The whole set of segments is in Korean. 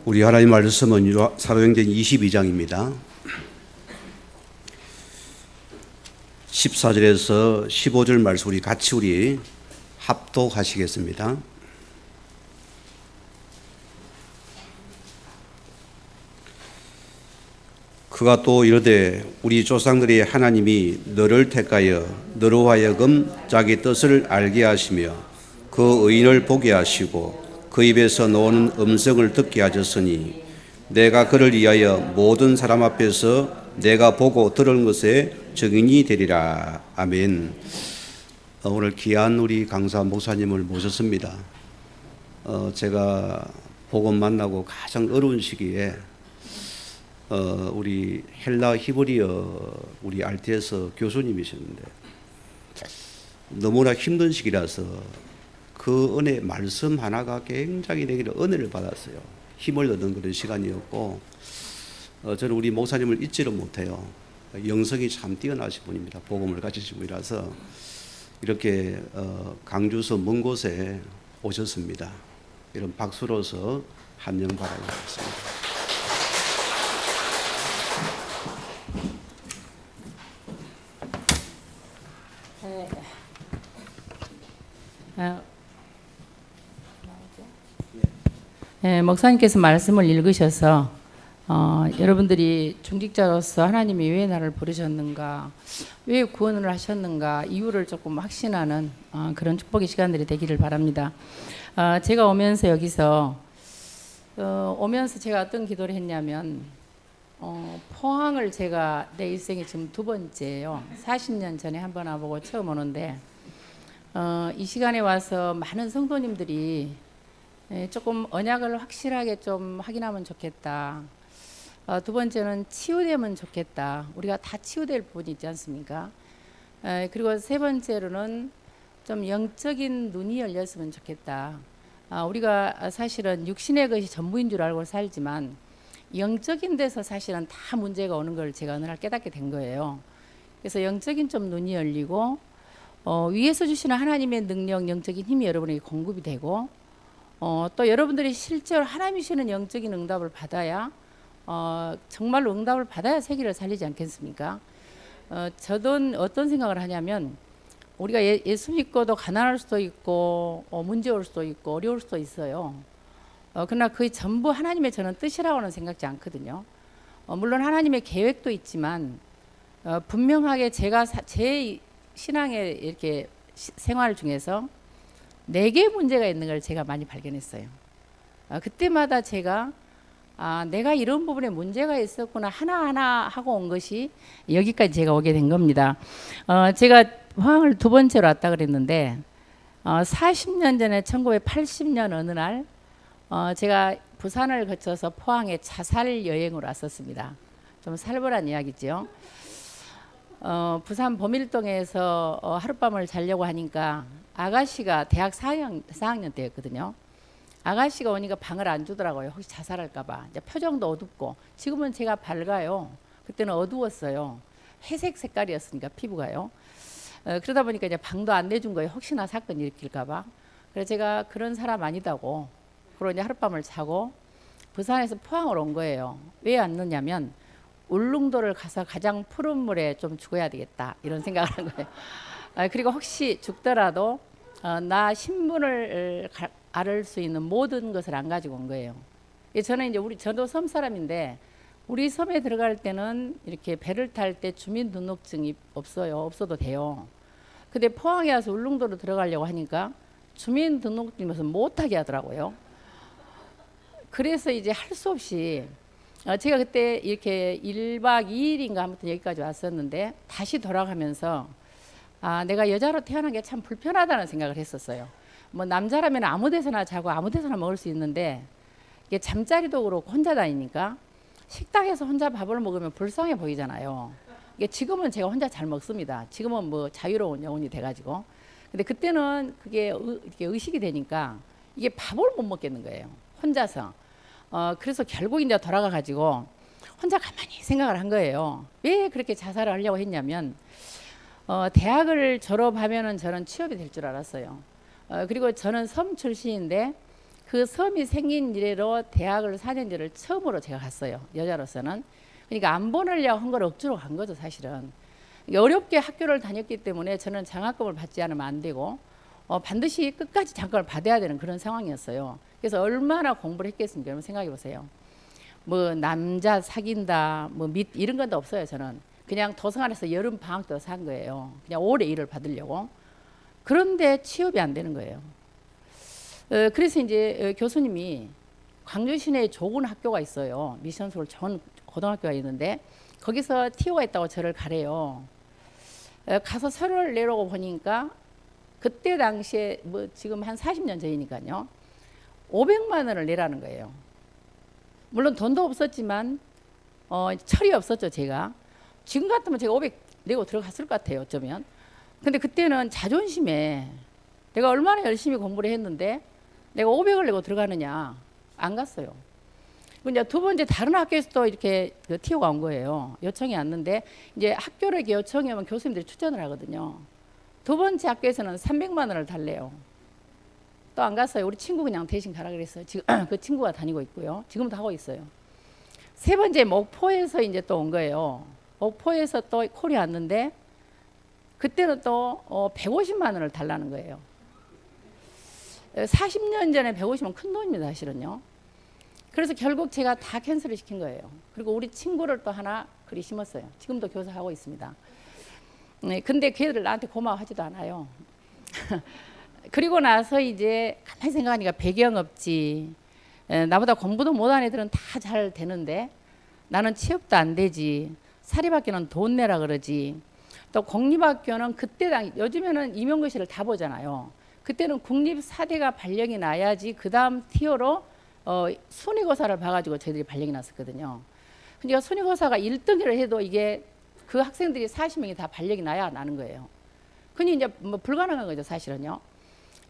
우리 하나님 말씀은 사도행전 22장입니다. 14절에서 15절 말씀 우리 같이 합독하시겠습니다. 그가 또 이르되 우리 조상들이 하나님이 너를 택하여 너로 하여금 자기 뜻을 알게 하시며 그 의인을 보게 하시고 그 입에서 나오는 음성을 듣게 하셨으니 내가 그를 위하여 모든 사람 앞에서 내가 보고 들은 것에 증인이 되리라. 아멘. 오늘 귀한 우리 강사 목사님을 모셨습니다. 제가 복음 만나고 가장 어려운 시기에 우리 헬라 히브리어 우리 RTS 교수님이셨는데 너무나 힘든 시기라서 그 은혜 말씀 하나가 굉장히 내게 은혜를 받았어요. 힘을 얻은 그런 시간이었고 저는 우리 목사님을 잊지를 못해요. 영성이 참 뛰어나신 분입니다. 복음을 가지신 분이라서 이렇게 강주서 먼 곳에 오셨습니다. 이런 박수로서 환영 바라겠습니다. 목사님께서 말씀을 읽으셔서 여러분들이 중직자로서 하나님이 왜 나를 부르셨는가, 왜 구원을 하셨는가 이유를 조금 확신하는 그런 축복의 시간들이 되기를 바랍니다. 제가 오면서 여기서 오면서 제가 어떤 기도를 했냐면 포항을 제가 내 일생에 지금 두 번째예요. 40년 전에 한 번 와보고 처음 오는데 이 시간에 와서 많은 성도님들이 조금 언약을 확실하게 좀 확인하면 좋겠다. 두 번째는 치유되면 좋겠다. 우리가 다 치유될 부분이 있지 않습니까? 그리고 세 번째로는 좀 영적인 눈이 열렸으면 좋겠다. 우리가 사실은 육신의 것이 전부인 줄 알고 살지만 영적인 데서 사실은 다 문제가 오는 걸 제가 어느 날 깨닫게 된 거예요. 그래서 영적인 좀 눈이 열리고 위에서 주시는 하나님의 능력, 영적인 힘이 여러분에게 공급이 되고 또 여러분들이 실제로 하나님이 주시는 영적인 응답을 받아야 정말로 응답을 받아야 세계를 살리지 않겠습니까? 저도 어떤 생각을 하냐면 우리가 예수 믿고도 가난할 수도 있고 문제 올 수도 있고 어려울 수도 있어요. 그러나 그게 전부 하나님의 저는 뜻이라고는 생각지 않거든요. 물론 하나님의 계획도 있지만 분명하게 제가 제 신앙의 이렇게 생활 중에서 내게 문제가 있는 걸 제가 많이 발견했어요. 그때마다 제가 내가 이런 부분에 문제가 있었구나 하나하나 하고 온 것이 여기까지 제가 오게 된 겁니다. 제가 포항을 두 번째로 왔다 그랬는데 40년 전에 1980년 어느 날 제가 부산을 거쳐서 포항에 자살 여행으로 왔었습니다. 좀 살벌한 이야기죠. 부산 보밀동에서 하룻밤을 자려고 하니까 아가씨가 대학 4학년 때였거든요. 아가씨가 오니까 방을 안 주더라고요. 혹시 자살할까봐. 이제 표정도 어둡고 지금은 제가 밝아요. 그때는 어두웠어요. 회색 색깔이었으니까 피부가요. 그러다 보니까 이제 방도 안 내준 거예요. 혹시나 사건 일으킬까봐. 그래서 제가 그런 사람 아니다고. 그러고 이제 하룻밤을 자고 부산에서 포항을 온 거예요. 왜 왔느냐면 울릉도를 가서 가장 푸른 물에 좀 죽어야 되겠다 이런 생각을 한 거예요. 그리고 혹시 죽더라도 나 신분을 앓을 수 있는 모든 것을 안 가지고 온 거예요. 저는 이제 저도 섬 사람인데 우리 섬에 들어갈 때는 이렇게 배를 탈 때 주민등록증이 없어요. 없어도 돼요. 근데 포항에 와서 울릉도로 들어가려고 하니까 주민등록증이 무슨 못하게 하더라고요. 그래서 이제 할 수 없이 제가 그때 이렇게 1박 2일인가 아무튼 여기까지 왔었는데 다시 돌아가면서 내가 여자로 태어난 게 참 불편하다는 생각을 했었어요. 뭐 남자라면 아무 데서나 자고 아무 데서나 먹을 수 있는데 이게 잠자리도 그렇고 혼자 다니니까 식당에서 혼자 밥을 먹으면 불쌍해 보이잖아요. 이게 지금은 제가 혼자 잘 먹습니다. 지금은 뭐 자유로운 영혼이 돼가지고. 근데 그때는 그게 이렇게 의식이 되니까 이게 밥을 못 먹겠는 거예요. 혼자서. 그래서 결국 이제 돌아가 가지고 혼자 가만히 생각을 한 거예요. 왜 그렇게 자살을 하려고 했냐면 대학을 졸업하면은 저는 취업이 될 줄 알았어요. 그리고 저는 섬 출신인데 그 섬이 생긴 이래로 대학을 4년제를 처음으로 제가 갔어요. 여자로서는. 그러니까 안 보내려고 한 걸 억지로 간 거죠, 사실은. 어렵게 학교를 다녔기 때문에 저는 장학금을 받지 않으면 안 되고 반드시 끝까지 장학금을 받아야 되는 그런 상황이었어요. 그래서 얼마나 공부를 했겠습니까? 여러분 생각해 보세요. 뭐 남자 사귄다, 뭐 밑 이런 것도 없어요. 저는 그냥 도서관에서 여름 방학 때 산 거예요. 그냥 오래 일을 받으려고. 그런데 취업이 안 되는 거예요. 그래서 이제 교수님이 광주 시내에 좋은 학교가 있어요. 미션스쿨 좋은 고등학교가 있는데 거기서 TO가 있다고 저를 가래요. 가서 서류를 내려고 보니까 그때 당시에 뭐 지금 한 40년 전이니까요. 500만 원을 내라는 거예요. 물론 돈도 없었지만 철이 없었죠, 제가. 지금 같으면 제가 500 내고 들어갔을 것 같아요, 어쩌면. 근데 그때는 자존심에 내가 얼마나 열심히 공부를 했는데 내가 500을 내고 들어가느냐. 안 갔어요. 이제 두 번째 다른 학교에서도 이렇게 그 TO가 온 거예요. 요청이 왔는데 이제 학교를 이렇게 요청이 오면 교수님들이 추천을 하거든요. 두 번째 학교에서는 300만 원을 달래요. 또 안 갔어요. 우리 친구 그냥 대신 가라 그랬어요. 지금 그 친구가 다니고 있고요. 지금도 하고 있어요. 세 번째 목포에서 이제 또 온 거예요. 목포에서 또 콜이 왔는데 그때는 또 150만 원을 달라는 거예요. 40년 전에 150만 큰 돈입니다, 사실은요. 그래서 결국 제가 다 캔슬을 시킨 거예요. 그리고 우리 친구를 또 하나 그리 심었어요. 지금도 교사하고 있습니다. 네, 근데 걔들 나한테 고마워하지도 않아요. 그리고 나서 이제 가만히 생각하니까 배경 없지. 나보다 공부도 못한 애들은 다 잘 되는데 나는 취업도 안 되지. 사립학교는 돈 내라 그러지. 또 공립학교는 그때 요즘에는 임용고시를 다 보잖아요. 그때는 국립 4대가 발령이 나야지 그 다음 티어로 순위고사를 봐가지고 저희들이 발령이 났었거든요. 그러니까 순위고사가 1등을 해도 이게 그 학생들이 40명이 다 발령이 나야 나는 거예요. 그니 이제 뭐 불가능한 거죠, 사실은요.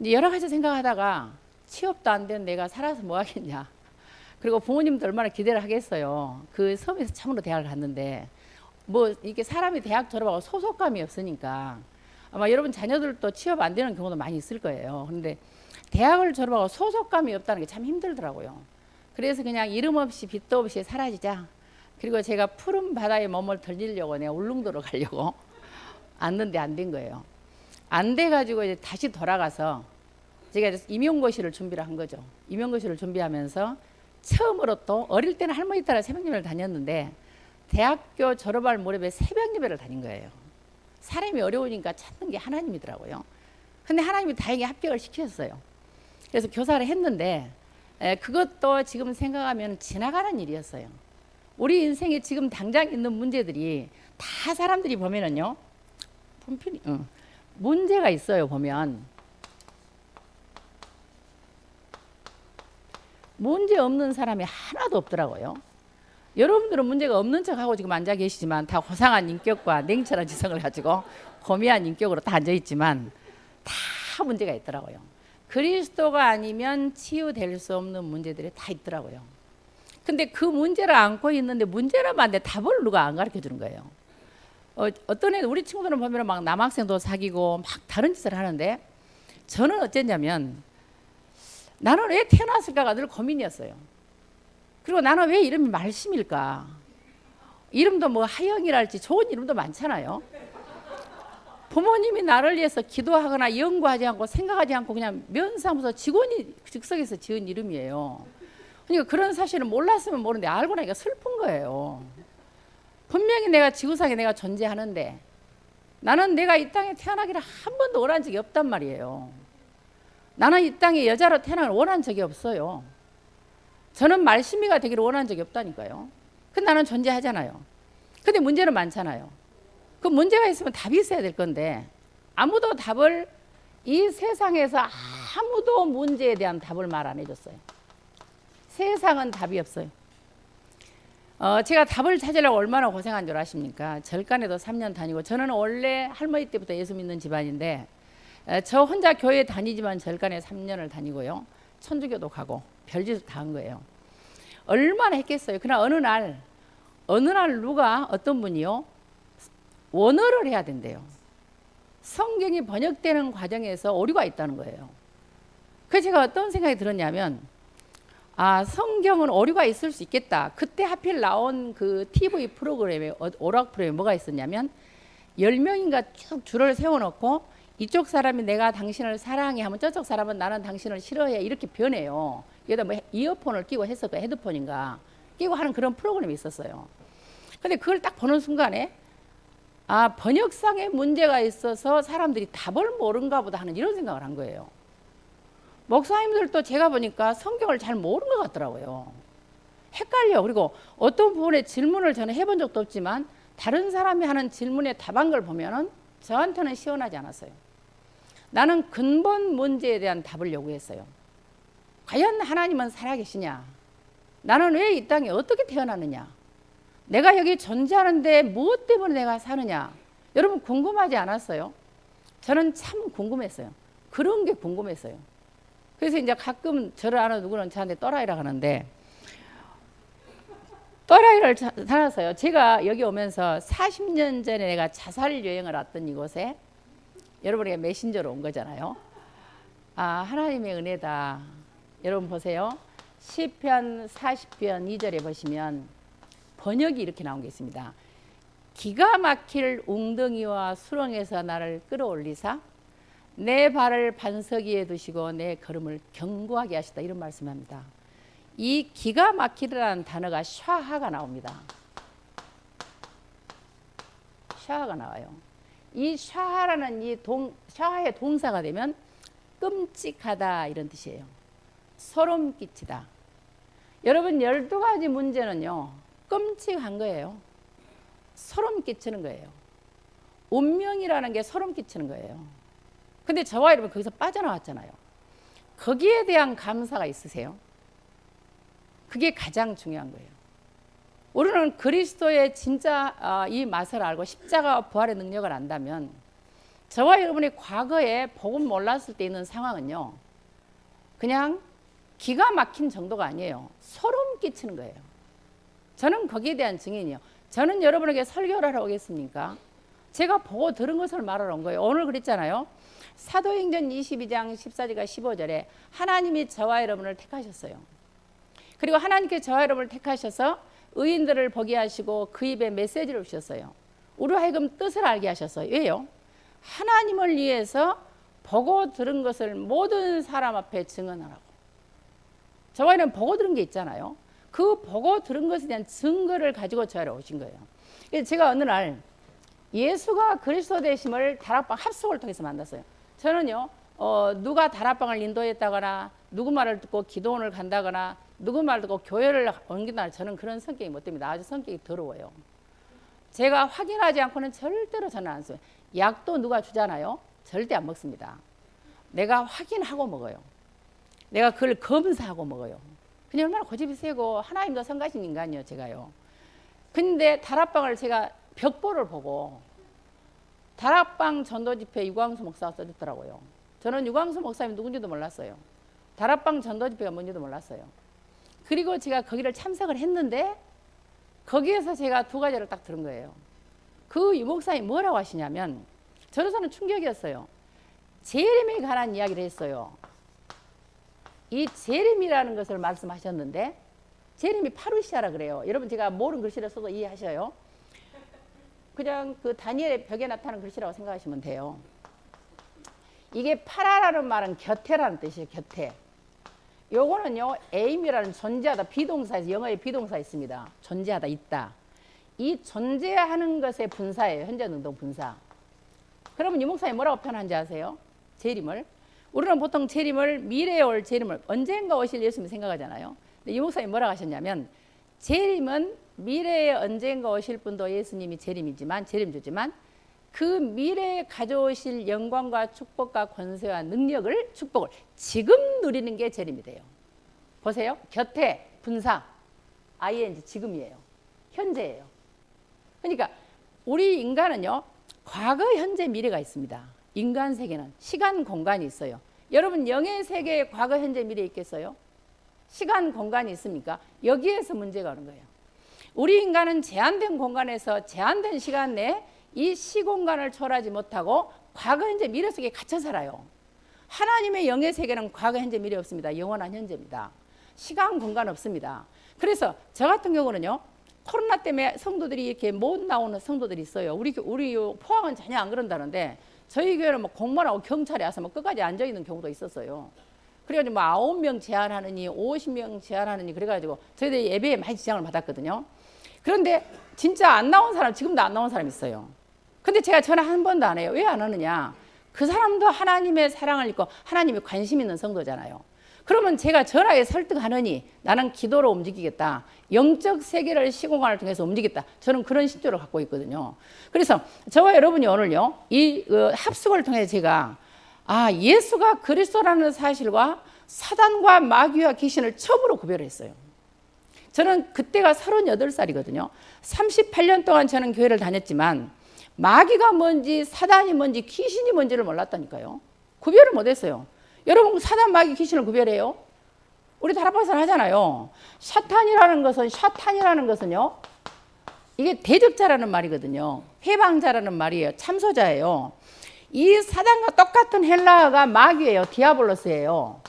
이제 여러 가지 생각하다가 취업도 안 된 내가 살아서 뭐 하겠냐. 그리고 부모님도 얼마나 기대를 하겠어요. 그 섬에서 참으로 대학을 갔는데 뭐 이게 사람이 대학 졸업하고 소속감이 없으니까 아마 여러분 자녀들도 취업 안 되는 경우도 많이 있을 거예요. 그런데 대학을 졸업하고 소속감이 없다는 게 참 힘들더라고요. 그래서 그냥 이름 없이 빚도 없이 사라지자. 그리고 제가 푸른 바다에 몸을 던지려고 내가 울릉도로 가려고 왔는데 안 된 거예요. 안 돼가지고 이제 다시 돌아가서 제가 임용고시를 준비를 한 거죠. 임용고시를 준비하면서 처음으로 또 어릴 때는 할머니 따라 새벽예배를 다녔는데 대학교 졸업할 무렵에 새벽예배를 다닌 거예요. 사람이 어려우니까 찾는 게 하나님이더라고요. 근데 하나님이 다행히 합격을 시키셨어요. 그래서 교사를 했는데 그것도 지금 생각하면 지나가는 일이었어요. 우리 인생에 지금 당장 있는 문제들이 다 사람들이 보면은요. 문제가 있어요. 보면 문제 없는 사람이 하나도 없더라고요. 여러분들은 문제가 없는 척하고 지금 앉아 계시지만 다 고상한 인격과 냉철한 지성을 가지고 고미한 인격으로 다 앉아 있지만 다 문제가 있더라고요. 그리스도가 아니면 치유될 수 없는 문제들이 다 있더라고요. 근데 그 문제를 안고 있는데 문제는 많은데 답을 누가 안 가르쳐 주는 거예요. 어떤 애 우리 친구들은 보면 막 남학생도 사귀고 막 다른 짓을 하는데 저는 어쨌냐면 나는 왜 태어났을까가 늘 고민이었어요. 그리고 나는 왜 이름이 말씀일까? 이름도 뭐 하영이랄지 좋은 이름도 많잖아요. 부모님이 나를 위해서 기도하거나 연구하지 않고 생각하지 않고 그냥 면사무소 직원이 즉석에서 지은 이름이에요. 그러니까 그런 사실을 몰랐으면 모르는데 알고 나니까 슬픈 거예요. 분명히 내가 지구상에 내가 존재하는데 나는 내가 이 땅에 태어나기를 한 번도 원한 적이 없단 말이에요. 나는 이 땅에 여자로 태어나기를 원한 적이 없어요. 저는 말씀이가 되기를 원한 적이 없다니까요. 근데 나는 존재하잖아요. 근데 문제는 많잖아요. 그 문제가 있으면 답이 있어야 될 건데 아무도 답을 이 세상에서 아무도 문제에 대한 답을 말 안 해줬어요. 세상은 답이 없어요. 제가 답을 찾으려고 얼마나 고생한 줄 아십니까? 절간에도 3년 다니고 저는 원래 할머니 때부터 예수 믿는 집안인데 저 혼자 교회 다니지만 절간에 3년을 다니고요. 천주교도 가고 별짓을 다 한 거예요. 얼마나 했겠어요. 그러나 어느 날 누가 어떤 분이요. 원어를 해야 된대요. 성경이 번역되는 과정에서 오류가 있다는 거예요. 그래서 제가 어떤 생각이 들었냐면, 아, 성경은 오류가 있을 수 있겠다. 그때 하필 나온 그 TV 프로그램에, 오락 프로그램에 뭐가 있었냐면 10명인가 쭉 줄을 세워놓고 이쪽 사람이 내가 당신을 사랑해 하면 저쪽 사람은 나는 당신을 싫어해 이렇게 변해요. 여기다 뭐 이어폰을 끼고 했었고 헤드폰인가 끼고 하는 그런 프로그램이 있었어요. 근데 그걸 딱 보는 순간에 아, 번역상에 문제가 있어서 사람들이 답을 모른가 보다 하는 이런 생각을 한 거예요. 목사님들도 제가 보니까 성경을 잘 모르는 것 같더라고요. 헷갈려. 그리고 어떤 부분에 질문을 저는 해본 적도 없지만 다른 사람이 하는 질문에 답한 걸 보면은 저한테는 시원하지 않았어요. 나는 근본 문제에 대한 답을 요구했어요. 과연 하나님은 살아계시냐? 나는 왜 이 땅에 어떻게 태어났느냐? 내가 여기 존재하는데 무엇 때문에 내가 사느냐? 여러분 궁금하지 않았어요? 저는 참 궁금했어요. 그런 게 궁금했어요. 그래서 이제 가끔 저를 아는 누구는 저한테 또라이라고 하는데 또라이를 살았어요. 제가 여기 오면서 40년 전에 내가 자살 여행을 왔던 이곳에 여러분에게 메신저로 온 거잖아요. 아, 하나님의 은혜다. 여러분 보세요. 시편 40편 2절에 보시면 번역이 이렇게 나온 게 있습니다. 기가 막힐 웅덩이와 수렁에서 나를 끌어올리사 내 발을 반석 위에 두시고 내 걸음을 견고하게 하시다. 이런 말씀합니다. 이 기가 막히라는 단어가 샤하가 나옵니다. 샤하가 나와요. 이 샤하라는 샤하의 동사가 되면 끔찍하다 이런 뜻이에요. 소름 끼치다. 여러분 12가지 문제는요. 끔찍한 거예요. 소름 끼치는 거예요. 운명이라는 게 소름 끼치는 거예요. 근데 저와 여러분 거기서 빠져나왔잖아요. 거기에 대한 감사가 있으세요? 그게 가장 중요한 거예요. 우리는 그리스도의 진짜 이 맛을 알고 십자가와 부활의 능력을 안다면 저와 여러분이 과거에 복음 몰랐을 때 있는 상황은요. 그냥 기가 막힌 정도가 아니에요. 소름 끼치는 거예요. 저는 거기에 대한 증인이요. 저는 여러분에게 설교를 하러 오겠습니까? 제가 보고 들은 것을 말하러 온 거예요. 오늘 그랬잖아요. 사도행전 22장 14절과 15절에 하나님이 저와 여러분을 택하셨어요. 그리고 하나님께 저와 여러분을 택하셔서 의인들을 보게 하시고 그 입에 메시지를 주셨어요. 우리 하여금 뜻을 알게 하셨어요. 왜요? 하나님을 위해서 보고 들은 것을 모든 사람 앞에 증언하라고. 저와 여러분 보고 들은 게 있잖아요. 그 보고 들은 것에 대한 증거를 가지고 저희로 오신 거예요. 그래서 제가 어느 날 예수가 그리스도 되심을 다락방 합숙을 통해서 만났어요. 저는요, 누가 다락방을 인도했다거나 누구 말을 듣고 기도원을 간다거나 누구 말을 듣고 교회를 옮긴다, 저는 그런 성격이 못 됩니다. 아주 성격이 더러워요. 제가 확인하지 않고는 절대로 저는 안 써요. 약도 누가 주잖아요. 절대 안 먹습니다. 내가 확인하고 먹어요. 내가 그걸 검사하고 먹어요. 그냥 얼마나 고집이 세고 하나님도 성가신 인간이요, 제가요. 근데 다락방을 제가 벽보를 보고 다락방 전도 집회 유광수 목사가 써줬더라고요. 저는 유광수 목사님이 누군지도 몰랐어요. 다락방 전도 집회가 뭔지도 몰랐어요. 그리고 제가 거기를 참석을 했는데 거기에서 제가 두 가지를 딱 들은 거예요. 그 유 목사님이 뭐라고 하시냐면 저로서는 충격이었어요. 재림에 관한 이야기를 했어요. 이 재림이라는 것을 말씀하셨는데 재림이 파루시아라 그래요. 여러분 제가 모르는 글씨를 써도 이해하셔요. 그냥 그 다니엘의 벽에 나타나는 글씨라고 생각하시면 돼요. 이게 파라라는 말은 곁에라는 뜻이에요. 곁에. 요거는요, 에임이라는 존재하다 비동사에서 영어에 비동사 있습니다. 존재하다 있다. 이 존재하는 것의 분사예요. 현재 능동 분사. 그러면 이 목사님 뭐라고 표현하는지 아세요? 재림을. 우리는 보통 재림을 미래에 올 재림을 언젠가 오실 예수님 생각하잖아요. 근데 이 목사님 뭐라고 하셨냐면 재림은 미래에 언젠가 오실 분도 예수님이 재림이지만 재림주지만 그 미래에 가져오실 영광과 축복과 권세와 능력을 축복을 지금 누리는 게 재림이 돼요. 보세요. 곁에 분사 ing 지금이에요. 현재예요. 그러니까 우리 인간은요. 과거, 현재, 미래가 있습니다. 인간 세계는 시간, 공간이 있어요. 여러분 영의 세계에 과거, 현재, 미래 있겠어요? 시간, 공간이 있습니까? 여기에서 문제가 오는 거예요. 우리 인간은 제한된 공간에서 제한된 시간 내에 이 시공간을 초월하지 못하고 과거, 현재, 미래 속에 갇혀 살아요. 하나님의 영의 세계는 과거, 현재, 미래 없습니다. 영원한 현재입니다. 시간, 공간 없습니다. 그래서 저 같은 경우는요, 코로나 때문에 성도들이 이렇게 못 나오는 성도들이 있어요. 우리 포항은 전혀 안 그런다는데 저희 교회는 뭐 공무원하고 경찰이 와서 뭐 끝까지 앉아 있는 경우도 있었어요. 그래가지고 뭐 9명 제한하느니 50명 제한하느니 그래가지고 저희들이 예배에 많이 지장을 받았거든요. 그런데 진짜 안 나온 사람, 지금도 안 나온 사람 있어요. 근데 제가 전화 한 번도 안 해요. 왜 안 하느냐? 그 사람도 하나님의 사랑을 입고 하나님의 관심 있는 성도잖아요. 그러면 제가 전화에 설득하느니 나는 기도로 움직이겠다. 영적 세계를 시공간을 통해서 움직이겠다. 저는 그런 신조를 갖고 있거든요. 그래서 저와 여러분이 오늘요, 이 합숙을 통해 제가 예수가 그리스도라는 사실과 사단과 마귀와 귀신을 처음으로 구별했어요. 저는 그때가 38살이거든요. 38년 동안 저는 교회를 다녔지만 마귀가 뭔지 사단이 뭔지 귀신이 뭔지를 몰랐다니까요. 구별을 못했어요. 여러분 사단, 마귀, 귀신을 구별해요? 우리 다락방에서 하잖아요. 샤탄이라는 것은요, 이게 대적자라는 말이거든요. 해방자라는 말이에요. 참소자예요. 이 사단과 똑같은 헬라어가 마귀예요. 디아볼로스예요.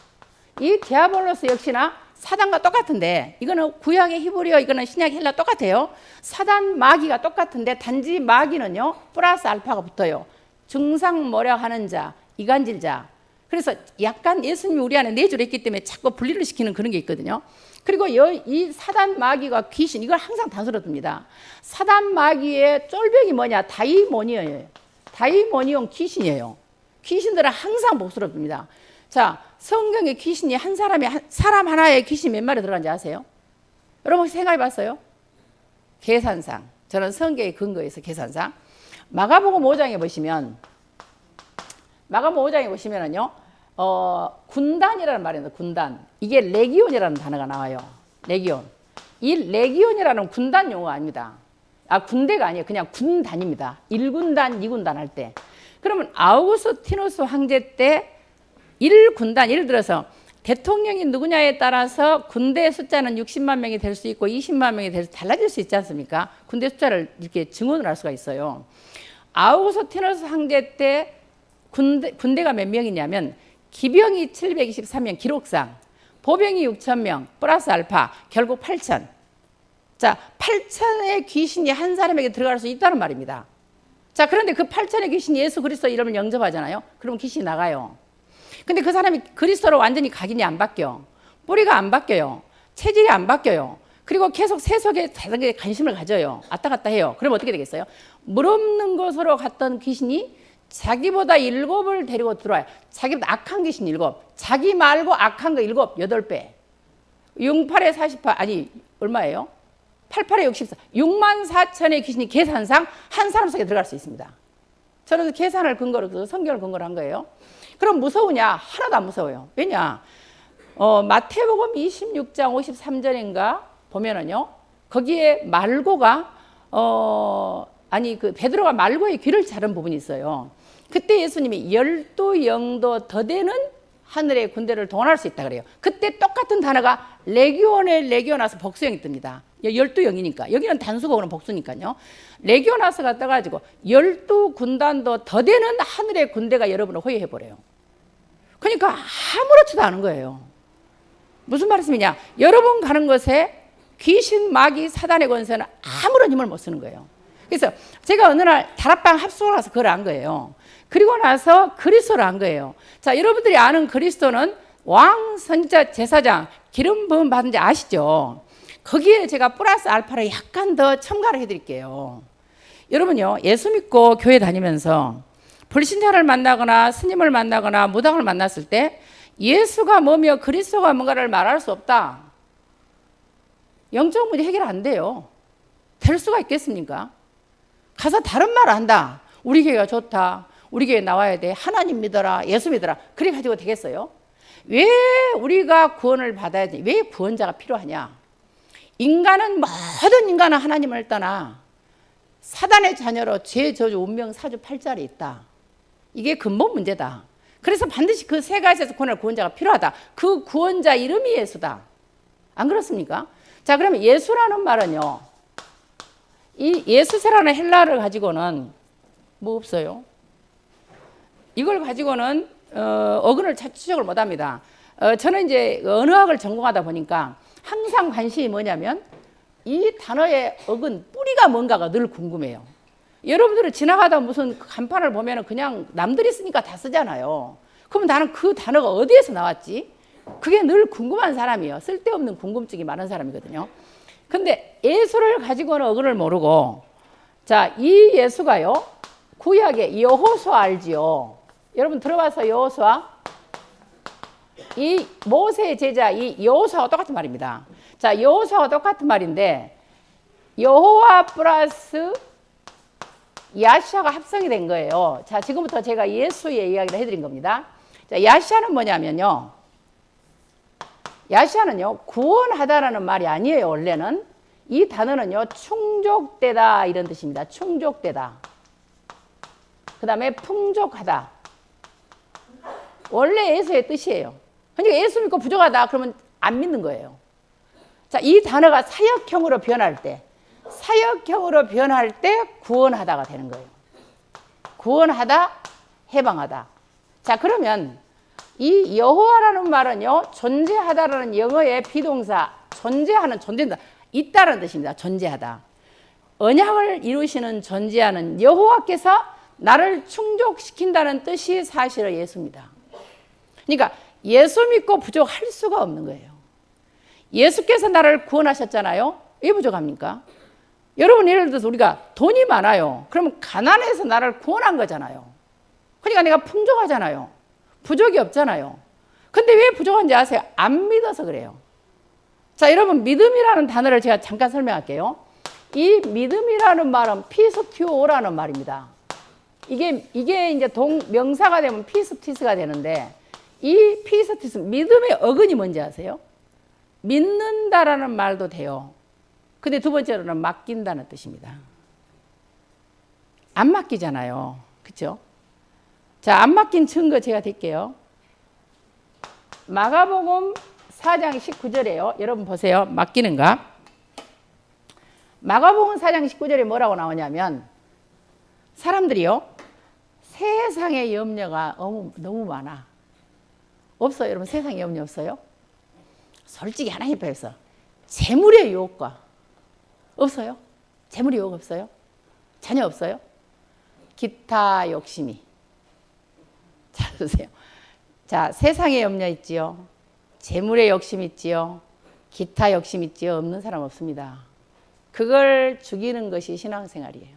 이 디아볼로스 역시나 사단과 똑같은데, 이거는 구약의 히브리어, 이거는 신약 헬라 똑같아요. 사단, 마귀가 똑같은데 단지 마귀는요 플러스 알파가 붙어요. 중상모략하는 자, 이간질자. 그래서 약간 예수님이 우리 안에 내주를 했기 때문에 자꾸 분리를 시키는 그런 게 있거든요. 그리고 이 사단, 마귀가 귀신, 이걸 항상 단서로 둡니다. 사단, 마귀의 쫄병이 뭐냐? 다이모니언이에요. 다이모니온 귀신이에요. 귀신들은 항상 복수로 둡니다. 자, 성경에 귀신이 사람 하나에 귀신이 몇 마리 들어간지 아세요? 여러분 혹시 생각해 봤어요? 계산상. 저는 성경에 근거해서 계산상. 마가복음 5장에 보시면은요, 군단이라는 말이 있는데, 군단. 이게 레기온이라는 단어가 나와요. 레기온. 이 레기온이라는 군단 용어가 아닙니다. 군대가 아니에요. 그냥 군단입니다. 1군단, 2군단 할 때. 그러면 아우구스티누스 황제 때 1군단, 예를 들어서 대통령이 누구냐에 따라서 군대 숫자는 60만 명이 될 수 있고 20만 명이 달라질 수 있지 않습니까? 군대 숫자를 이렇게 증언을 할 수가 있어요. 아우구스티누스 황제 때 군대가 몇 명이냐면 기병이 723명 기록상, 보병이 6,000명 플러스 알파, 결국 8,000. 자, 8,000의 귀신이 한 사람에게 들어갈 수 있다는 말입니다. 자, 그런데 그 8,000의 귀신이 예수 그리스도 이름을 영접하잖아요. 그럼 귀신이 나가요. 근데 그 사람이 그리스도로 완전히 각인이 안 바뀌어. 뿌리가 안 바뀌어요. 체질이 안 바뀌어요. 그리고 계속 세속에 다른 관심을 가져요. 왔다 갔다 해요. 그럼 어떻게 되겠어요? 물 없는 곳으로 갔던 귀신이 자기보다 7을 데리고 들어와요. 자기보다 악한 귀신 7. 자기 말고 악한 거 7, 8배. 68에 48, 아니, 얼마예요? 88에 64. 64,000의 귀신이 계산상 한 사람 속에 들어갈 수 있습니다. 저는 계산을 근거로, 성경을 근거로 한 거예요. 그럼 무서우냐? 하나도 안 무서워요. 왜냐? 마태복음 26장 53절인가 보면은요, 거기에 말고가, 베드로가 말고의 귀를 자른 부분이 있어요. 그때 예수님이 12영도 더 되는 하늘의 군대를 동원할 수 있다 그래요. 그때 똑같은 단어가 레기온의 레기오나스 복수형이 뜹니다. 12영이니까. 여기는 단수고 그는 복수니까요. 레기오나스가 떠가지고 12군단도 더 되는 하늘의 군대가 여러분을 호위해버려요. 그러니까 아무렇지도 않은 거예요. 무슨 말씀이냐? 여러분 가는 것에 귀신, 마귀, 사단의 권세는 아무런 힘을 못 쓰는 거예요. 그래서 제가 어느 날 다락방 합숙을 가서 그걸 안 거예요. 그리고 나서 그리스도를 안 거예요. 자, 여러분들이 아는 그리스도는 왕, 선지자, 제사장, 기름 부음 받은 자 아시죠? 거기에 제가 플러스 알파를 약간 더 첨가를 해드릴게요. 여러분요, 예수 믿고 교회 다니면서 불신자를 만나거나 스님을 만나거나 무당을 만났을 때 예수가 뭐며 그리스도가 뭔가를 말할 수 없다. 영적 문제 해결 안 돼요. 될 수가 있겠습니까? 가서 다른 말을 한다. 우리 교회가 좋다. 우리 교회 나와야 돼. 하나님 믿어라. 예수 믿어라. 그래 가지고 되겠어요? 왜 우리가 구원을 받아야 돼? 왜 구원자가 필요하냐? 모든 인간은 하나님을 떠나 사단의 자녀로 죄, 저주, 운명, 사주, 팔자에 있다. 이게 근본 문제다. 그래서 반드시 그 세 가지에서 구원자가 필요하다. 그 구원자 이름이 예수다. 안 그렇습니까? 자, 그러면 예수라는 말은요, 이 예수세라는 헬라어를 가지고는 뭐 없어요. 이걸 가지고는 어근을 추적을 못합니다. 저는 이제 언어학을 전공하다 보니까 항상 관심이 뭐냐면 이 단어의 어근 뿌리가 뭔가가 늘 궁금해요. 여러분들은 지나가다 무슨 간판을 보면 그냥 남들이 쓰니까 다 쓰잖아요. 그러면 나는 그 단어가 어디에서 나왔지? 그게 늘 궁금한 사람이에요. 쓸데없는 궁금증이 많은 사람이거든요. 근데 예수를 가지고는 어근을 모르고, 자, 이 예수가요, 구약의 여호수아 알지요? 여러분 들어봐서 여호수아? 이 모세의 제자 이 여호수아와 똑같은 말입니다. 자, 여호수아와 똑같은 말인데 여호와 플러스 야시아가 합성이 된 거예요. 자, 지금부터 제가 예수의 이야기를 해드린 겁니다. 자, 야시아는 뭐냐면요, 야시아는요 구원하다라는 말이 아니에요. 원래는 이 단어는요 충족되다 이런 뜻입니다. 충족되다. 그 다음에 풍족하다. 원래 예수의 뜻이에요. 그러니까 예수 믿고 부족하다 그러면 안 믿는 거예요. 자, 이 단어가 사역형으로 변할 때, 사역형으로 변할 때 구원하다가 되는 거예요. 구원하다, 해방하다. 자, 그러면 이 여호와라는 말은요 존재하다라는 영어의 비동사, 존재하는, 존재한다, 있다라는 뜻입니다. 존재하다. 언약을 이루시는 존재하는 여호와께서 나를 충족시킨다는 뜻이 사실은 예수입니다. 그러니까 예수 믿고 부족할 수가 없는 거예요. 예수께서 나를 구원하셨잖아요. 왜 부족합니까? 여러분 예를 들어서 우리가 돈이 많아요. 그러면 가난해서 나를 구원한 거잖아요. 그러니까 내가 풍족하잖아요. 부족이 없잖아요. 근데 왜 부족한지 아세요? 안 믿어서 그래요. 자, 여러분 믿음이라는 단어를 제가 잠깐 설명할게요. 이 믿음이라는 말은 피스티오라는 말입니다. 이게 이제 명사가 되면 피스티스가 되는데, 이 피스티스, 믿음의 어근이 뭔지 아세요? 믿는다라는 말도 돼요. 근데 두 번째로는 맡긴다는 뜻입니다. 안 맡기잖아요. 그렇죠? 자, 안 맡긴 증거 제가 댈게요. 마가복음 4장 19절에요. 여러분 보세요. 맡기는가? 마가복음 4장 19절에 뭐라고 나오냐면, 사람들이요 세상의 염려가 너무 많아. 없어요? 여러분 세상에 염려 없어요? 솔직히 하나님 앞에서 재물의 유혹과 없어요? 재물의 유혹 없어요? 전혀 없어요? 기타 욕심이. 자, 보세요. 자, 세상에 염려 있지요. 재물의 욕심 있지요. 기타 욕심 있지요. 없는 사람 없습니다. 그걸 죽이는 것이 신앙생활이에요.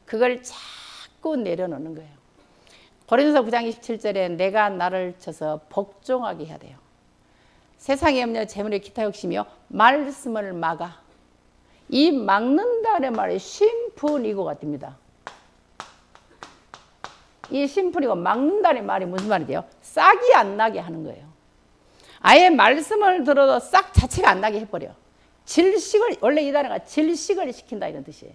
그걸 자꾸 내려놓는 거예요. 고린도서 9장 27절에 내가 나를 쳐서 복종하게 해야 돼요. 세상의 염려, 재물의 기타 욕심이요 말씀을 막아. 이 막는다는 말이 심플이고 같습니다. 이 심플이고 막는다는 말이 무슨 말이에요? 싹이 안 나게 하는 거예요. 아예 말씀을 들어도 싹 자체가 안 나게 해버려. 질식을, 원래 이 단어가 질식을 시킨다 이런 뜻이에요.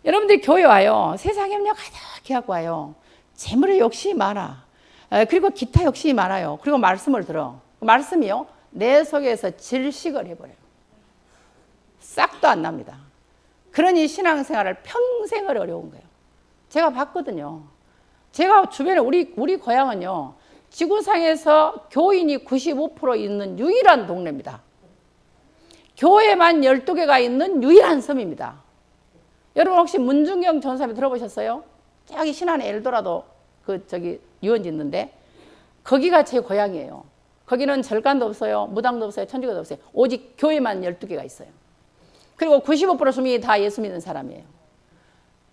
여러분들이 교회 와요. 세상 염려 가득히 갖고 와요. 재물의 욕심이 많아. 그리고 기타 욕심이 많아요. 그리고 말씀을 들어. 말씀이요 내 속에서 질식을 해버려요. 싹도 안 납니다. 그러니 신앙생활을 평생을 어려운 거예요. 제가 봤거든요. 제가 주변에 우리 고향은요 지구상에서 교인이 95% 있는 유일한 동네입니다. 교회만 12개가 있는 유일한 섬입니다. 여러분 혹시 문중경 전사님 들어보셨어요? 저기 신안에 엘도라도 유원지 있는데 거기가 제 고향이에요. 거기는 절간도 없어요. 무당도 없어요. 천주교도 없어요. 오직 교회만 12개가 있어요. 그리고 95% 주민이 다 예수 믿는 사람이에요.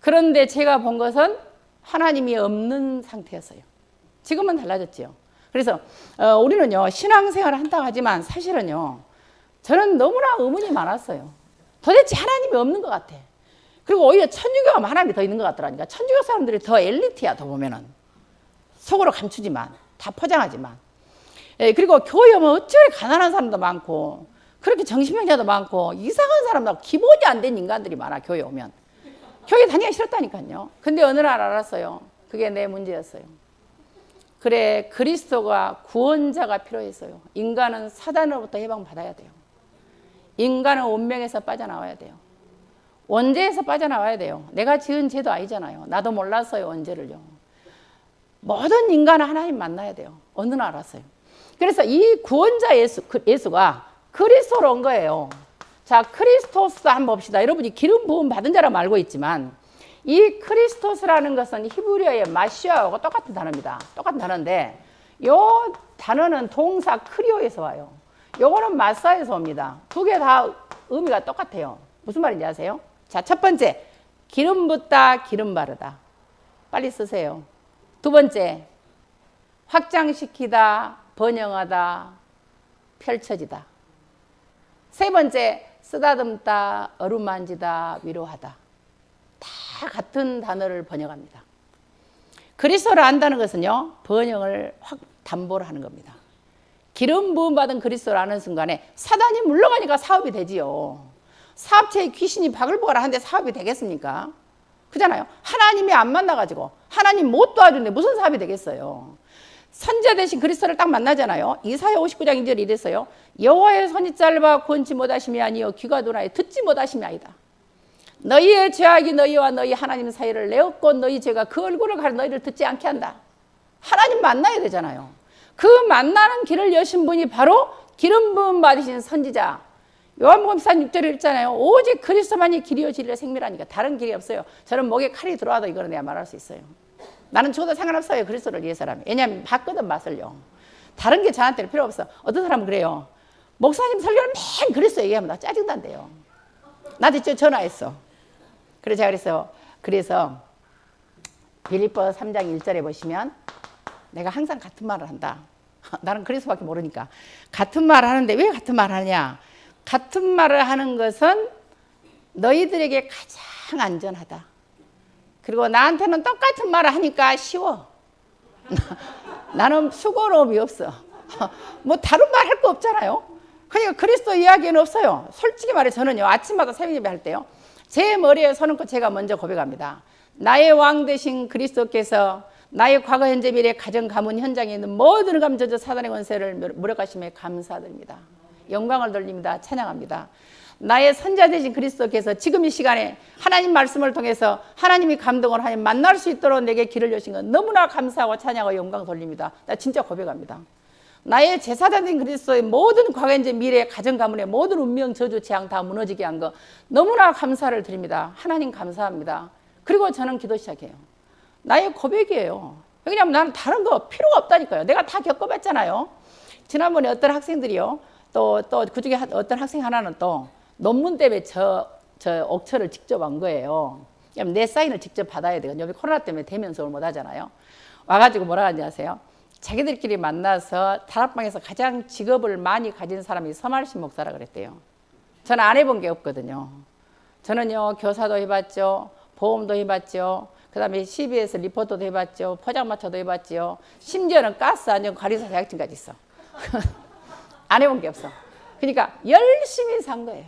그런데 제가 본 것은 하나님이 없는 상태였어요. 지금은 달라졌죠. 그래서 우리는요 신앙생활을 한다고 하지만 사실은요 저는 너무나 의문이 많았어요. 도대체 하나님이 없는 것 같아. 그리고 오히려 천주교가 하나님이 더 있는 것 같더라니까. 천주교 사람들이 더 엘리트야. 더 보면은 속으로 감추지만 다 포장하지만. 그리고 교회 오면 어찌나 가난한 사람도 많고 그렇게 정신병자도 많고 이상한 사람도 기본이 안 된 인간들이 많아. 교회 오면 교회 다니기 싫었다니까요. 근데 어느 날 알았어요. 그게 내 문제였어요. 그래, 그리스도가 구원자가 필요했어요. 인간은 사단으로부터 해방받아야 돼요. 인간은 운명에서 빠져나와야 돼요. 원죄에서 빠져나와야 돼요. 내가 지은 죄도 아니잖아요. 나도 몰랐어요, 원죄를요. 모든 인간은 하나님 만나야 돼요. 어느 날 알았어요. 그래서 이 구원자 예수가 그리스도로 온 거예요. 자, 크리스토스 한번 봅시다. 여러분이 기름 부음 받은 자라고 알고 있지만 이 크리스토스라는 것은 히브리어의 마시아하고 똑같은 단어입니다. 똑같은 단어인데 요 단어는 동사 크리오에서 와요. 요거는 마사에서 옵니다. 두 개 다 의미가 똑같아요. 무슨 말인지 아세요? 자, 첫 번째, 기름 붓다, 기름 바르다. 빨리 쓰세요. 두 번째, 확장시키다, 번영하다, 펼쳐지다. 세 번째, 쓰다듬다, 어루만지다, 위로하다. 다 같은 단어를 번역합니다. 그리스도를 안다는 것은요, 번영을 확 담보를 하는 겁니다. 기름 부음 받은 그리스도를 아는 순간에 사단이 물러가니까 사업이 되지요. 사업체에 귀신이 바글바글 하는데 사업이 되겠습니까? 그잖아요. 하나님이 안 만나가지고 하나님 못 도와주는데 무슨 사업이 되겠어요. 선지자 대신 그리스도를 딱 만나잖아요. 이사야 59장 2절에 이랬어요. 여호와의 손이 짧아 권치 못하심이 아니요 귀가 둔하여 듣지 못하심이 아니다. 너희의 죄악이 너희와 너희 하나님 사이를 내었고 너희 죄가 그 얼굴을 가려 너희를 듣지 않게 한다. 하나님 만나야 되잖아요. 그 만나는 길을 여신 분이 바로 기름 부음 받으신 선지자 요한복음 6절에 있잖아요. 오직 그리스도만이 길이요 진리요 생명이라니까 다른 길이 없어요. 저는 목에 칼이 들어와도 이거는 내가 말할 수 있어요. 나는 죽어도 상관없어요. 그리스도를 위해서라면. 왜냐하면 봤거든 맛을요. 다른 게 저한테는 필요 없어. 어떤 사람은 그래요. 목사님 설교는 맨 그리스도 얘기하면 나 짜증난대요. 나한테 전화했어. 그래서 빌립보 3장 1절에 보시면 내가 항상 같은 말을 한다. 나는 그리스도밖에 모르니까. 같은 말을 하는데 왜 같은 말을 하냐. 같은 말을 하는 것은 너희들에게 가장 안전하다. 그리고 나한테는 똑같은 말을 하니까 쉬워. 나는 수고로움이 없어. 뭐 다른 말 할 거 없잖아요. 그러니까 그리스도 이야기는 없어요. 솔직히 말해 저는요. 아침마다 새벽 예배 할 때요. 제 머리에 서놓고 제가 먼저 고백합니다. 나의 왕 되신 그리스도께서 나의 과거 현재 미래 가정 가문 현장에 있는 모든 감저저 사단의 권세를 무력하심에 감사드립니다. 영광을 돌립니다. 찬양합니다. 나의 선자 되신 그리스도께서 지금 이 시간에 하나님 말씀을 통해서 하나님이 감동을 하니 만날 수 있도록 내게 길을 여신 건 너무나 감사하고 찬양하고 영광 돌립니다. 나 진짜 고백합니다. 나의 제사장 된 그리스도의 모든 과거 현재 미래 가정 가문의 모든 운명 저주 재앙 다 무너지게 한 거 너무나 감사를 드립니다. 하나님 감사합니다. 그리고 저는 기도 시작해요. 나의 고백이에요. 왜냐하면 나는 다른 거 필요가 없다니까요. 내가 다 겪어봤잖아요. 지난번에 어떤 학생들이요. 또 그중에 어떤 학생 하나는 또 논문 때문에 저 옥천을 직접 한 거예요. 내 사인을 직접 받아야 되거든요. 코로나 때문에 대면 수업을 못 하잖아요. 와가지고 뭐라 하는지 아세요? 자기들끼리 만나서 다락방에서 가장 직업을 많이 가진 사람이 서말신 목사라 그랬대요. 저는 안 해본 게 없거든요. 저는요 교사도 해봤죠. 보험도 해봤죠. 그 다음에 CBS 리포터도 해봤죠. 포장마차도 해봤죠. 심지어는 가스 안전 관리사 자격증까지 있어. 안 해본 게 없어. 그러니까 열심히 산 거예요.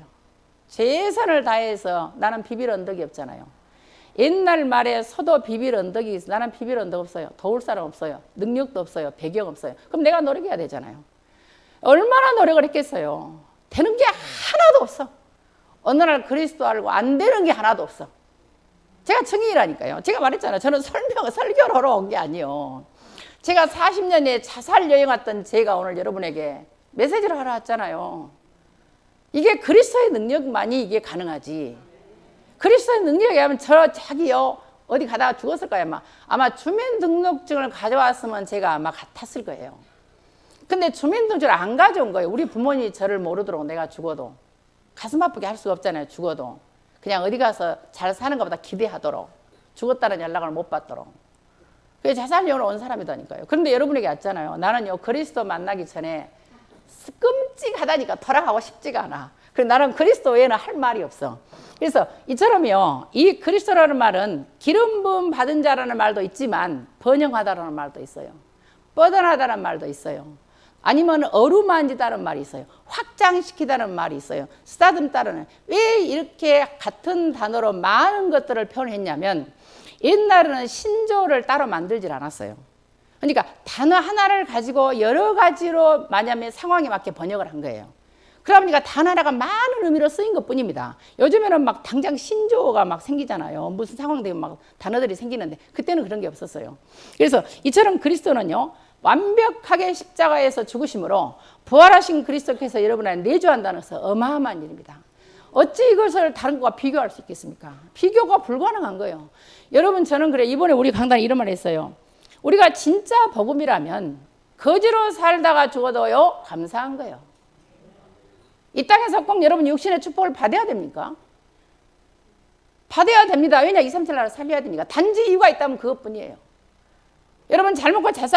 최선을 다해서. 나는 비빌 언덕이 없잖아요. 옛날 말에 서도 비빌 언덕이 있어. 나는 비빌 언덕 없어요. 도울 사람 없어요. 능력도 없어요. 배경 없어요. 그럼 내가 노력해야 되잖아요. 얼마나 노력을 했겠어요. 되는 게 하나도 없어. 어느 날 그리스도 알고 안 되는 게 하나도 없어. 제가 증인이라니까요. 제가 말했잖아요. 저는 설교를 하러 온 게 아니에요. 제가 40년에 자살 여행 왔던 제가 오늘 여러분에게 메시지를 하러 왔잖아요. 이게 그리스도의 능력만이 이게 가능하지. 그리스도의 능력이 하면 자기요 어디 가다가 죽었을 거예요. 아마 주민등록증을 가져왔으면 제가 아마 탔을 거예요. 근데 주민등록증을 안 가져온 거예요. 우리 부모님이 저를 모르도록 내가 죽어도. 가슴 아프게 할 수가 없잖아요. 죽어도. 그냥 어디 가서 잘 사는 것보다 기대하도록. 죽었다는 연락을 못 받도록. 그게 자살용으로 온 사람이다니까요. 그런데 여러분에게 왔잖아요. 나는요 그리스도 만나기 전에 끔찍하다니까 돌아가고 싶지가 않아. 그래서 나는 그리스도 외에는 할 말이 없어. 그래서 이처럼요 이 그리스도라는 말은 기름 부음 받은 자라는 말도 있지만 번영하다라는 말도 있어요. 뻗어나다라는 말도 있어요. 아니면 어루만지다는 말이 있어요. 확장시키다는 말이 있어요. 쓰다듬다는. 왜 이렇게 같은 단어로 많은 것들을 표현했냐면 옛날에는 신조어를 따로 만들질 않았어요. 그러니까 단어 하나를 가지고 여러 가지로 만약에 상황에 맞게 번역을 한 거예요. 그러다 보니까 단 하나가 많은 의미로 쓰인 것 뿐입니다. 요즘에는 막 당장 신조어가 막 생기잖아요. 무슨 상황 되면 막 단어들이 생기는데 그때는 그런 게 없었어요. 그래서 이처럼 그리스도는요, 완벽하게 십자가에서 죽으심으로 부활하신 그리스도께서 여러분을 내주한다는 것은 어마어마한 일입니다. 어찌 이것을 다른 것과 비교할 수 있겠습니까? 비교가 불가능한 거예요. 여러분, 저는 그래, 이번에 우리 강단에 이런 말 했어요. 우리가 진짜 복음이라면 거지로 살다가 죽어도요, 감사한 거예요. 이 땅에서 꼭 여러분 육신의 축복을 받아야 됩니까? 받아야 됩니다. 왜냐? 2, 3, 7 나라 살려야 되니까. 단지 이유가 있다면 그것뿐이에요. 여러분, 잘 먹고 잘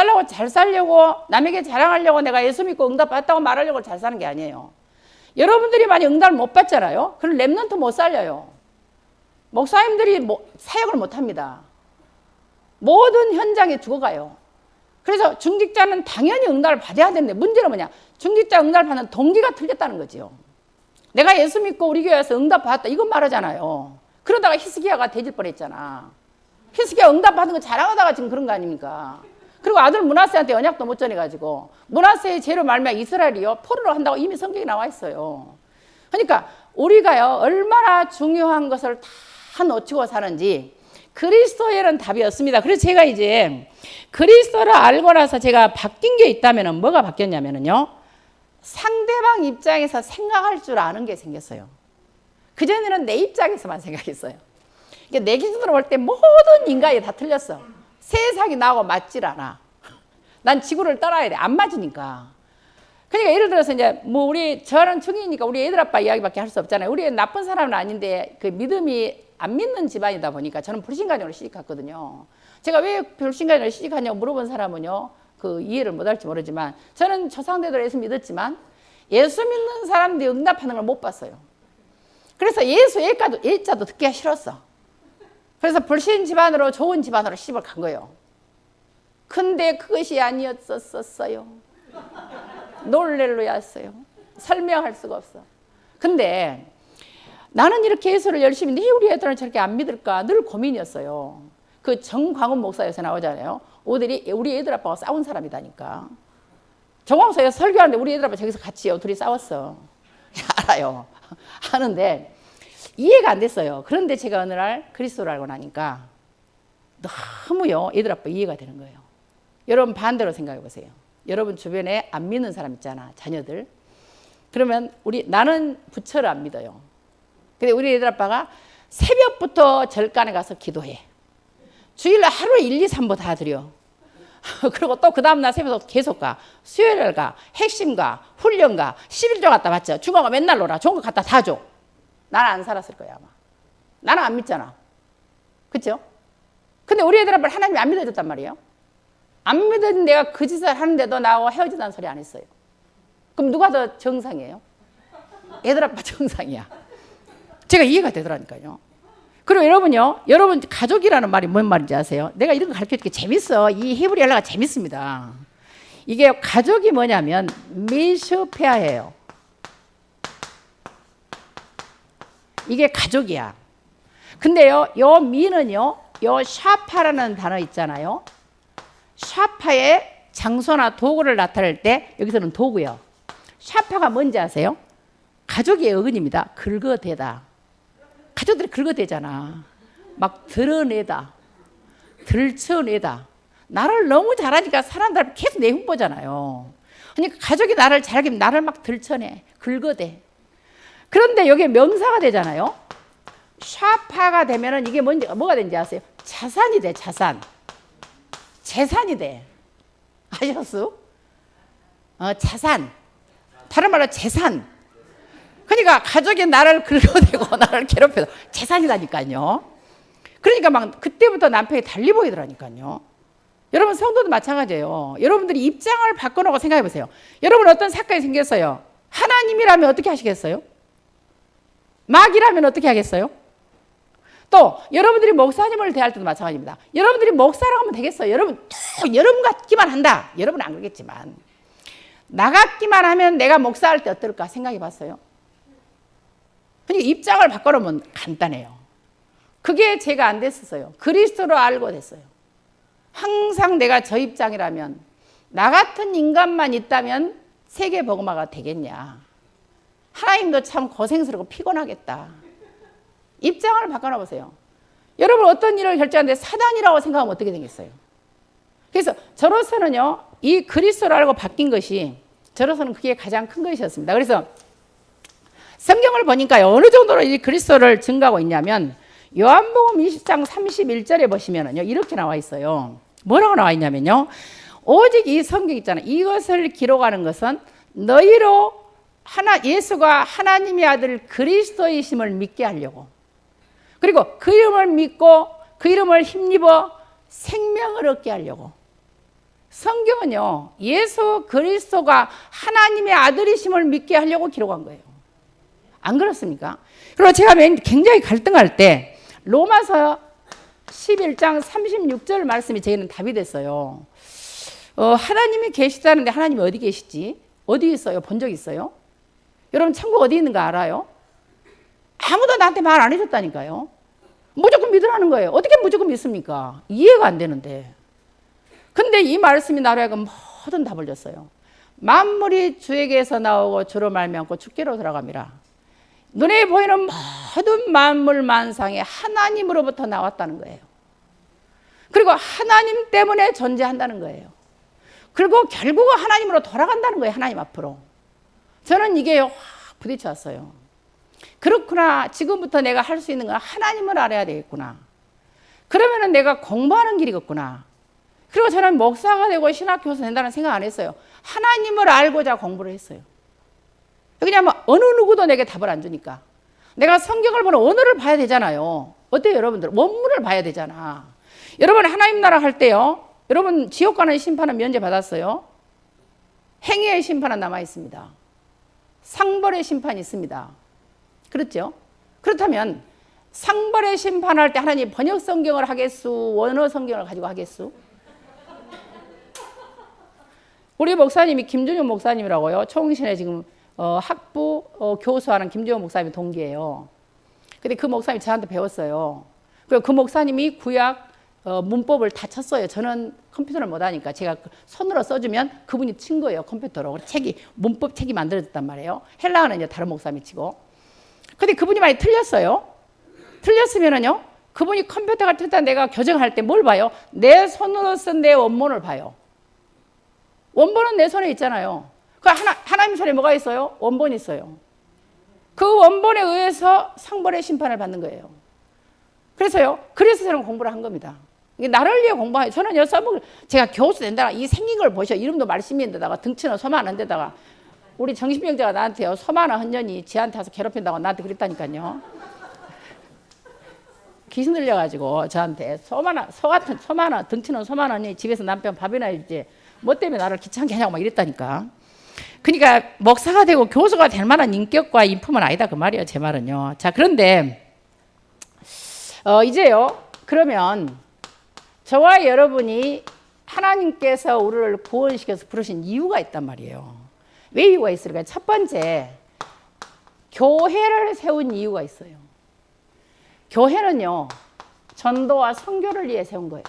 살려고 남에게 자랑하려고 내가 예수 믿고 응답 받았다고 말하려고 잘 사는 게 아니에요. 여러분들이 많이 응답을 못 받잖아요. 그럼 렘넌트 못 살려요. 목사님들이 사역을 못 합니다. 모든 현장에 죽어가요. 그래서 중직자는 당연히 응답을 받아야 되는데 문제는 뭐냐? 중직자 응답을 받는 동기가 틀렸다는 거죠. 내가 예수 믿고 우리 교회에서 응답 받았다 이건 말하잖아요. 그러다가 히스기야가 되질 뻔했잖아. 히스기야 응답 받은 거 자랑하다가 지금 그런 거 아닙니까? 그리고 아들 므낫세한테 언약도 못 전해가지고 므낫세의 죄로 말미암아 이스라엘이요 포로로 한다고 이미 성경에 나와 있어요. 그러니까 우리가요 얼마나 중요한 것을 다 놓치고 사는지 그리스도에는 답이 없습니다. 그래서 제가 이제 그리스도를 알고 나서 제가 바뀐 게 있다면 뭐가 바뀌었냐면요, 상대방 입장에서 생각할 줄 아는 게 생겼어요. 그전에는 내 입장에서만 생각했어요. 내 기준으로 볼 때 모든 인간이 다 틀렸어. 세상이 나하고 맞질 않아. 난 지구를 떠나야 돼. 안 맞으니까. 그러니까 예를 들어서 이제 저는 중이니까 우리 애들 아빠 이야기밖에 할 수 없잖아요. 우리 나쁜 사람은 아닌데 그 믿음이 안 믿는 집안이다 보니까 저는 불신가정으로 시집갔거든요. 제가 왜 불신가정으로 시집갔냐고 물어본 사람은요, 그 이해를 못할지 모르지만 저는 조상대대로 예수 믿었지만 예수 믿는 사람들이 응답하는 걸 못 봤어요. 그래서 예수 예자도 듣기가 싫었어. 그래서 불신 집안으로 좋은 집안으로 시집을 간 거예요. 근데 그것이 아니었었어요. 놀렐루야였어요. 설명할 수가 없어. 근데 나는 이렇게 예수를 열심히 왜 우리 애들은 저렇게 안 믿을까 늘 고민이었어요. 그 정광훈 목사에서 나오잖아요. 우리 애들 아빠가 싸운 사람이다니까. 정광수에서 설교하는데 우리 애들 아빠 저기서 같이요 둘이 싸웠어. 알아요. 하는데 이해가 안 됐어요. 그런데 제가 어느 날 그리스도를 알고 나니까 너무요 애들 아빠 이해가 되는 거예요. 여러분 반대로 생각해 보세요. 여러분 주변에 안 믿는 사람 있잖아, 자녀들. 그러면 나는 부처를 안 믿어요. 근데 우리 애들 아빠가 새벽부터 절간에 가서 기도해. 주일날 하루에 1, 2, 3보 다 드려. 그리고 또 그 다음날 새벽부터 계속 가. 수요일 가, 핵심 가, 훈련 가, 11조 갔다 왔죠. 중앙가 맨날 놀아. 좋은 거 갖다 다 줘. 나는 안 살았을 거야 아마. 나는 안 믿잖아. 그렇죠? 근데 우리 애들 아빠를 하나님이 안 믿어줬단 말이에요. 안 믿은 내가 그 짓을 하는데도 나하고 헤어지자는 소리 안 했어요. 그럼 누가 더 정상이에요? 애들 아빠 정상이야. 제가 이해가 되더라니까요. 그리고 여러분요, 여러분 가족이라는 말이 뭔 말인지 아세요? 내가 이런 거 가르쳐주는 게 재밌어. 이 히브리 연락가 재밌습니다. 이게 가족이 뭐냐면 미슈페아예요. 이게 가족이야. 근데요, 요 미는요, 요 샤파라는 단어 있잖아요. 샤파의 장소나 도구를 나타낼 때 여기서는 도구요. 샤파가 뭔지 아세요? 가족의 어근입니다. 긁어대다. 가족들이 긁어대잖아. 막 드러내다. 들춰내다. 나를 너무 잘하니까 사람들 계속 내 흉보잖아요. 그러니까 가족이 나를 잘하게 나를 막 들춰내. 긁어대. 그런데 여기 명사가 되잖아요. 샤파가 되면은 이게 뭐가 되는지 아세요? 자산이 돼, 자산. 재산이 돼. 아셨어? 자산. 다른 말로 재산. 그러니까 가족이 나를 긁어대고 나를 괴롭혀서 재산이라니까요. 그러니까 막 그때부터 남편이 달리 보이더라니까요. 여러분 성도도 마찬가지예요. 여러분들이 입장을 바꿔놓고 생각해 보세요. 여러분 어떤 사건이 생겼어요. 하나님이라면 어떻게 하시겠어요? 마귀라면 어떻게 하겠어요? 또 여러분들이 목사님을 대할 때도 마찬가지입니다. 여러분들이 목사라고 하면 되겠어요? 여러분 같기만 한다. 여러분은 안 그러겠지만 나 같기만 하면 내가 목사할 때 어떨까 생각해 봤어요. 그러니까 입장을 바꿔놓으면 간단해요. 그게 제가 안 됐었어요. 그리스도로 알고 됐어요. 항상 내가 저 입장이라면 나 같은 인간만 있다면 세계 복음화가 되겠냐. 하나님도 참 고생스럽고 피곤하겠다. 입장을 바꿔놔 보세요. 여러분 어떤 일을 결정하는데 사단이라고 생각하면 어떻게 되겠어요? 그래서 저로서는요, 이 그리스도를 알고 바뀐 것이 저로서는 그게 가장 큰 것이었습니다. 그래서 성경을 보니까 어느 정도로 이 그리스도를 증거하고 있냐면 요한복음 20장 31절에 보시면은요, 이렇게 나와 있어요. 뭐라고 나와 있냐면요, 오직 이 성경 있잖아요. 이것을 기록하는 것은 너희로 예수가 하나님의 아들 그리스도이심을 믿게 하려고, 그리고 그 이름을 믿고 그 이름을 힘입어 생명을 얻게 하려고. 성경은요, 예수 그리스도가 하나님의 아들이심을 믿게 하려고 기록한 거예요. 안 그렇습니까? 그리고 제가 굉장히 갈등할 때 로마서 11장 36절 말씀이 저희는 답이 됐어요. 하나님이 계시다는데 하나님이 어디 계시지? 어디 있어요? 본 적 있어요? 여러분 천국 어디 있는 거 알아요? 아무도 나한테 말 안 해줬다니까요. 무조건 믿으라는 거예요. 어떻게 무조건 믿습니까? 이해가 안 되는데. 근데 이 말씀이 나로 하여금 모든 답을 줬어요. 만물이 주에게서 나오고 주로 말미암고 주께로 들어갑니다. 눈에 보이는 모든 만물 만상이 하나님으로부터 나왔다는 거예요. 그리고 하나님 때문에 존재한다는 거예요. 그리고 결국은 하나님으로 돌아간다는 거예요. 하나님 앞으로. 저는 이게 확 부딪혔어요. 그렇구나. 지금부터 내가 할 수 있는 건 하나님을 알아야 되겠구나. 그러면은 내가 공부하는 길이겠구나. 그리고 저는 목사가 되고 신학교사 된다는 생각 안 했어요. 하나님을 알고자 공부를 했어요. 왜냐하면 어느 누구도 내게 답을 안 주니까. 내가 성경을 보는 언어를 봐야 되잖아요. 어때요, 여러분들? 원문을 봐야 되잖아. 여러분 하나님 나라 할 때요, 여러분 지옥 가는 심판은 면제받았어요. 행위의 심판은 남아 있습니다. 상벌의 심판이 있습니다. 그렇죠? 그렇다면 상벌의 심판할 때 하나님 번역 성경을 하겠수? 원어 성경을 가지고 하겠수? 우리 목사님이 김준영 목사님이라고요. 총신에 지금 학부 교수하는 김준영 목사님이 동기예요. 근데 그 목사님이 저한테 배웠어요. 그리고 그 목사님이 구약 문법을 다 쳤어요. 저는 컴퓨터를 못하니까 제가 손으로 써주면 그분이 친 거예요, 컴퓨터로. 책이 문법 책이 만들어졌단 말이에요. 헬라어는 이제 다른 목사님이 치고. 근데 그분이 많이 틀렸어요. 틀렸으면은요, 그분이 컴퓨터가 틀다 내가 교정할 때 뭘 봐요? 내 손으로 쓴 내 원본을 봐요. 원본은 내 손에 있잖아요. 그 하나님 손에 뭐가 있어요? 원본이 있어요. 그 원본에 의해서 상벌의 심판을 받는 거예요. 그래서요, 그래서 저는 공부를 한 겁니다. 이게 나를 위해 공부해요. 저는요, 제가 교수 된다, 이 생긴 걸 보셔. 이름도 말씀인데다가 덩치는 소만한 데다가 우리 정신병자가 나한테요, 소만한 헌년이 지한테 와서 괴롭힌다고 나한테 그랬다니까요. 귀신 들려가지고 저한테 소만한 덩치는 소만하니 집에서 남편 밥이나 해주지 뭐 때문에 나를 귀찮게 하냐고 막 이랬다니까. 그러니까 목사가 되고 교수가 될 만한 인격과 인품은 아니다 그 말이에요, 제 말은요. 자, 그런데 이제요, 그러면 저와 여러분이 하나님께서 우리를 구원시켜서 부르신 이유가 있단 말이에요. 왜 이유가 있을까요? 첫 번째, 교회를 세운 이유가 있어요. 교회는요, 전도와 선교를 위해 세운 거예요.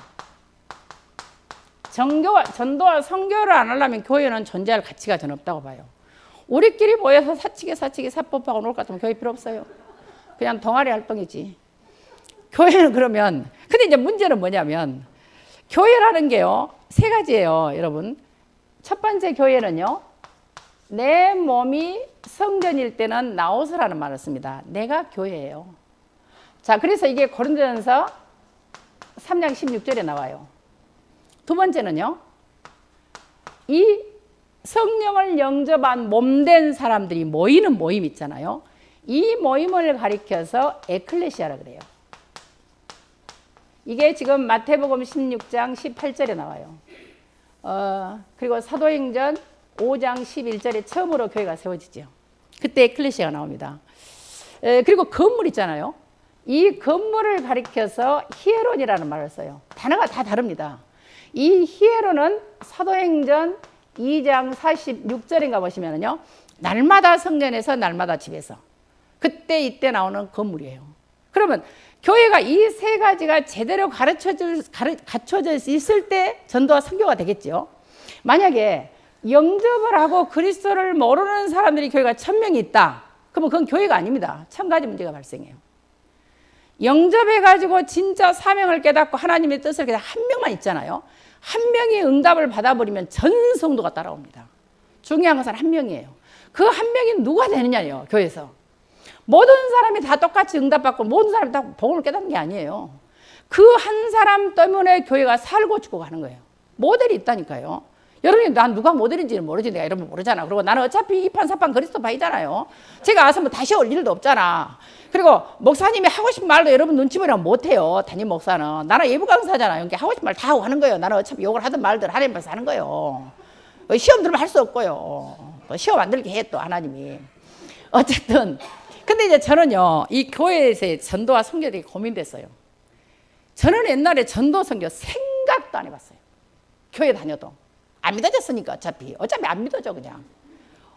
전도와 선교를 안 하려면 교회는 존재할 가치가 전 없다고 봐요. 우리끼리 모여서 사치기 사법하고 놀 것 같으면 교회 필요 없어요. 그냥 동아리 활동이지. 교회는 그러면, 근데 이제 문제는 뭐냐면, 교회라는 게요, 세 가지예요, 여러분. 첫 번째 교회는요, 내 몸이 성전일 때는 나오스라는 말을 씁니다. 내가 교회예요. 자, 그래서 이게 고린도전서 3장 16절에 나와요. 두 번째는요, 이 성령을 영접한 몸된 사람들이 모이는 모임 있잖아요. 이 모임을 가리켜서 에클레시아라 그래요. 이게 지금 마태복음 16장 18절에 나와요. 그리고 사도행전 5장 11절에 처음으로 교회가 세워지죠. 그때 에클레시아가 나옵니다. 그리고 건물 있잖아요. 이 건물을 가리켜서 히에론이라는 말을 써요. 단어가 다 다릅니다. 이 히에론은 사도행전 2장 46절인가 보시면요, 날마다 성전에서 날마다 집에서, 그때 이때 나오는 건물이에요. 그러면 교회가 이 세 가지가 제대로 갖춰져 있을 때 전도와 선교가 되겠죠. 만약에 영접을 하고 그리스도를 모르는 사람들이 교회가 1000명이 있다. 그러면 그건 교회가 아닙니다. 1000가지 문제가 발생해요. 영접해가지고 진짜 사명을 깨닫고 하나님의 뜻을 깨닫고 한 명만 있잖아요. 한 명이 응답을 받아버리면 전 성도가 따라옵니다. 중요한 것은 한 명이에요. 그 한 명이 누가 되느냐요, 교회에서. 모든 사람이 다 똑같이 응답받고 모든 사람이 다 복음을 깨닫는 게 아니에요. 그 한 사람 때문에 교회가 살고 죽고 가는 거예요. 모델이 있다니까요. 여러분이 난 누가 모델인지는 모르지. 내가 이러면 모르잖아. 그리고 나는 어차피 이판사판 그리스도파이잖아요. 제가 와서 뭐 다시 올 일도 없잖아. 그리고 목사님이 하고 싶은 말도 여러분 눈치 보면 못해요. 담임 목사는. 나는 예부 강사잖아요. 그러니까 하고 싶은 말 다 하고 하는 거예요. 나는 어차피 욕을 하든 말든 하나님 앞에서 하는 거예요. 시험 들으면 할 수 없고요. 또 시험 안 들게 해 또 하나님이. 어쨌든 근데 이제 저는요 이 교회에서의 전도와 선교에 되게 고민됐어요. 저는 옛날에 전도 선교 생각도 안 해봤어요. 교회 다녀도 안 믿어졌으니까 어차피 안 믿어져 그냥.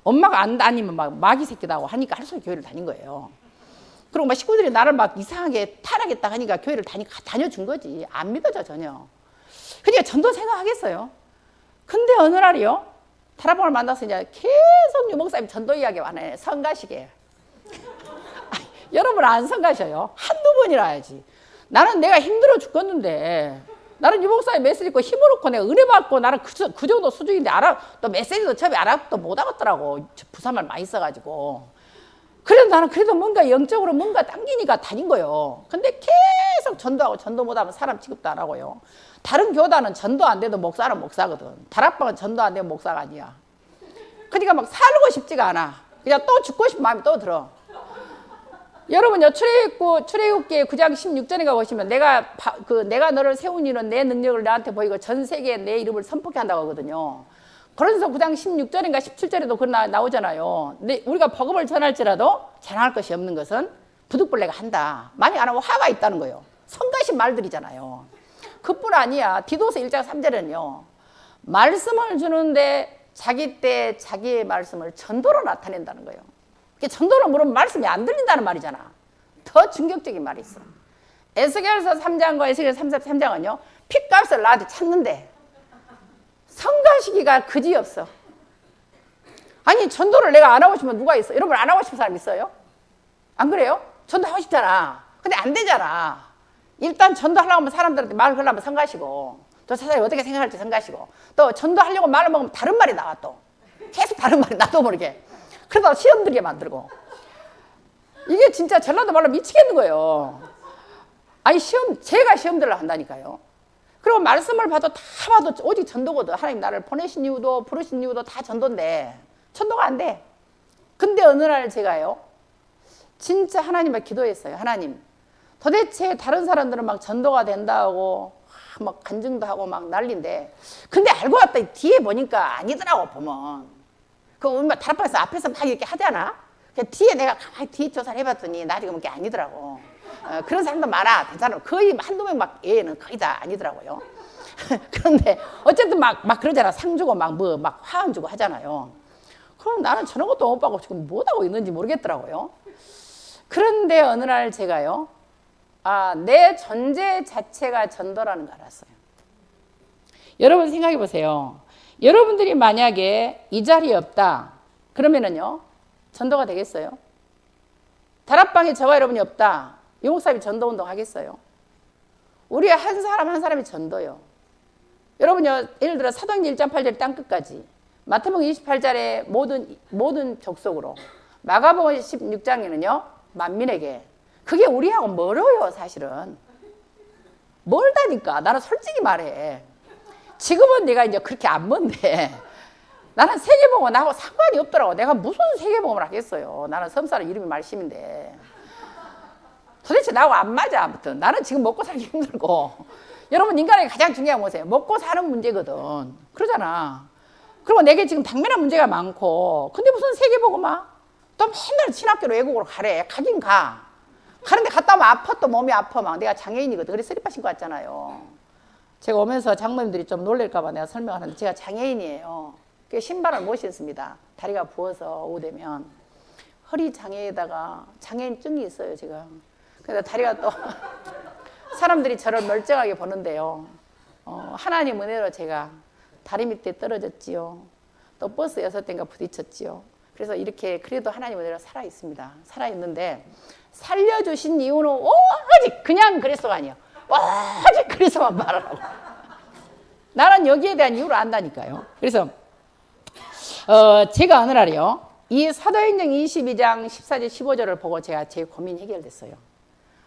엄마가 안 다니면 막 마귀 새끼다 하고 하니까 할 수 없이 교회를 다닌 거예요. 그리고 막 식구들이 나를 막 이상하게 타락했다 하니까 교회를 다녀준 거지. 안 믿어져 전혀. 그러니까 전도 생각하겠어요. 근데 어느 날이요 타락봉을 만나서 이제 계속 유목사님 전도 이야기 하네. 성가시게. 여러분 안 성가셔요? 한두 번이라 해야지. 나는 내가 힘들어 죽겠는데 나는 유목사님 메시지 있고 힘을 얻고 내가 은혜 받고 나는 그 정도 수준인데 또 메시지도 처음에 알아도 못 하겠더라고. 부산말 많이 써가지고. 그래도 나는 그래도 뭔가 영적으로 뭔가 당기니까 다닌 거예요. 근데 계속 전도하고 전도 못하면 사람 취급도 안 하고요. 다른 교단은 전도 안 돼도 목사는 목사거든. 다락방은 전도 안 되면 목사가 아니야. 그러니까 막 살고 싶지가 않아. 그냥 또 죽고 싶은 마음이 또 들어. 여러분요 출애굽기 9장 16절에 보시면 내가 너를 세운 이는 내 능력을 너한테 보이고 전 세계에 내 이름을 선포케 한다고 하거든요. 그래서 9장 16절인가 17절에도 그런 나오잖아요. 근데 우리가 복음을 전할지라도 전할 것이 없는 것은 부득불내가 한다. 만약 안 하면 화가 있다는 거예요. 성가신 말들이잖아요. 그뿐 아니야. 디도서 1장 3절은요. 말씀을 주는데 자기 때 자기의 말씀을 전도로 나타낸다는 거예요. 전도로 물으면 말씀이 안 들린다는 말이잖아. 더 충격적인 말이 있어. 에스겔서 3장과 에스겔서 33장은요. 핏값을 나한테 찾는데 성가시기가 그지없어. 아니 전도를 내가 안 하고 싶으면 누가 있어? 여러분 안 하고 싶은 사람 있어요? 안 그래요? 전도하고 싶잖아. 근데 안 되잖아. 일단 전도하려고 하면 사람들한테 말을 걸려면 성가시고 또 사람이 어떻게 생각할지 성가시고 또 전도하려고 말을 먹으면 다른 말이 나와 또. 계속 다른 말이 나도 모르게. 그러다 시험 들게 만들고. 이게 진짜 전라도 말로 미치겠는 거예요. 아니 제가 시험 들으려 한다니까요. 그리고 말씀을 봐도 오직 전도거든. 하나님 나를 보내신 이유도 부르신 이유도 다 전도인데 전도가 안 돼. 근데 어느 날 제가요 진짜 하나님께 기도했어요. 하나님 도대체 다른 사람들은 막 전도가 된다고 막 간증도 하고 막 난리인데 근데 알고 봤더니 뒤에 보니까 아니더라고 보면. 그 우리 막 다락방에서 앞에서 막 이렇게 하잖아. 뒤에 내가 가만히 뒤에 조사를 해봤더니 나중에 그게 아니더라고. 그런 사람도 많아. 괜찮아. 거의 한두 명 막 얘는 거의 다 아니더라고요. 그런데 어쨌든 막 그러잖아. 상 주고 막 화환 주고 하잖아요. 그럼 나는 저런 것도 못 받고 지금 뭐 하고 있는지 모르겠더라고요. 그런데 어느 날 제가요. 내 존재 자체가 전도라는 걸 알았어요. 여러분 생각해 보세요. 여러분들이 만약에 이 자리에 없다. 그러면은요. 전도가 되겠어요? 다락방에 저와 여러분이 없다. 유목사님이 전도운동 하겠어요? 우리 한 사람 한 사람이 전도요. 여러분요. 예를 들어 사도행전 1장 8절 땅끝까지 마태복음 28절에 모든 족속으로 마가복음 16장에는요. 만민에게 그게 우리하고 멀어요 사실은. 멀다니까. 나는 솔직히 말해. 지금은 내가 이제 그렇게 안 먼데 나는 세계복음 나하고 상관이 없더라고. 내가 무슨 세계복음을 하겠어요. 나는 섬사는 이름이 말씀인데 도대체 나하고 안 맞아. 아무튼 나는 지금 먹고 살기 힘들고 여러분 인간에게 가장 중요한 건 뭐세요? 먹고 사는 문제거든. 그러잖아. 그리고 내게 지금 당면한 문제가 많고 근데 무슨 세계복음아? 또 맨날 신학교로 외국으로 가래. 가긴 가. 가는데 갔다 오면 아파. 또 몸이 아파. 막 내가 장애인이거든. 그래서 슬리퍼 신고 왔잖아요. 제가 오면서 장모님들이 좀 놀랄까 봐 내가 설명하는데 제가 장애인이에요. 그 신발을 못 신습니다. 다리가 부어서 오후 되면. 허리 장애에다가 장애인증이 있어요 지금. 그래서 다리가 또 사람들이 저를 멀쩡하게 보는데요. 하나님 은혜로 제가 다리 밑에 떨어졌지요. 또 버스 6대인가 부딪혔지요. 그래서 이렇게 그래도 하나님 은혜로 살아 있습니다. 살아 있는데 살려주신 이유는 오직 그냥 그래서가 아니에요. 오직 그래서만 말하라고. 나는 여기에 대한 이유를 안다니까요. 그래서 제가 어느 날이요, 이 사도행전 22장 14절 15절을 보고 제가 제 고민이 해결됐어요.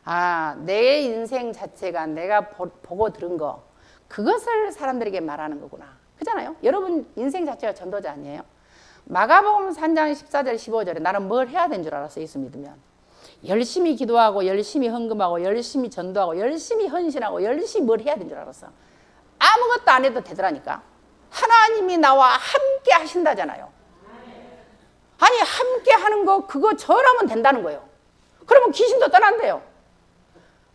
아, 내 인생 자체가 내가 보고 들은 거, 그것을 사람들에게 말하는 거구나. 그잖아요. 여러분 인생 자체가 전도자 아니에요? 마가복음 3장 14절 15절에 나는 뭘 해야 되는 줄 알았어. 예수 믿으면 열심히 기도하고 열심히 헌금하고 열심히 전도하고 열심히 헌신하고 열심히 뭘 해야 되는 줄 알았어. 아무것도 안 해도 되더라니까. 하나님이 나와 함께 하신다잖아요. 아니 함께 하는 거 그거 저라면 된다는 거예요. 그러면 귀신도 떠난대요.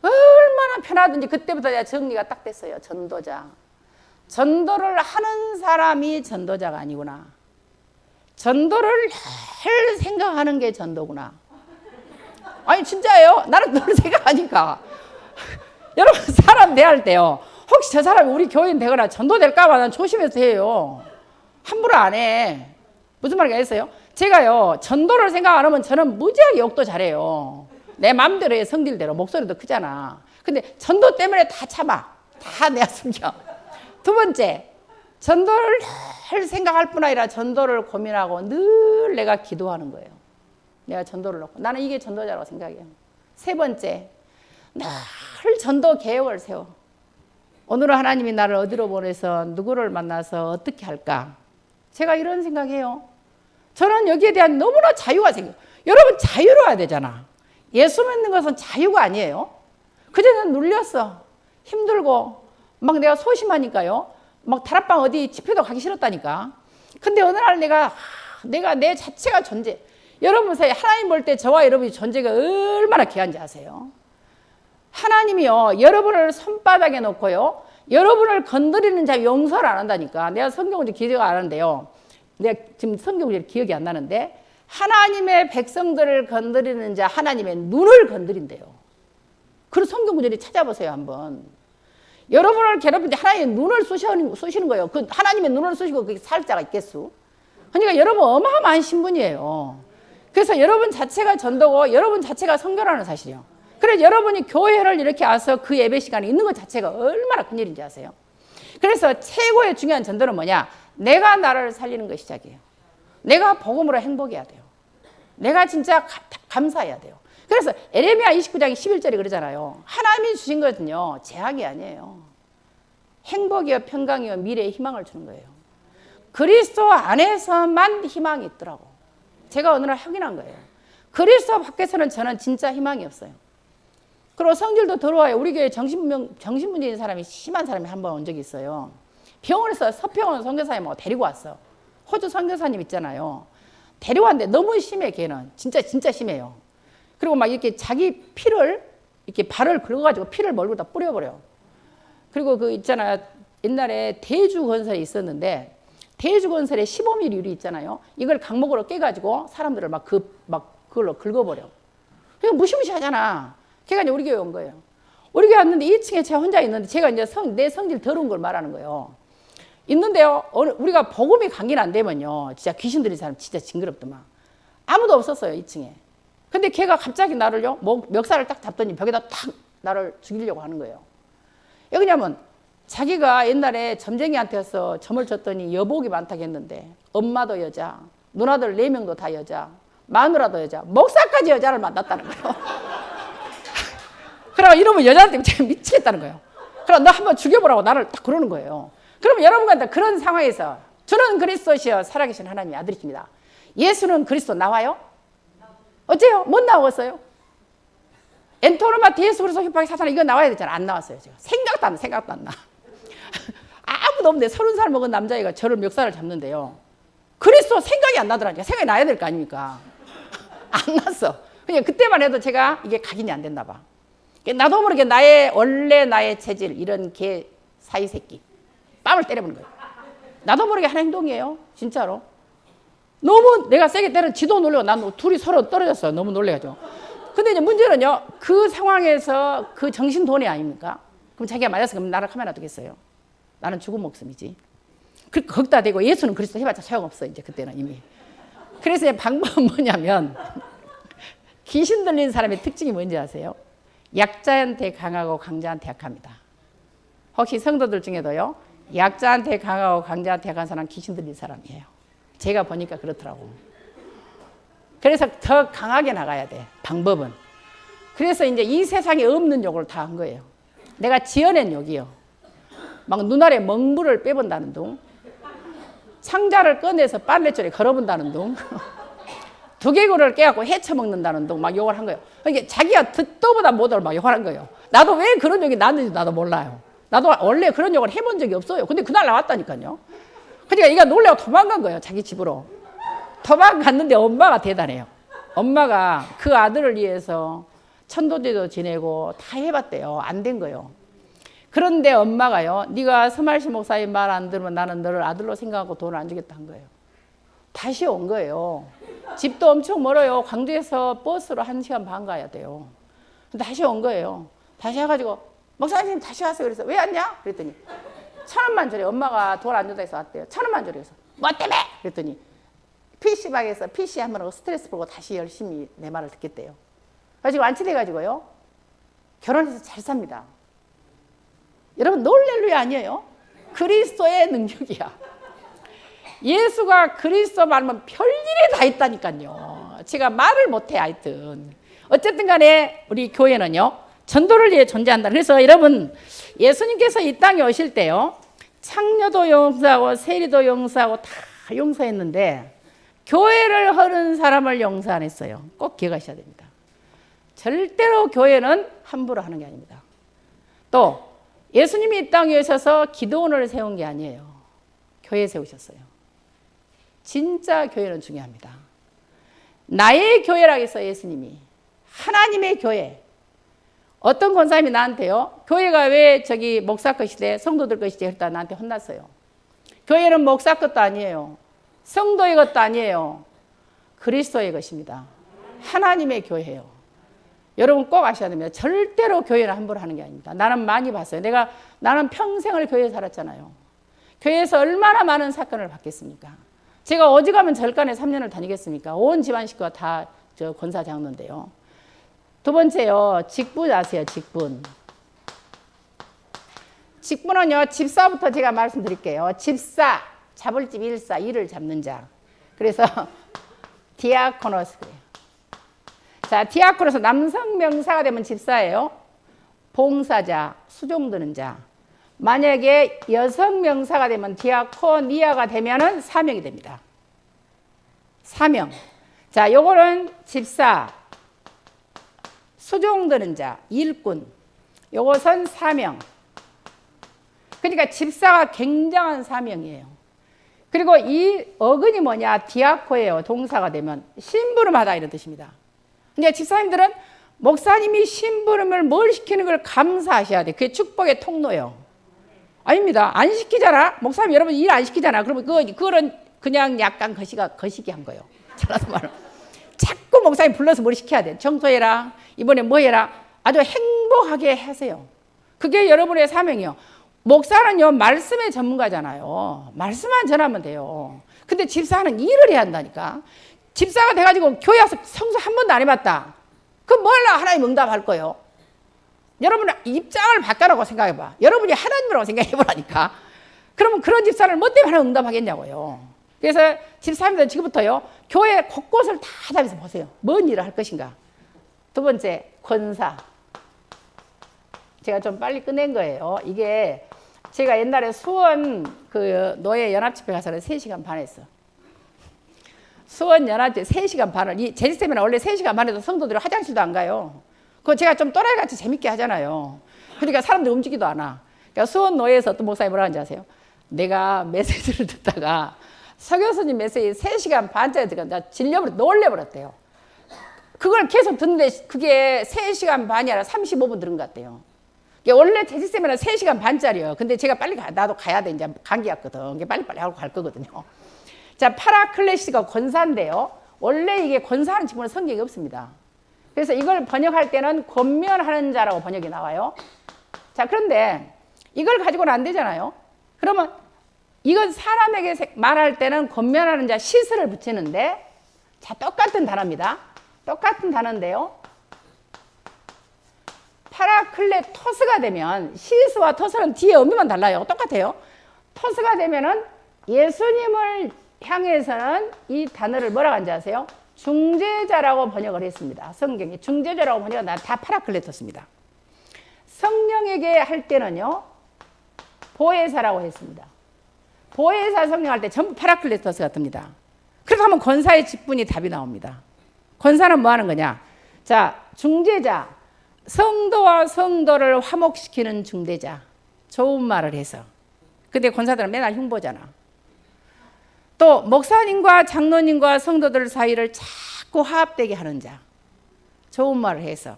얼마나 편하든지. 그때부터 내가 정리가 딱 됐어요. 전도자. 전도를 하는 사람이 전도자가 아니구나. 전도를 늘 생각하는 게 전도구나. 아니 진짜예요. 나는 늘 생각하니까. 여러분 사람 대할 때요, 혹시 저 사람이 우리 교인 되거나 전도 될까 봐 난 조심해서 해요. 함부로 안 해. 무슨 말인가 했어요? 제가요 전도를 생각 안 하면 저는 무지하게 욕도 잘해요. 내 마음대로 해. 성질대로. 목소리도 크잖아. 근데 전도 때문에 다 참아. 다 내가 숨겨. 두 번째, 전도를 늘 생각할 뿐 아니라 전도를 고민하고 늘 내가 기도하는 거예요. 내가 전도를 놓고. 나는 이게 전도자라고 생각해요. 세 번째, 늘 전도 계획을 세워. 오늘은 하나님이 나를 어디로 보내서 누구를 만나서 어떻게 할까? 제가 이런 생각해요. 저는 여기에 대한 너무나 자유가 생겨요. 여러분 자유로워야 되잖아. 예수 믿는 것은 자유가 아니에요. 그전에는 눌렸어. 힘들고 막 내가 소심하니까요. 막 다락방 어디 집회도 가기 싫었다니까. 근데 어느 날 내가 내 자체가 존재. 여러분 사이에 하나님 볼 때 저와 여러분의 존재가 얼마나 귀한지 아세요? 하나님이요 여러분을 손바닥에 놓고요 여러분을 건드리는 자 용서를 안 한다니까. 내가 성경을 기억 안 하는데요. 내가 지금 성경을 기억이 안 나는데 하나님의 백성들을 건드리는 자 하나님의 눈을 건드린대요. 그런 성경 구절이 찾아보세요 한번. 여러분을 괴롭힐 때 하나님의 눈을 쑤시는 거예요. 그 하나님의 눈을 쑤시고 그게 살 자가 있겠수? 그러니까 여러분 어마어마한 신분이에요. 그래서 여러분 자체가 전도고 여러분 자체가 선교라는 사실이에요. 그래서 여러분이 교회를 이렇게 와서 그 예배 시간에 있는 것 자체가 얼마나 큰일인지 아세요? 그래서 최고의 중요한 전도는 뭐냐? 내가 나를 살리는 것이 시작이에요. 내가 복음으로 행복해야 돼요. 내가 진짜 감사해야 돼요. 그래서 에레미야 29장 11절이 그러잖아요. 하나님이 주신 것은요 제약이 아니에요. 행복이요 평강이요 미래의 희망을 주는 거예요. 그리스도 안에서만 희망이 있더라고. 제가 어느 날 확인한 거예요. 그리스도 밖에서는 저는 진짜 희망이 없어요. 그리고 성질도 들어와요. 우리 교회에 정신문제인 사람이 심한 사람이 한 번 온 적이 있어요. 병원에서 서평원 선교사님하고 데리고 왔어. 호주 선교사님 있잖아요. 데리고 왔는데 너무 심해. 걔는 진짜 심해요. 그리고 막 이렇게 자기 피를 이렇게 발을 긁어가지고 피를 얼굴에다 뿌려버려. 그리고 그 있잖아요. 옛날에 대주건설에 있었는데 대주건설에 15mm 유리 있잖아요. 이걸 강목으로 깨가지고 사람들을 막 그걸로 긁어버려. 그러니까 무시무시하잖아. 걔가 이제 우리 교회 온 거예요. 우리 교회 왔는데 2층에 제가 혼자 있는데 제가 이제 내 성질 더러운 걸 말하는 거예요. 있는데요. 우리가 복음이 감기는 안 되면요. 진짜 귀신 들린 사람 진짜 징그럽더만. 아무도 없었어요. 2층에. 근데 걔가 갑자기 나를요. 멱살을 딱 잡더니 벽에다 탁 나를 죽이려고 하는 거예요. 왜 그러냐면 자기가 옛날에 점쟁이한테서 점을 쳤더니 여복이 많다고 했는데 엄마도 여자, 누나들 4명도 다 여자, 마누라도 여자, 목사까지 여자를 만났다는 거예요. 그러고 이러면 여자한테 미치겠다는 거예요. 그럼 너 한번 죽여보라고 나를 딱 그러는 거예요. 그러면 여러분한테 그런 상황에서 저는 그리스도시여 살아계신 하나님의 아들이십니다. 예수는 그리스도 나와요? 어째요? 못 나왔어요? 엔토르마 예수 그리스도 협박의 사탄 이거 나와야 되잖아. 안 나왔어요. 제가 생각도 안 나. 아무도 없는데 30살 먹은 남자애가 저를 멱살을 잡는데요. 그리스도 생각이 안 나더라니까. 생각이 나야 될 거 아닙니까? 안 났어. 그냥 그때만 해도 제가 이게 각인이 안 됐나 봐. 나도 모르게 원래 나의 체질 이런 개 사이새끼 뺨을 때려보는 거예요. 나도 모르게 한 행동이에요. 진짜로. 너무 내가 세게 때려 지도 놀래고 난 둘이 서로 떨어졌어요. 너무 놀래가지고. 근데 이제 문제는요. 그 상황에서 그 정신돈이 아닙니까? 그럼 자기가 맞아서 그럼 나를 카메라 두겠어요. 나는 죽은 목숨이지. 거기다 대고 예수는 그리스도 해봤자 소용없어. 이제 그때는 이미. 그래서 방법은 뭐냐면 귀신 들린 사람의 특징이 뭔지 아세요? 약자한테 강하고 강자한테 약합니다. 혹시 성도들 중에도요, 약자한테 강하고 강자한테 약한 사람 귀신 들린 사람이에요. 제가 보니까 그렇더라고. 그래서 더 강하게 나가야 돼, 방법은. 그래서 이제 이 세상에 없는 욕을 다 한 거예요. 내가 지어낸 욕이요. 막 눈알에 먹물을 빼본다는 둥, 상자를 꺼내서 빨래줄에 걸어본다는 둥, 두개골을 깨갖고 헤쳐먹는다는 둥 막 욕을 한 거예요. 그러니까 자기가 듣도 보다 못할 막 욕을 한 거예요. 나도 왜 그런 욕이 나왔는지 나도 몰라요. 나도 원래 그런 욕을 해본 적이 없어요. 근데 그날 나왔다니까요. 그러니까 얘가 놀래고 도망간 거예요. 자기 집으로. 도망갔는데 엄마가 대단해요. 엄마가 그 아들을 위해서 천도제도 지내고 다 해봤대요. 안 된 거예요. 그런데 엄마가요, 네가 서말시 목사님 말 안 들으면 나는 너를 아들로 생각하고 돈을 안 주겠다 한 거예요. 다시 온 거예요. 집도 엄청 멀어요. 광주에서 버스로 1시간 반 가야 돼요. 다시 온 거예요. 다시 해가지고 목사님 다시 왔어요. 그래서 왜 왔냐? 그랬더니 1,000원만 줘요. 엄마가 돈 안 준다 해서 왔대요. 1,000원만 줘요. 그래서 뭐 때문에? 그랬더니 PC방에서 PC 한번 하고 스트레스 풀고 다시 열심히 내 말을 듣겠대요. 그래서 완치돼가지고요, 결혼해서 잘 삽니다. 여러분, 놀랄루야 아니에요? 그리스도의 능력이야. 예수가 그리스도 말면 별일이 다 있다니까요. 제가 말을 못해. 하여튼 어쨌든 간에 우리 교회는요, 전도를 위해 존재한다. 그래서 여러분, 예수님께서 이 땅에 오실 때요, 창녀도 용서하고 세리도 용서하고 다 용서했는데 교회를 허는 사람을 용서 안 했어요. 꼭 기억하셔야 됩니다. 절대로 교회는 함부로 하는 게 아닙니다. 또 예수님이 이 땅에 오셔서 기도원을 세운 게 아니에요. 교회 세우셨어요. 진짜 교회는 중요합니다. 나의 교회라고 해서 예수님이, 하나님의 교회. 어떤 권사님이 나한테요, 교회가 왜 저기 목사 것이대 성도들 것이지 했다 나한테 혼났어요. 교회는 목사 것도 아니에요. 성도의 것도 아니에요. 그리스도의 것입니다. 하나님의 교회예요. 여러분 꼭 아셔야 됩니다. 절대로 교회는 함부로 하는 게 아닙니다. 나는 많이 봤어요. 나는 평생을 교회에 살았잖아요. 교회에서 얼마나 많은 사건을 받겠습니까? 제가 어지간하면 절간에 3년을 다니겠습니까? 온 집안 식구가 다 저 권사 장로인데요. 두 번째요, 직분 아세요? 직분. 직분은요, 집사부터 제가 말씀드릴게요. 집사, 잡을 집 일사, 일을 잡는 자. 그래서 디아코노스 그래요. 자, 디아코노스 남성 명사가 되면 집사예요. 봉사자, 수종드는 자. 만약에 여성 명사가 되면 디아코니아가 되면은 사명이 됩니다. 사명. 자, 요거는 집사, 수종드는 자, 일꾼. 요것은 사명. 그러니까 집사가 굉장한 사명이에요. 그리고 이 어근이 뭐냐? 디아코예요. 동사가 되면 심부름하다 이런 뜻입니다. 근데 집사님들은 목사님이 심부름을 뭘 시키는 걸 감사하셔야 돼. 그게 축복의 통로예요. 아닙니다. 안 시키잖아. 목사님 여러분 일 안 시키잖아. 그러면 그거는 그냥 약간 거시기 한 거예요. 전화도 말로. 자꾸 목사님 불러서 뭘 시켜야 돼. 청소해라. 이번에 뭐 해라. 아주 행복하게 하세요. 그게 여러분의 사명이요. 목사는요, 말씀의 전문가잖아요. 말씀만 전하면 돼요. 근데 집사는 일을 해야 한다니까. 집사가 돼가지고 교회 와서 성수 한 번도 안 해봤다. 그럼 뭘로 하나님 응답할 거예요? 여러분 입장을 바꿔라고 생각해봐. 여러분이 하나님이라고 생각해보라니까. 그러면 그런 집사를 뭐 때문에 하나님 응답하겠냐고요. 그래서 집사님들 지금부터요, 교회 곳곳을 다 다니면서 보세요. 뭔 일을 할 것인가. 두 번째, 권사. 제가 좀 빨리 끝낸 거예요. 이게 제가 옛날에 수원 그 노예 연합집회 가서 3시간 반 했어. 수원 연합집회 3시간 반을, 이 제지쌤이나 원래 3시간 반에도 성도들이 화장실도 안 가요. 그거 제가 좀 또라이같이 재밌게 하잖아요. 그러니까 사람들 움직이도 않아. 그러니까 수원 노예에서 어떤 목사님이 뭐라 하는지 아세요? 내가 메시지를 듣다가 서 교수님 메시지 3시간 반짜리 듣다가 놀래버렸대요. 그걸 계속 듣는데 그게 3시간 반이 아니라 35분 들은 것 같대요. 원래 제지쌤이랑 3시간 반짜리예요. 근데 제가 빨리 나도 가야 돼. 이제 감기 왔거든. 이게 빨리빨리 하고 갈 거거든요. 자, 파라클레시가 권사인데요. 원래 이게 권사하는 직분은 성경에 없습니다. 그래서 이걸 번역할 때는 권면하는 자라고 번역이 나와요. 자, 그런데 이걸 가지고는 안 되잖아요. 그러면 이건 사람에게 말할 때는 권면하는 자 시설을 붙이는데 자, 똑같은 단어입니다. 똑같은 단어인데요. 파라클레토스가 되면 시스와 토스는 뒤에 의미만 달라요. 똑같아요. 토스가 되면은 예수님을 향해서는 이 단어를 뭐라고 하는지 아세요? 중재자라고 번역을 했습니다. 성경에 중재자라고 번역은 다 파라클레토스입니다. 성령에게 할 때는요, 보혜사라고 했습니다. 보혜사 성령할 때 전부 파라클레토스가 뜹니다. 그래서 하면 권사의 직분이 답이 나옵니다. 권사는 뭐 하는 거냐? 자, 중재자, 성도와 성도를 화목시키는 중재자. 좋은 말을 해서. 근데 권사들은 맨날 흉보잖아. 또 목사님과 장로님과 성도들 사이를 자꾸 화합되게 하는 자. 좋은 말을 해서.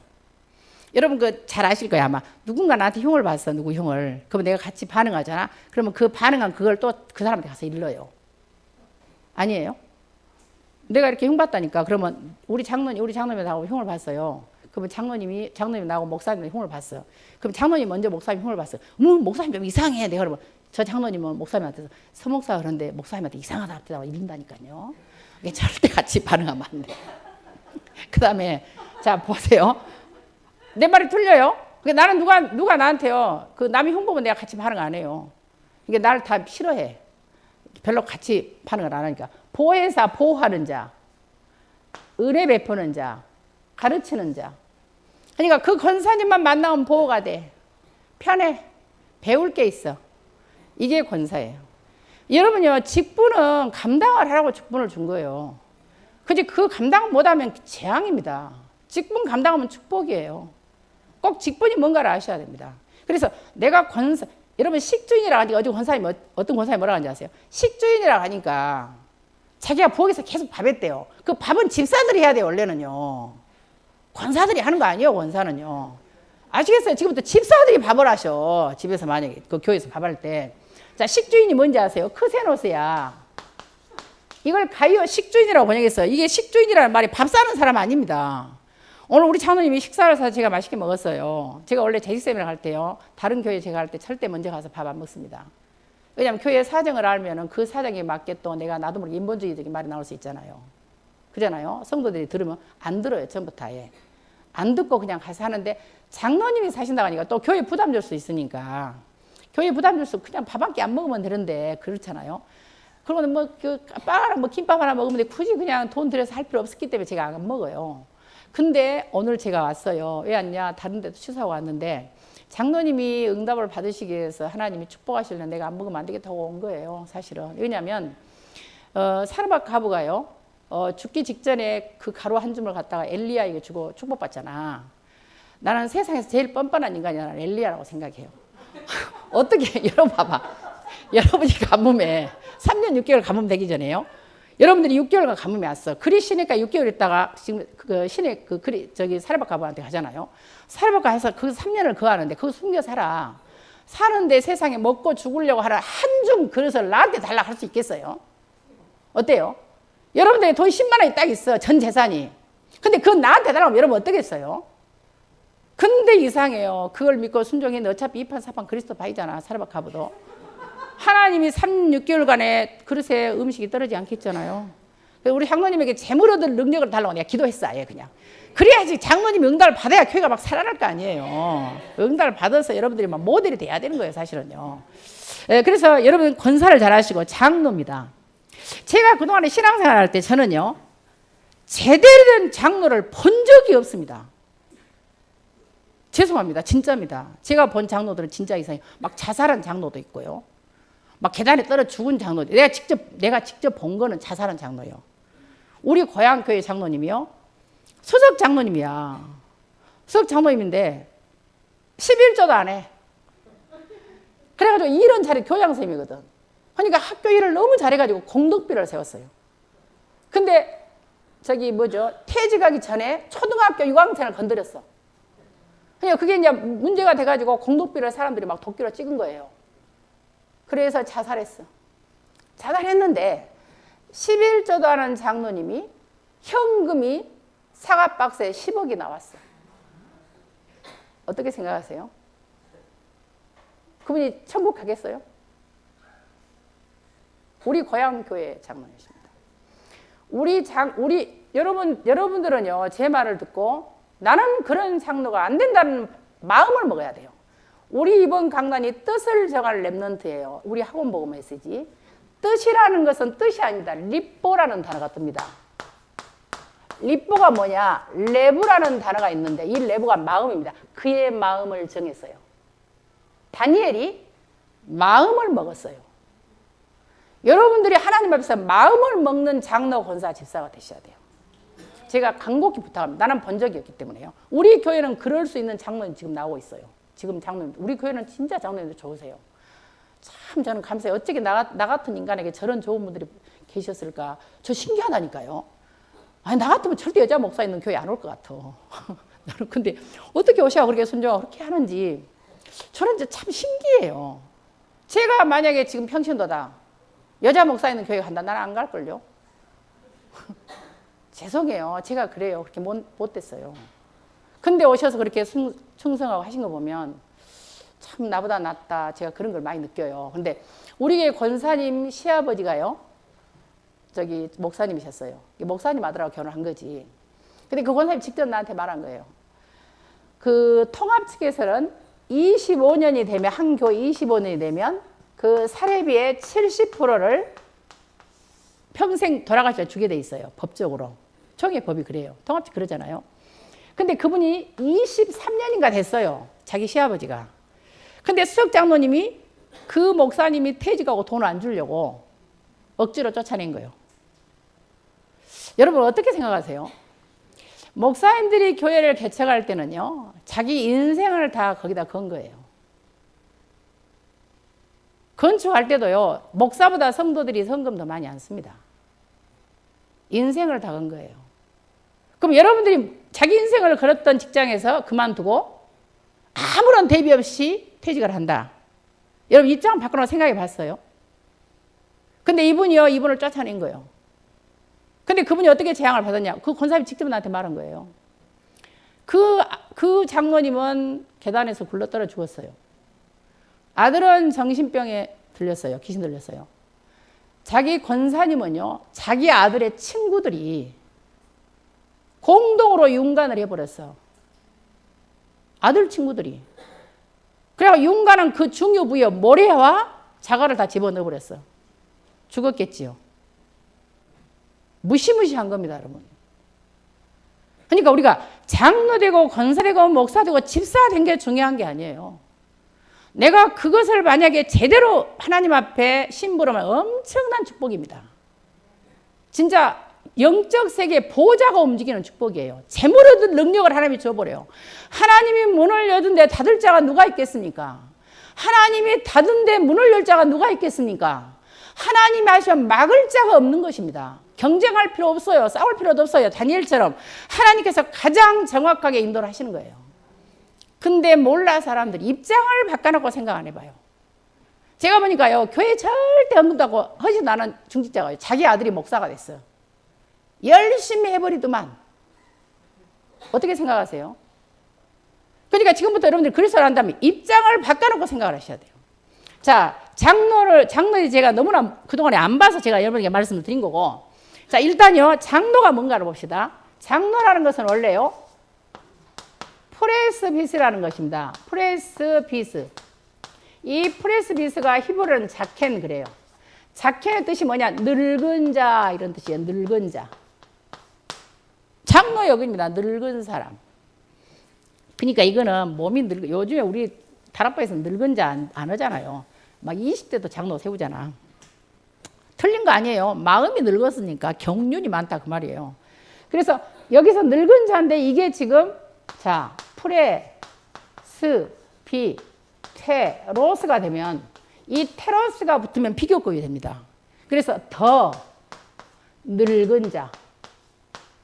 여러분 그 잘 아실 거야 아마. 누군가 나한테 흉을 봤어. 누구 흉을. 그러면 내가 같이 반응하잖아. 그러면 그 반응한 그걸 또 그 사람한테 가서 일러요. 아니에요? 내가 이렇게 흉 봤다니까. 그러면 우리 장로님이 나하고 흉을 봤어요. 그러면 장로님이 나하고 목사님이 흉을 봤어. 그럼 장로님 먼저 목사님 흉을 봤어. 목사님 좀 이상해. 내가 그러면 저 장로님은 목사님한테 서목사 그런데 목사님한테 이상하다고 이른다니까요. 이게 절대 같이 반응하면 안 돼. 그 다음에 자 보세요. 내 말이 틀려요. 나는 누가 나한테요. 그 남이 흉 보면 내가 같이 반응 안 해요. 이게 나를 다 싫어해. 별로 같이 반응을 안 하니까. 보혜사 보호하는 자, 은혜 베푸는 자, 가르치는 자. 그러니까 그 권사님만 만나면 보호가 돼. 편해. 배울 게 있어. 이게 권사예요. 여러분요, 직분은 감당을 하라고 직분을 준 거예요. 그지 그 감당 못하면 재앙입니다. 직분 감당하면 축복이에요. 꼭 직분이 뭔가를 아셔야 됩니다. 그래서 내가 권사, 여러분 식주인이라고 하니까 어떤 권사님이 뭐라고 하는지 아세요? 식주인이라고 하니까 자기가 부엌에서 계속 밥 했대요. 그 밥은 집사들이 해야 돼요, 원래는요. 권사들이 하는 거 아니에요, 권사는요. 아시겠어요? 지금부터 집사들이 밥을 하셔. 집에서 만약에 그 교회에서 밥할 때. 자, 식주인이 뭔지 아세요? 크세노스야. 이걸 가이오 식주인이라고 번역했어요. 이게 식주인이라는 말이 밥 사는 사람 아닙니다. 오늘 우리 장로님이 식사를 사서 제가 맛있게 먹었어요. 제가 원래 재직세미나 갈 때요. 다른 교회 제가 할 때 절대 먼저 가서 밥 안 먹습니다. 왜냐하면 교회 사정을 알면은 그 사정에 맞게 또 나도 모르게 인본주의적인 말이 나올 수 있잖아요. 그잖아요. 성도들이 들으면 안 들어요. 전부 다. 예. 안 듣고 그냥 가서 하는데 장로님이 사신다고 하니까 또 교회 부담 줄 수 있으니까 교회 부담 줄 수 그냥 밥 한 끼 안 먹으면 되는데 그렇잖아요. 그러면 빵 하나 김밥 하나 먹으면 돼. 굳이 그냥 돈 들여서 할 필요 없었기 때문에 제가 안 먹어요. 근데 오늘 제가 왔어요. 왜 왔냐? 다른 데도 취소하고 왔는데 장로님이 응답을 받으시기 위해서 하나님이 축복하시려면 내가 안 먹으면 안 되겠다고 온 거예요. 사실은. 왜냐하면 사르밧 가부가요. 죽기 직전에 그 가루 한 줌을 갖다가 엘리야에게 주고 축복받잖아. 나는 세상에서 제일 뻔뻔한 인간이 나는 엘리야라고 생각해요. 어떻게 여러분 봐봐. 여러분이 가뭄에 3년 6개월 가뭄 되기 전에요. 여러분들이 6개월간 가뭄이 왔어. 그리 쉬니까 6개월 있다가 지금 사르밧 가부한테 가잖아요. 사르밧 가서 그 3년을 거하는데 그거 숨겨 살아. 사는데 세상에 먹고 죽으려고 하는 한 줌 그릇을 나한테 달라 할 수 있겠어요? 어때요? 여러분들이 돈 10만 원이 딱 있어. 전 재산이. 근데 그건 나한테 달라면 여러분 어떻겠어요? 근데 이상해요. 그걸 믿고 순종했는데 어차피 이판사판 그리스도 바이잖아. 사르밧 가부도. 하나님이 3, 6개월간의 그릇에 음식이 떨어지지 않겠잖아요. 우리 장로님에게 재물 얻을 능력을 달라고 내가 기도했어. 아예 그냥. 그래야지 장로님이 응답을 받아야 교회가 막 살아날 거 아니에요. 응답을 받아서 여러분들이 막 모델이 돼야 되는 거예요. 사실은요. 그래서 여러분 권사를 잘 하시고 장로입니다. 제가 그동안에 신앙생활 할 때 저는요. 제대로 된 장로를 본 적이 없습니다. 죄송합니다. 진짜입니다. 제가 본 장로들은 진짜 이상해요. 막 자살한 장로도 있고요. 막 계단에 떨어 죽은 장로도. 내가 직접 본 거는 자살한 장로예요. 우리 고향 교회 장로님이요. 수석 장로님이야. 수석 장로님인데 11조도 안 해. 그래가지고 이런 자리 교장선생님이거든. 그러니까 학교 일을 너무 잘해가지고 공덕비를 세웠어요. 근데 퇴직하기 전에 초등학교 6학년을 건드렸어. 그러니까 그게 이제 문제가 돼가지고 공덕비를 사람들이 막 도끼로 찍은 거예요. 그래서 자살했어. 자살했는데 11조도 하는 장로님이 현금이 사과박스에 10억이 나왔어. 어떻게 생각하세요? 그분이 천국 가겠어요? 우리 고향 교회 장로님이십니다. 여러분들은요, 제 말을 듣고 나는 그런 장로가 안 된다는 마음을 먹어야 돼요. 우리 이번 강단이 뜻을 정할 랩넌트예요. 우리 학원 보고 메시지. 뜻이라는 것은 뜻이 아닙니다. 립보라는 단어가 뜹니다. 립보가 뭐냐? 레브라는 단어가 있는데 이 레브가 마음입니다. 그의 마음을 정했어요. 다니엘이 마음을 먹었어요. 여러분들이 하나님 앞에서 마음을 먹는 장로, 권사, 집사가 되셔야 돼요. 제가 간곡히 부탁합니다. 나는 본 적이 없기 때문에요. 우리 교회는 그럴 수 있는 장로님 지금 나오고 있어요. 지금 장로님, 우리 교회는 진짜 장로님들 좋으세요. 참 저는 감사해요. 어떻게 나 같은 인간에게 저런 좋은 분들이 계셨을까? 저 신기하다니까요. 아니, 나 같으면 절대 여자 목사 있는 교회 안 올 것 같아. 나는 근데 어떻게 오셔야 그렇게 순종하고 그렇게 하는지 저는 참 신기해요. 제가 만약에 지금 평신도다 여자 목사 있는 교회 간다, 나는 안 갈걸요. 죄송해요. 제가 그래요. 그렇게 못됐어요. 근데 오셔서 그렇게 충성하고 하신 거 보면 참 나보다 낫다. 제가 그런 걸 많이 느껴요. 근데 우리 교회 권사님 시아버지가요, 저기 목사님이셨어요. 목사님 아들하고 결혼한 거지. 근데 그 권사님 직접 나한테 말한 거예요. 그 통합 측에서는 25년이 되면, 한 교회 25년이 되면 그 사례비의 70%를 평생 돌아가실 때 주게 돼 있어요. 법적으로. 총회법이 그래요. 통합측 그러잖아요. 근데 그분이 23년인가 됐어요. 자기 시아버지가. 근데 수석 장로님이 그 목사님이 퇴직하고 돈을 안 주려고 억지로 쫓아낸 거예요. 여러분 어떻게 생각하세요? 목사님들이 교회를 개척할 때는요, 자기 인생을 다 거기다 건 거예요. 건축할 때도요, 목사보다 성도들이 성금 더 많이 안 씁니다. 인생을 다 건 거예요. 그럼 여러분들이 자기 인생을 걸었던 직장에서 그만두고 아무런 대비 없이 퇴직을 한다. 여러분 입장 바꾸라고 생각해 봤어요? 근데 이분을 쫓아낸 거예요. 근데 그분이 어떻게 재앙을 받았냐? 그 권사님이 직접 나한테 말한 거예요. 그 장로님은 계단에서 굴러떨어 죽었어요. 아들은 정신병에 들렸어요. 귀신 들렸어요. 자기 권사님은요, 자기 아들의 친구들이 공동으로 윤관을 해버렸어. 아들 친구들이. 그래서 윤관은 그 중요 부위에 모래와 자갈을 다 집어넣어버렸어. 죽었겠지요. 무시무시한 겁니다, 여러분. 그러니까 우리가 장로 되고 권사 되고 목사 되고 집사 된 게 중요한 게 아니에요. 내가 그것을 만약에 제대로 하나님 앞에 심부름하면 엄청난 축복입니다. 진짜 영적 세계 보호자가 움직이는 축복이에요. 재물 얻은 능력을 하나님이 줘버려요. 하나님이 문을 여는데 닫을 자가 누가 있겠습니까? 하나님이 닫은데 문을 열 자가 누가 있겠습니까? 하나님이 하시면 막을 자가 없는 것입니다. 경쟁할 필요 없어요. 싸울 필요도 없어요. 다니엘처럼 하나님께서 가장 정확하게 인도를 하시는 거예요. 근데 몰라 사람들이 입장을 바꿔놓고 생각 안 해봐요. 제가 보니까요, 교회 절대 없는다고 허짓 않은 중직자가 자기 아들이 목사가 됐어요. 열심히 해버리더만. 어떻게 생각하세요? 그러니까 지금부터 여러분들이 그리스도를 한다면 입장을 바꿔놓고 생각을 하셔야 돼요. 자, 장로를 제가 너무나 그동안에 안 봐서 제가 여러분에게 말씀을 드린 거고, 자, 일단요, 장로가 뭔가를 봅시다. 장로라는 것은 원래요, 프레스비스라는 것입니다. 프레스비스. 이 프레스비스가 히브리어는 자켄 그래요. 자켄의 뜻이 뭐냐? 늙은 자, 이런 뜻이에요. 늙은 자. 장로역입니다. 늙은 사람. 그러니까 이거는 몸이 늙은, 요즘에 우리 다락방에서 늙은 자 안 하잖아요. 막 20대도 장로 세우잖아. 틀린 거 아니에요. 마음이 늙었으니까 경륜이 많다 그 말이에요. 그래서 여기서 늙은 자인데 이게 지금, 자, 테로스가 되면, 이 테로스가 붙으면 비교급이 됩니다. 그래서 더 늙은 자,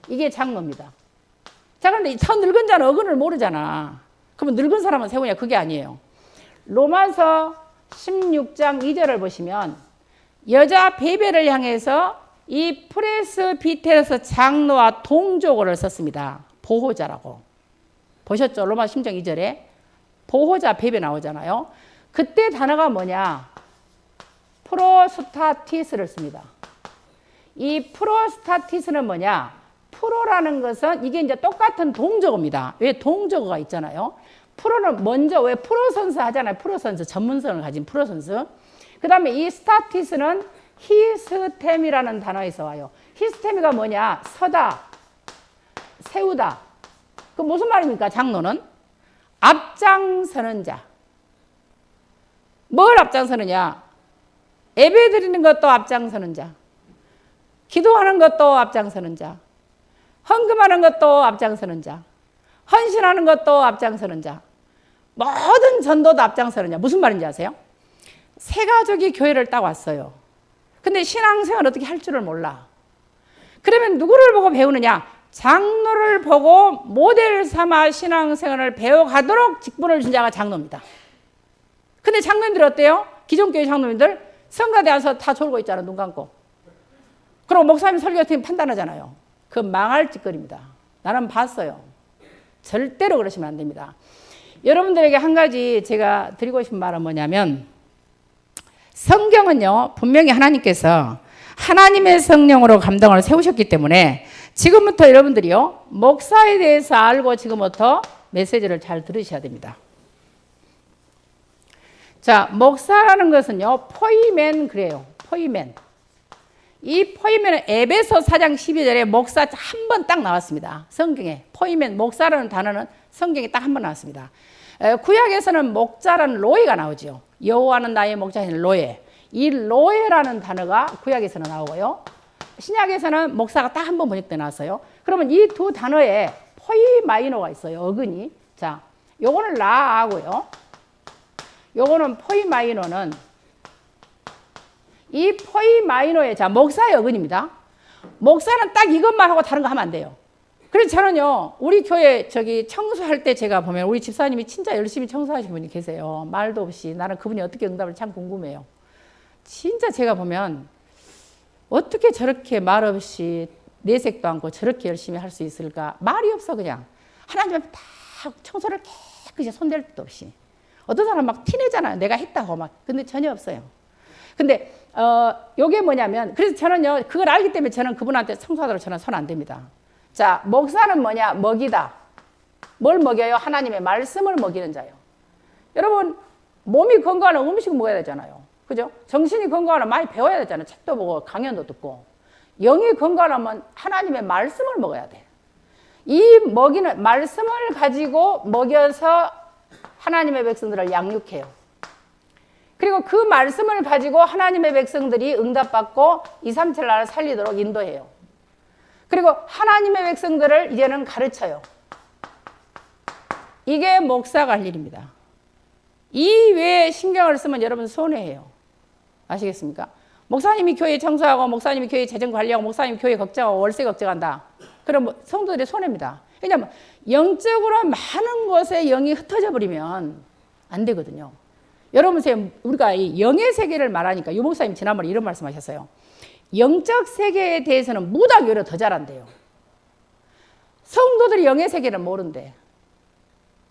이게 장로입니다. 자, 그런데 저 늙은 자는 어근을 모르잖아. 그러면 늙은 사람은 세우냐? 그게 아니에요. 로마서 16장 2절을 보시면 여자 베베를 향해서 이 프레스비테로스 장로와 동족어를 썼습니다. 보호자라고. 보셨죠? 로마서 16장 2절에 보호자 베베 나오잖아요. 그때 단어가 뭐냐? 프로스타티스를 씁니다. 이 프로스타티스는 뭐냐? 프로라는 것은 이게 이제 똑같은 동적어입니다. 왜 동적어가 있잖아요. 프로는 먼저 왜 프로 선수 하잖아요. 프로 선수 전문성을 가진 프로 선수. 그다음에 이 스타티스는 히스템이라는 단어에서 와요. 히스템이가 뭐냐? 서다, 세우다. 그 무슨 말입니까? 장로는 앞장서는 자. 뭘 앞장서느냐? 예배 드리는 것도 앞장서는 자. 기도하는 것도 앞장서는 자. 헌금하는 것도 앞장서는 자. 헌신하는 것도 앞장서는 자. 모든 전도도 앞장서는 자. 무슨 말인지 아세요? 세 가족이 교회를 딱 왔어요. 근데 신앙생활 어떻게 할 줄을 몰라. 그러면 누구를 보고 배우느냐? 장로를 보고 모델 삼아 신앙생활을 배워가도록 직분을 준 자가 장로입니다. 근데 장로님들 어때요? 기존교회 장로님들 성가대 와서 다 졸고 있잖아, 눈 감고. 그리고 목사님 설교팀 판단하잖아요. 그 망할 짓거리입니다. 나는 봤어요. 절대로 그러시면 안 됩니다. 여러분들에게 한 가지 제가 드리고 싶은 말은 뭐냐면, 성경은요, 분명히 하나님께서 하나님의 성령으로 감동을 세우셨기 때문에 지금부터 여러분들이요, 목사에 대해서 알고 지금부터 메시지를 잘 들으셔야 됩니다. 자, 목사라는 것은요, 포이맨 그래요. 포이맨. 이 포이맨은 에베소 4장 12절에 목사 한 번 딱 나왔습니다. 성경에. 포이맨, 목사라는 단어는 성경에 딱 한 번 나왔습니다. 구약에서는 목자라는 로에가 나오죠. 여호와는 나의 목자인 로에. 이 로에라는 단어가 구약에서는 나오고요. 신약에서는 목사가 딱 한 번 번역돼 나왔어요. 그러면 이 두 단어에 포이마이노가 있어요. 어근이. 자, 요거는 라하고요. 요거는 포이마이노는 이 포이마이노의 자 목사의 어근입니다. 목사는 딱 이것만 하고 다른 거 하면 안 돼요. 그래서 저는요, 우리 교회 저기 청소할 때 제가 보면 우리 집사님이 진짜 열심히 청소하시는 분이 계세요. 말도 없이. 나는 그분이 어떻게 응답을 참 궁금해요. 진짜 제가 보면 어떻게 저렇게 말 없이 내색도 않고 저렇게 열심히 할 수 있을까? 말이 없어 그냥. 하나님 앞에 다 청소를 깨끗이 손댈 데도 없이. 어떤 사람 막 티내잖아요. 내가 했다고 막. 근데 전혀 없어요. 근데 요게 뭐냐면, 그래서 저는요, 그걸 알기 때문에 저는 그분한테 청소하도록 저는 손 안 댑니다. 자, 목사는 뭐냐? 먹이다. 뭘 먹여요? 하나님의 말씀을 먹이는 자요. 여러분, 몸이 건강하면 음식 먹어야 되잖아요. 그죠? 정신이 건강하면 많이 배워야 되잖아요. 책도 보고 강연도 듣고. 영이 건강하면 하나님의 말씀을 먹어야 돼. 이 먹이는 말씀을 가지고 먹여서 하나님의 백성들을 양육해요. 그리고 그 말씀을 가지고 하나님의 백성들이 응답받고 2, 3, 7 나라를 살리도록 인도해요. 그리고 하나님의 백성들을 이제는 가르쳐요. 이게 목사가 할 일입니다. 이 외에 신경을 쓰면 여러분 손해예요. 아시겠습니까? 목사님이 교회 청소하고 목사님이 교회 재정 관리하고 목사님이 교회 걱정하고 월세 걱정한다. 그럼 성도들이 손해입니다. 왜냐하면 영적으로 많은 곳에 영이 흩어져 버리면 안 되거든요. 여러분 보세요. 우리가 이 영의 세계를 말하니까 유 목사님 지난번에 이런 말씀하셨어요. 영적 세계에 대해서는 무당이 오히려 더 잘한대요. 성도들이 영의 세계를 모른대.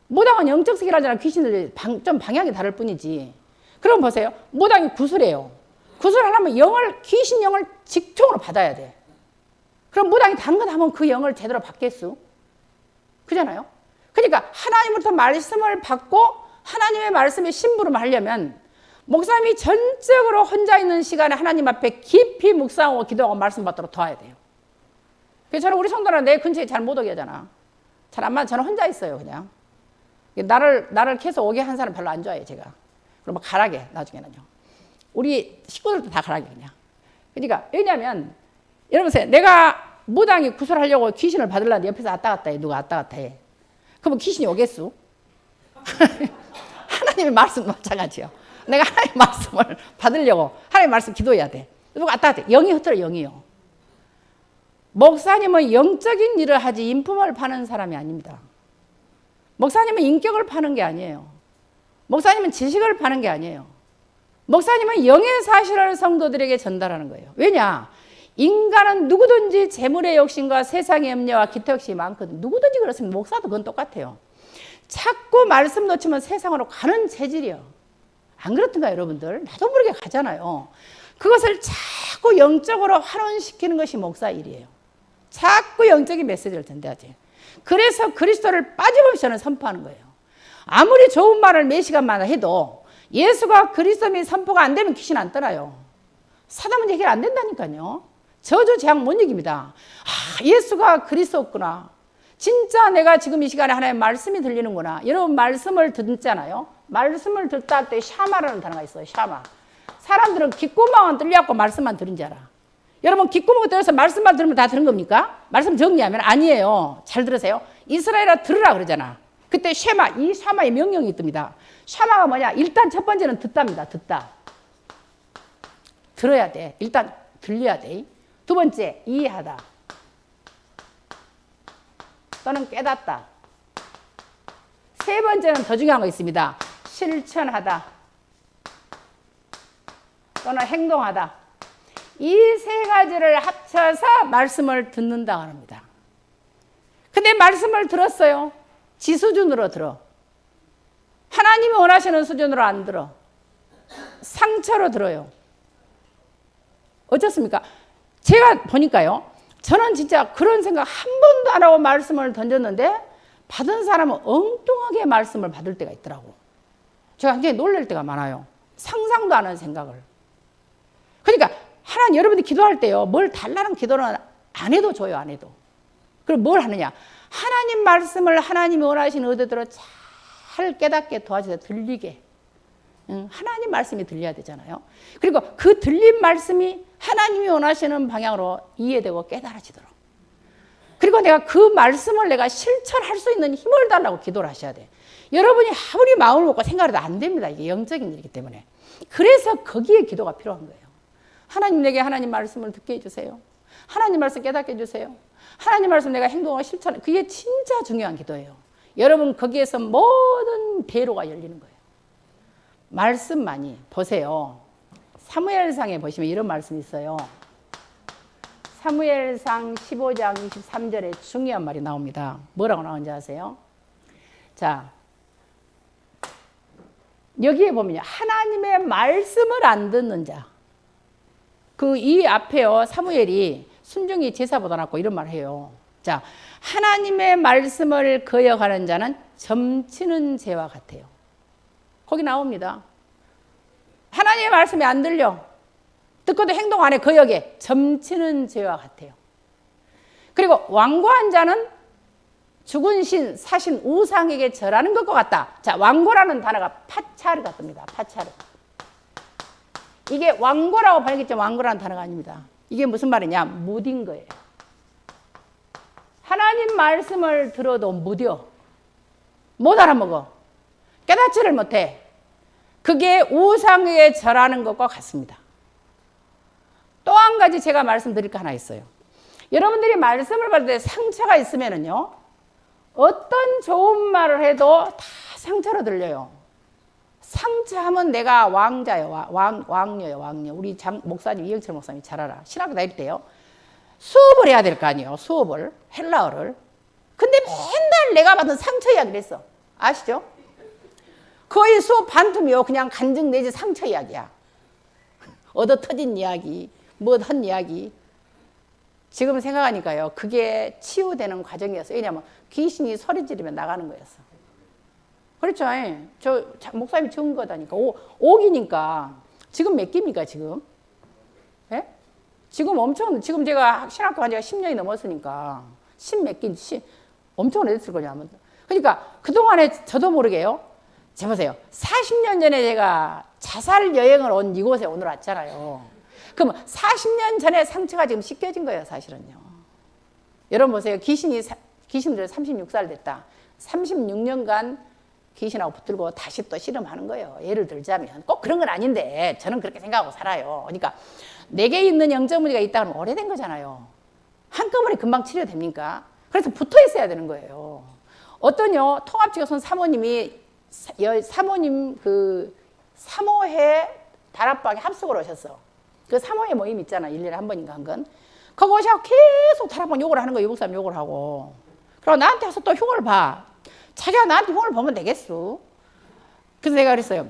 무당은 영적 세계라잖아. 귀신들이 좀 방향이 다를 뿐이지. 그럼 보세요. 무당이 구슬해요. 구슬하려면 귀신 영을 직통으로 받아야 돼. 그럼 무당이 당근하면 그 영을 제대로 받겠수? 그잖아요. 그러니까 하나님으로부터 말씀을 받고 하나님의 말씀에 심부름 하려면 목사님이 전적으로 혼자 있는 시간에 하나님 앞에 깊이 묵상하고 기도하고 말씀 받도록 도와야 돼요. 그래서 저는 우리 성도는 내 근처에 잘 못 오게 하잖아. 잘 안 맞아. 저는 혼자 있어요, 그냥. 나를 계속 오게 한 사람 별로 안 좋아해요, 제가. 그럼 가라게, 나중에는요. 우리 식구들도 다 가라게, 그냥. 그러니까, 왜냐면, 여러분 보세요. 내가 무당이 구슬하려고 귀신을 받으려는데 옆에서 왔다 갔다 해. 누가 왔다 갔다 해. 그러면 귀신이 오겠수? 하나님의 말씀 마찬가지요. 내가 하나님의 말씀을 받으려고 하나님의 말씀 기도해야 돼. 누가 왔다 갔다 해. 영이 흩어져, 영이요. 목사님은 영적인 일을 하지 인품을 파는 사람이 아닙니다. 목사님은 인격을 파는 게 아니에요. 목사님은 지식을 파는 게 아니에요. 목사님은 영의 사실을 성도들에게 전달하는 거예요. 왜냐? 인간은 누구든지 재물의 욕심과 세상의 염려와 기타 욕심이 많거든. 누구든지 그렇습니다. 목사도 그건 똑같아요. 자꾸 말씀 놓치면 세상으로 가는 체질이요. 안 그렇던가 여러분들? 나도 모르게 가잖아요. 그것을 자꾸 영적으로 활용시키는 것이 목사 일이에요. 자꾸 영적인 메시지를 전해야 돼요. 그래서 그리스도를 빠짐없이 저는 선포하는 거예요. 아무리 좋은 말을 몇 시간마다 해도 예수가 그리스도 및 선포가 안 되면 귀신 안 떠나요. 사단 문제 해결 안 된다니까요. 저주 재앙 못 이깁니다. 예수가 그리스도였구나. 진짜 내가 지금 이 시간에 하나님의 말씀이 들리는구나. 여러분 말씀을 듣잖아요. 말씀을 듣다 할 때 샤마라는 단어가 있어요. 샤마. 사람들은 귓구멍은 뚫려갖고 말씀만 들은 줄 알아. 여러분 귓구멍 뚫려서 말씀만 들으면 다 들은 겁니까? 말씀 정리하면 아니에요. 잘 들으세요. 이스라엘아 들으라 그러잖아. 그때 쉐마, 이 샤마의 명령이 뜹니다. 샤마가 뭐냐? 일단 첫 번째는 듣답니다. 듣다. 들어야 돼. 일단 들려야 돼. 두 번째 이해하다. 또는 깨닫다. 세 번째는 더 중요한 거 있습니다. 실천하다. 또는 행동하다. 이 세 가지를 합쳐서 말씀을 듣는다 합니다. 근데 말씀을 들었어요. 지 수준으로 들어. 하나님이 원하시는 수준으로 안 들어. 상처로 들어요. 어떻습니까? 제가 보니까요. 저는 진짜 그런 생각 한 번도 안 하고 말씀을 던졌는데 받은 사람은 엉뚱하게 말씀을 받을 때가 있더라고. 제가 굉장히 놀랄 때가 많아요. 상상도 안 하는 생각을. 그러니까 하나님 여러분들이 기도할 때요. 뭘 달라는 기도는 안 해도 줘요. 안 해도. 그럼 뭘 하느냐. 하나님 말씀을 하나님이 원하시는 의도대로 잘 깨닫게 도와주세요. 들리게. 하나님 말씀이 들려야 되잖아요. 그리고 그 들린 말씀이 하나님이 원하시는 방향으로 이해되고 깨달아지도록. 그리고 내가 그 말씀을 내가 실천할 수 있는 힘을 달라고 기도를 하셔야 돼. 여러분이 아무리 마음을 먹고 생각해도 안 됩니다. 이게 영적인 일이기 때문에. 그래서 거기에 기도가 필요한 거예요. 하나님 내게 하나님 말씀을 듣게 해주세요. 하나님 말씀 깨닫게 해주세요. 하나님 말씀 내가 행동하고 실천. 그게 진짜 중요한 기도예요. 여러분 거기에서 모든 배로가 열리는 거예요. 말씀만이 보세요. 사무엘상에 보시면 이런 말씀이 있어요. 사무엘상 15장 23절에 중요한 말이 나옵니다. 뭐라고 나오는지 아세요? 자, 여기에 보면요. 하나님의 말씀을 안 듣는 자. 그 이 앞에요. 사무엘이 순종이 제사보다 낫고 이런 말을 해요. 자, 하나님의 말씀을 거역하는 자는 점치는 재와 같아요. 거기 나옵니다. 하나님의 말씀이 안 들려. 듣고도 행동 안 해. 거역에. 점치는 죄와 같아요. 그리고 완고한 자는 죽은 신, 사신, 우상에게 절하는 것과 같다. 자, 완고라는 단어가 파차르가 뜹니다. 파차르. 이게 완고라고 번역했지만 완고라는 단어가 아닙니다. 이게 무슨 말이냐? 무딘 거예요. 하나님 말씀을 들어도 무뎌. 못 알아먹어. 깨닫지를 못해. 그게 우상에게 절하는 것과 같습니다. 또 한 가지 제가 말씀드릴 거 하나 있어요. 여러분들이 말씀을 받을 때 상처가 있으면은요, 어떤 좋은 말을 해도 다 상처로 들려요. 상처하면 내가 왕자요, 왕녀요, 왕녀. 우리 목사님, 이영철 목사님 잘 알아. 신학교 다닐 때요. 수업을 해야 될 거 아니에요. 수업을. 헬라어를. 근데 맨날 내가 받은 상처 이야기를 했어. 아시죠? 거의 수업 반틈이요. 그냥 간증 내지 상처 이야기야. 얻어 터진 이야기, 뭐 한 이야기. 지금 생각하니까요. 그게 치유되는 과정이었어요. 왜냐하면 귀신이 소리 지르면 나가는 거였어. 그렇죠. 저 목사님이 적은 거다니까. 5기니까. 지금 몇 기입니까, 지금? 예? 지금 엄청, 지금 제가 신학교 간 지가 10년이 넘었으니까. 10몇 기, 엄청 오래됐을 거냐. 그러니까 그동안에 저도 모르게요. 제 보세요. 40년 전에 제가 자살 여행을 온 이곳에 오늘 왔잖아요. 그럼 40년 전에 상처가 지금 씻겨진 거예요, 사실은요. 여러분 보세요. 귀신들 36살 됐다. 36년간 귀신하고 붙들고 다시 또 씨름하는 거예요. 예를 들자면. 꼭 그런 건 아닌데 저는 그렇게 생각하고 살아요. 그러니까 내게 있는 영적 문제가 있다면 오래된 거잖아요. 한꺼번에 금방 치료됩니까? 그래서 붙어 있어야 되는 거예요. 어떤요, 통합지교선 사모님이 사모님 그 사모회 다락방에 합숙을 오셨어. 그 사모회 모임 있잖아. 1년에 한 번인가 한 건. 거기 오셔서 계속 다락방 욕을 하는 거예요. 목사님 욕을 하고. 그리고 나한테 와서 또 흉을 봐. 자기가 나한테 흉을 보면 되겠어. 그래서 내가 그랬어요.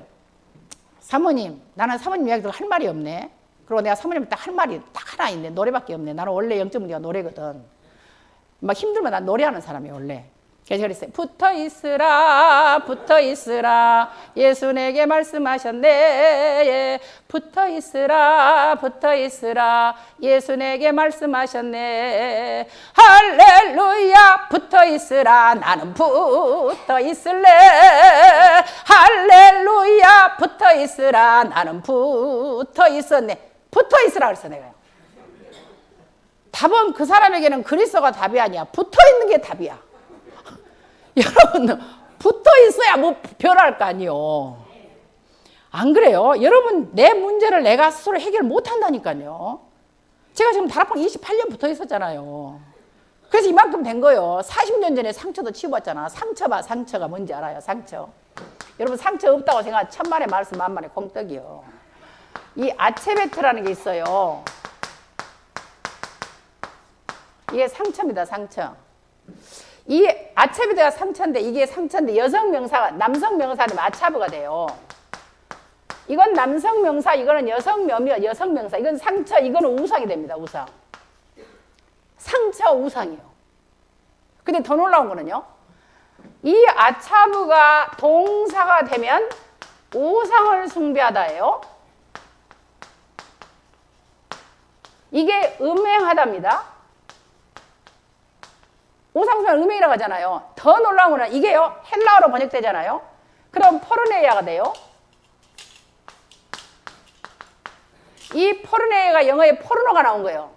사모님, 나는 사모님 이야기 들고 할 말이 없네. 그리고 그리고 내가 사모님한테 딱 할 말이 딱 하나 있네. 노래밖에 없네. 나는 원래 0.5가 노래거든. 막 힘들면 난 노래하는 사람이에요, 원래. 그래서 그랬어요. 붙어 있으라, 붙어 있으라. 예수 내게 말씀하셨네. 예. 붙어 있으라, 붙어 있으라. 예수 내게 말씀하셨네. 할렐루야, 붙어 있으라. 나는 붙어 있을래. 할렐루야, 붙어 있으라. 나는 붙어 있었네. 붙어 있으라 그랬어, 내가요. 답은 그 사람에게는 그리스도가 답이 아니야. 붙어 있는 게 답이야. 여러분, 붙어 있어야 뭐 변할 거 아니요. 안 그래요? 여러분, 내 문제를 내가 스스로 해결 못 한다니까요. 제가 지금 다락방 28년 붙어 있었잖아요. 그래서 이만큼 된 거예요. 40년 전에 상처도 치워봤잖아. 상처가 뭔지 알아요? 상처. 여러분, 상처 없다고 생각, 천만의 말씀 만만의 공떡이요. 이 아체베트라는 게 있어요. 이게 상처입니다, 상처. 이 아차비드가 상처인데, 이게 상처인데, 여성 명사가, 남성 명사는 아차브가 돼요. 이건 남성 명사, 이거는 여성 명사. 이건 상처, 이거는 우상이 됩니다, 우상. 상처 우상이요. 근데 더 놀라운 거는요, 이 아차브가 동사가 되면 우상을 숭배하다예요. 이게 음행하답니다. 우상숭배는 음행이라고 하잖아요. 더 놀라운 거는 이게요, 헬라어로 번역되잖아요. 그럼 포르네이아가 돼요. 이 포르네이아가 영어에 포르노가 나온 거예요.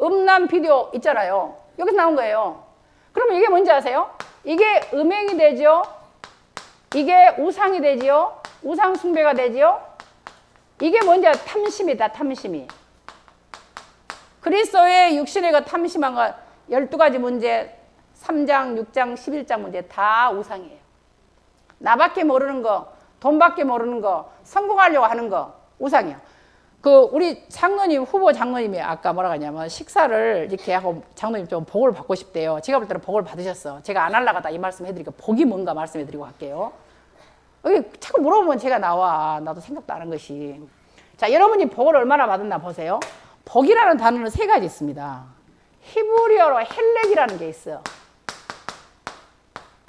음란 비디오 있잖아요. 여기서 나온 거예요. 그러면 이게 뭔지 아세요? 이게 음행이 되죠. 이게 우상이 되지요. 우상숭배가 되지요. 이게 뭔지 아세요? 탐심이다, 탐심이. 그리스도의 육신의 그 탐심한 것, 12가지 문제, 3장, 6장, 11장 문제 다 우상이에요. 나밖에 모르는 거, 돈밖에 모르는 거, 성공하려고 하는 거, 우상이에요. 우리 장로님, 후보 장로님이 아까 뭐라고 하냐면 식사를 이렇게 하고 장로님 좀 복을 받고 싶대요. 제가 볼 때는 복을 받으셨어. 제가 안 하려고 하다 이 말씀 해드리니까 복이 뭔가 말씀해드리고 갈게요. 여기 자꾸 물어보면 제가 나와. 나도 생각도 안 한 것이. 자, 여러분이 복을 얼마나 받았나 보세요. 복이라는 단어는 3가지 있습니다. 히브리어로 헬렉이라는 게 있어요.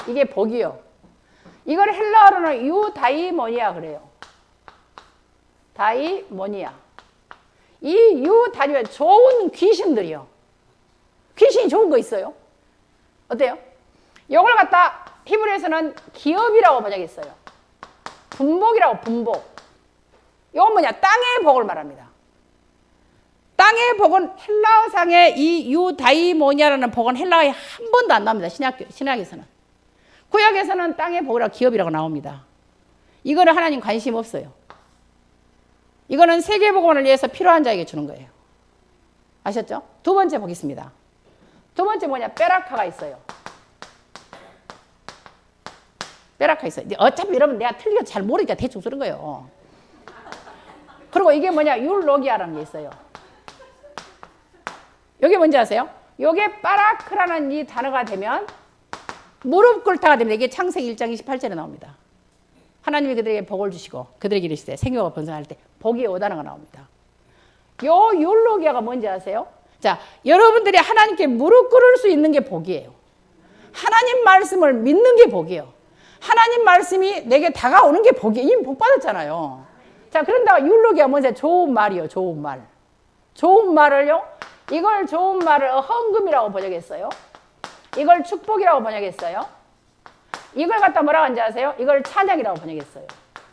이게 복이요. 이걸 헬라어로는 유다이모니아 그래요. 다이모니아. 이 유다이모니아 좋은 귀신들이요. 귀신이 좋은 거 있어요. 어때요? 이걸 갖다 히브리어에서는 기업이라고 번역했어요. 분복이라고, 분복. 이건 뭐냐? 땅의 복을 말합니다. 땅의 복은 헬라어상의 이 유다이모니아라는 복은 헬라어에 한 번도 안 나옵니다. 신약에서는. 구약에서는 땅의 복이라고 기업이라고 나옵니다. 이거는 하나님 관심 없어요. 이거는 세계복음을 위해서 필요한 자에게 주는 거예요. 아셨죠? 두 번째 보겠습니다. 두 번째 뭐냐? 베라카가 있어요. 베라카 있어요. 어차피 여러분 내가 틀리게 잘 모르니까 대충 쓰는 거예요. 그리고 이게 뭐냐? 율로기아라는 게 있어요. 여기 뭔지 아세요? 요게 바라크라는 이 단어가 되면 무릎 꿇다가 됩니다. 이게 창세기 1장 28절에 나옵니다. 하나님이 그들에게 복을 주시고 그들에게 이르시되 생육하고 번성할 때 복이 오다는 거 나옵니다. 요 율로기아가 뭔지 아세요? 자, 여러분들이 하나님께 무릎 꿇을 수 있는 게 복이에요. 하나님 말씀을 믿는 게 복이에요. 하나님 말씀이 내게 다가오는 게 복이에요. 이미 복 받았잖아요. 자, 그런다고 율로기아 뭔지 좋은 말이요. 좋은 말. 좋은 말을요. 이걸 좋은 말을 헌금이라고 번역했어요. 이걸 축복이라고 번역했어요. 이걸 갖다 뭐라고 하는지 아세요? 이걸 찬양이라고 번역했어요.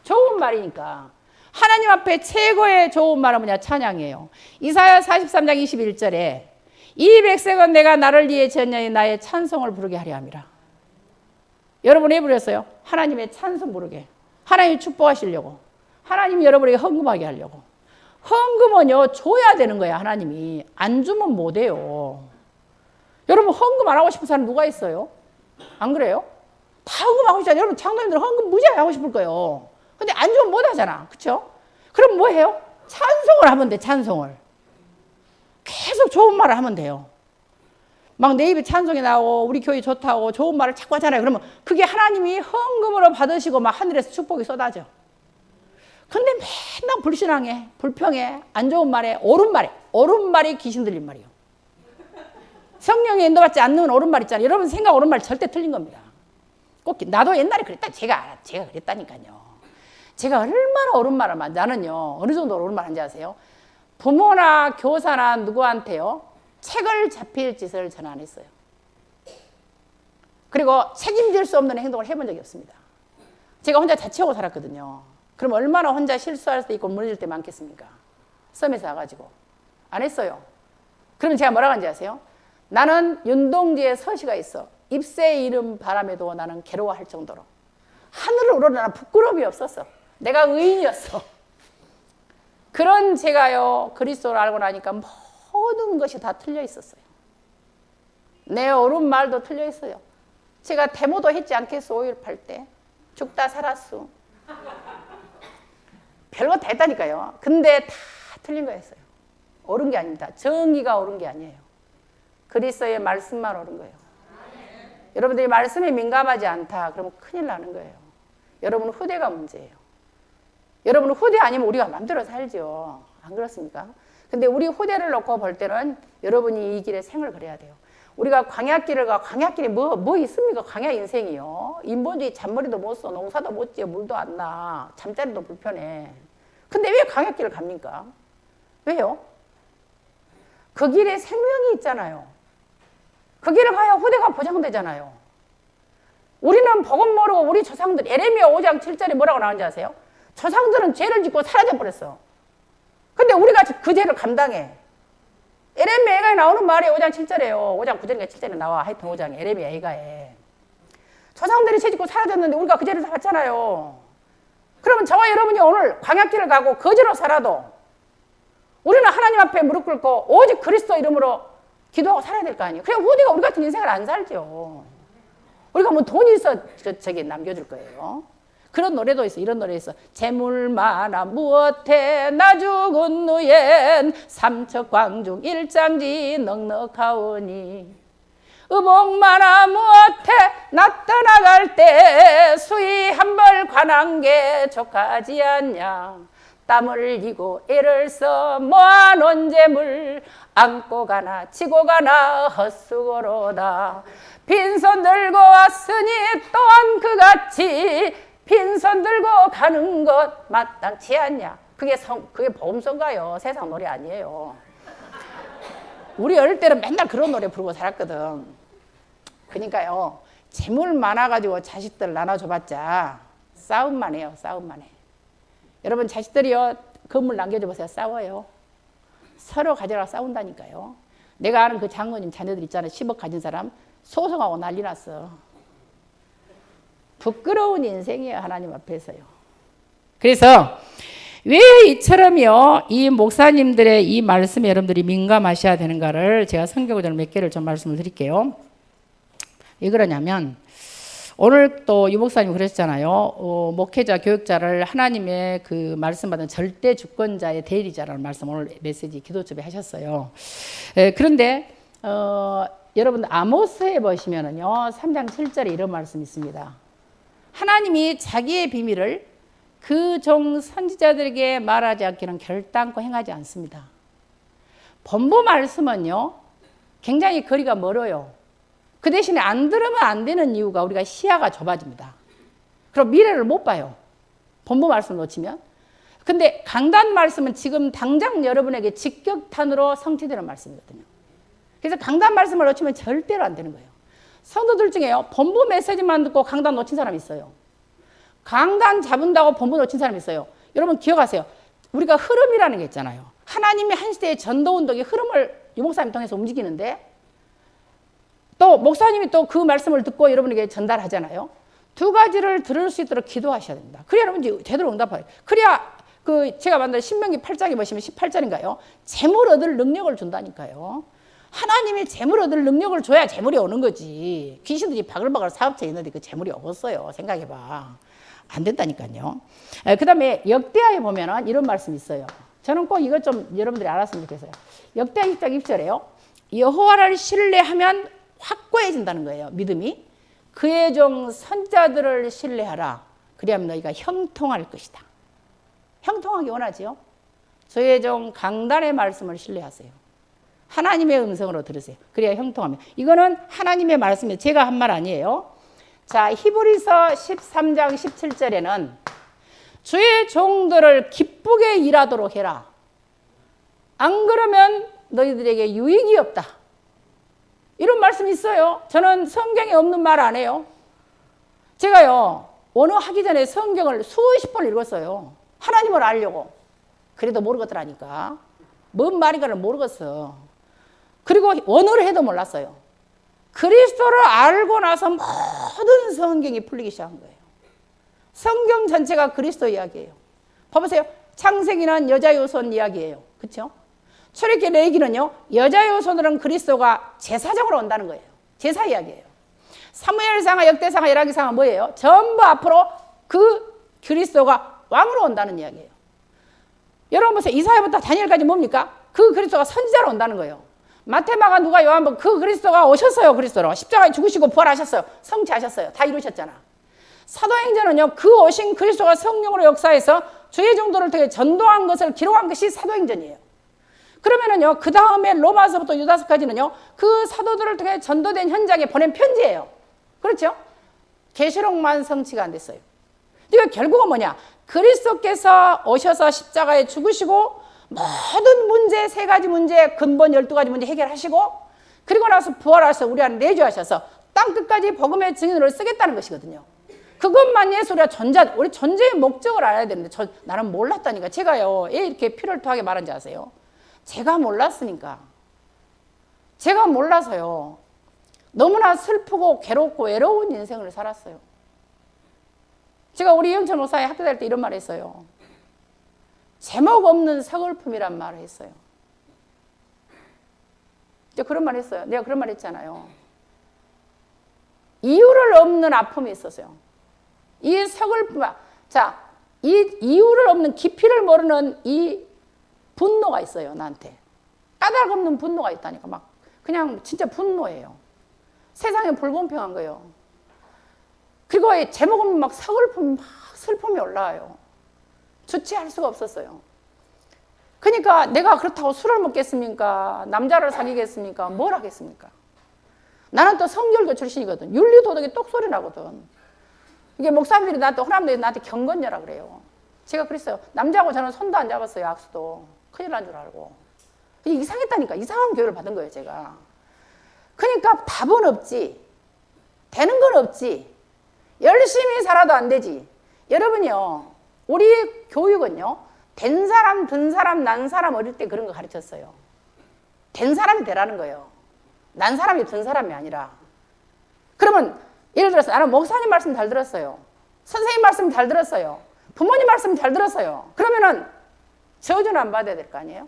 좋은 말이니까. 하나님 앞에 최고의 좋은 말은 뭐냐? 찬양이에요. 이사야 43장 21절에 이 백성은 내가 나를 위해 지었냐니 나의 찬송을 부르게 하려 함이라. 여러분이 해버렸어요. 하나님의 찬송 부르게. 하나님이 축복하시려고. 하나님이 여러분에게 헌금하게 하려고. 헌금은요, 줘야 되는 거야, 하나님이. 안 주면 못 해요. 여러분, 헌금 안 하고 싶은 사람 누가 있어요? 안 그래요? 다 헌금하고 싶잖아요. 여러분, 장로님들 헌금 무지하게 하고 싶을 거예요. 근데 안 주면 못 하잖아. 그쵸? 그럼 뭐 해요? 찬송을 하면 돼, 찬송을. 계속 좋은 말을 하면 돼요. 막 내 입에 찬송이 나오고, 우리 교회 좋다고 좋은 말을 자꾸 하잖아요. 그러면 그게 하나님이 헌금으로 받으시고 막 하늘에서 축복이 쏟아져. 근데 맨날 불신앙해, 불평해, 안 좋은 말에, 옳은 말이 귀신 들린 말이요. 성령의 인도받지 않는 옳은 말 있잖아요. 여러분 생각 옳은 말 절대 틀린 겁니다. 꼭 나도 옛날에 그랬다. 제가 그랬다니까요. 제가 얼마나 옳은 말을 나는요. 어느 정도 옳은 말 한지 아세요? 부모나 교사나 누구한테요. 책을 잡힐 짓을 저는 안 했어요. 그리고 책임질 수 없는 행동을 해본 적이 없습니다. 제가 혼자 자취하고 살았거든요. 그럼 얼마나 혼자 실수할 수 있고 무너질 때 많겠습니까? 썸에서 와가지고. 안 했어요. 그럼 제가 뭐라고 하는지 아세요? 나는 윤동주의 서시가 있어. 잎새 이름 바람에도 나는 괴로워할 정도로. 하늘을 우러러 나는 부끄러움이 없었어. 내가 의인이었어. 그런 제가요, 그리스도를 알고 나니까 모든 것이 다 틀려 있었어요. 내 옳은 말도 틀려 있어요. 제가 데모도 했지 않겠어, 5.18 때. 죽다 살았어. 별거 다 했다니까요. 근데 다 틀린 거였어요. 옳은 게 아닙니다. 정의가 옳은 게 아니에요. 그리스도의 말씀만 옳은 거예요. 여러분들이 말씀에 민감하지 않다. 그러면 큰일 나는 거예요. 여러분 후대가 문제예요. 여러분 후대 아니면 우리가 마음대로 살죠. 안 그렇습니까? 근데 우리 후대를 놓고 볼 때는 여러분이 이 길에 생을 그려야 돼요. 우리가 광야길을 가, 광야길이 뭐 있습니까? 광야 인생이요. 인본주의 잔머리도 못 써, 농사도 못 지어, 물도 안 나, 잠자리도 불편해. 근데 왜 광야길을 갑니까? 왜요? 그 길에 생명이 있잖아요. 그 길을 가야 후대가 보장되잖아요. 우리는 복음 모르고 우리 조상들, 에레미야 5장 7절에 뭐라고 나오는지 아세요? 조상들은 죄를 짓고 사라져버렸어. 근데 우리가 그 죄를 감당해. 에레미야에 나오는 말이 5장 7절이에요. 5장 9절인가 7절에 나와. 하여튼 5장 에레미야에. 조상들이 죄 짓고 사라졌는데 우리가 그 죄를 다 받잖아요. 그러면 저와 여러분이 오늘 광야길을 가고 거지로 살아도 우리는 하나님 앞에 무릎 꿇고 오직 그리스도 이름으로 기도하고 살아야 될 거 아니에요. 그래 우리가 우리 같은 인생을 안 살죠. 우리가 뭐 돈이 있어 저기 남겨줄 거예요. 그런 노래도 있어. 이런 노래 있어. 재물 많아 무엇해 나 죽은 후엔 삼척광중 일장지 넉넉하오니 의복 많아 무엇해 나 떠나갈 때 수위 한 벌 관한 게 족하지 않냐 땀을 흘리고 애를 써 모아놓은 재물 안고 가나 치고 가나 헛수고로다 빈손 들고 왔으니 또한 그같이 빈손 들고 가는 것 마땅치 않냐. 그게 복음성가요. 세상 노래 아니에요. 우리 어릴 때는 맨날 그런 노래 부르고 살았거든. 그러니까요. 재물 많아가지고 자식들 나눠줘봤자 싸움만 해요. 싸움만 해. 여러분 자식들이요. 건물 남겨줘보세요. 싸워요. 서로 가져가 싸운다니까요. 내가 아는 그 장로님 자녀들 있잖아요. 10억 가진 사람 소송하고 난리 났어. 부끄러운 인생이에요. 하나님 앞에서요. 그래서 왜 이처럼요. 이 목사님들의 이 말씀에 여러분들이 민감하셔야 되는가를 제가 성경구절 몇 개를 좀 말씀을 드릴게요. 왜 그러냐면 오늘 또 유 목사님 그러셨잖아요. 목회자, 교육자를 하나님의 그 말씀받은 절대 주권자의 대리자라는 말씀 오늘 메시지 기도첩에 하셨어요. 그런데 여러분 아모스에 보시면은요. 3장 7절에 이런 말씀이 있습니다. 하나님이 자기의 비밀을 그 종 선지자들에게 말하지 않기는 결단코 행하지 않습니다. 본부 말씀은요. 굉장히 거리가 멀어요. 그 대신에 안 들으면 안 되는 이유가 우리가 시야가 좁아집니다. 그럼 미래를 못 봐요. 본부 말씀 놓치면. 근데 강단 말씀은 지금 당장 여러분에게 직격탄으로 성취되는 말씀이거든요. 그래서 강단 말씀을 놓치면 절대로 안 되는 거예요. 성도들 중에요. 본부 메시지만 듣고 강단 놓친 사람이 있어요. 강단 잡은다고 본부 놓친 사람이 있어요. 여러분 기억하세요. 우리가 흐름이라는 게 있잖아요. 하나님이 한 시대의 전도운동의 흐름을 유목사님 통해서 움직이는데 또 목사님이 또 그 말씀을 듣고 여러분에게 전달하잖아요. 두 가지를 들을 수 있도록 기도하셔야 됩니다. 그래야 여러분이 제대로 응답해요. 그래야 제가 만든 신명기 8장에 보시면 18절인가요? 재물 얻을 능력을 준다니까요. 하나님이 재물 얻을 능력을 줘야 재물이 오는 거지. 귀신들이 바글바글 사업체에 있는데 그 재물이 없어요. 생각해봐. 안 된다니까요. 그 다음에 역대하에 보면은 이런 말씀이 있어요. 저는 꼭 이것 좀 여러분들이 알았으면 좋겠어요. 역대하 6장 1절에요. 여호와를 신뢰하면 확고해진다는 거예요. 믿음이. 그의 종 선자들을 신뢰하라. 그리하면 너희가 형통할 것이다. 형통하기 원하지요? 저의 종 강단의 말씀을 신뢰하세요. 하나님의 음성으로 들으세요. 그래야 형통합니다. 이거는 하나님의 말씀이에요. 제가 한 말 아니에요. 자, 히브리서 13장 17절에는 주의 종들을 기쁘게 일하도록 해라. 안 그러면 너희들에게 유익이 없다. 이런 말씀이 있어요. 저는 성경에 없는 말 안 해요. 제가요, 원어하기 전에 성경을 수십 번 읽었어요. 하나님을 알려고. 그래도 모르겠더라니까. 뭔 말인가를 모르겠어. 그리고 원어를 해도 몰랐어요. 그리스도를 알고 나서 모든 성경이 풀리기 시작한 거예요. 성경 전체가 그리스도 이야기예요. 봐보세요. 창세기는 여자 요손 이야기예요. 그렇죠? 출애굽기 레위기는요, 여자 요손으로는 그리스도가 제사장으로 온다는 거예요. 제사 이야기예요. 사무엘상하, 역대상하, 열왕기상하 뭐예요? 전부 앞으로 그 그리스도가 왕으로 온다는 이야기예요. 여러분 보세요. 이사야부터 다니엘까지 뭡니까? 그 그리스도가 선지자로 온다는 거예요. 마태마가 누가 요한복 그 그리스도가 오셨어요. 그리스도로 십자가에 죽으시고 부활하셨어요. 성취하셨어요. 다 이루셨잖아. 사도행전은요, 그 오신 그리스도가 성령으로 역사해서 주의 종도를 통해 전도한 것을 기록한 것이 사도행전이에요. 그러면은요, 그 다음에 로마서부터 유다서까지는요, 그 사도들을 통해 전도된 현장에 보낸 편지예요. 그렇죠? 계시록만 성취가 안 됐어요. 이거 결국은 뭐냐? 그리스도께서 오셔서 십자가에 죽으시고 모든 문제, 세 가지 문제, 근본 12가지 문제 해결하시고, 그리고 나서 부활하셔서 우리 안에 내주하셔서 땅끝까지 복음의 증인으로 쓰겠다는 것이거든요. 그것만 예수 우리 존재의 목적을 알아야 되는데, 나는 몰랐다니까. 제가요, 왜 이렇게 피를 토하게 말한지 아세요? 제가 몰랐으니까. 제가 몰라서요. 너무나 슬프고 괴롭고 외로운 인생을 살았어요. 제가 우리 이영철 목사의 학교 다닐 때 이런 말 했어요. 제목 없는 서글픔이란 말을 했어요. 제가 그런 말 했어요. 내가 그런 말 했잖아요. 이유를 없는 아픔이 있었어요. 이 서글픔, 자, 이 이유를 없는 깊이를 모르는 이 분노가 있어요, 나한테. 까닭없는 분노가 있다니까. 막 그냥 진짜 분노예요. 세상에 불공평한 거예요. 그리고 제목 없는 막 서글픔, 막 슬픔이 올라와요. 주체할 수가 없었어요. 그러니까 내가 그렇다고 술을 먹겠습니까? 남자를 사귀겠습니까? 뭘 하겠습니까? 나는 또 성결교 출신이거든. 윤리도덕이 똑소리 나거든. 이게 목사님들이 나한테, 호남들이 나한테 경건녀라 그래요. 제가 그랬어요. 남자하고 저는 손도 안 잡았어요, 악수도. 큰일 난 줄 알고. 이상했다니까. 이상한 교육을 받은 거예요, 제가. 그러니까 답은 없지. 되는 건 없지. 열심히 살아도 안 되지. 여러분요, 우리 교육은요, 된 사람, 든 사람, 난 사람 어릴 때 그런 거 가르쳤어요. 된 사람이 되라는 거예요. 난 사람이 든 사람이 아니라. 그러면 예를 들어서 나는 목사님 말씀 잘 들었어요. 선생님 말씀 잘 들었어요. 부모님 말씀 잘 들었어요. 그러면은 저주는 안 받아야 될 거 아니에요?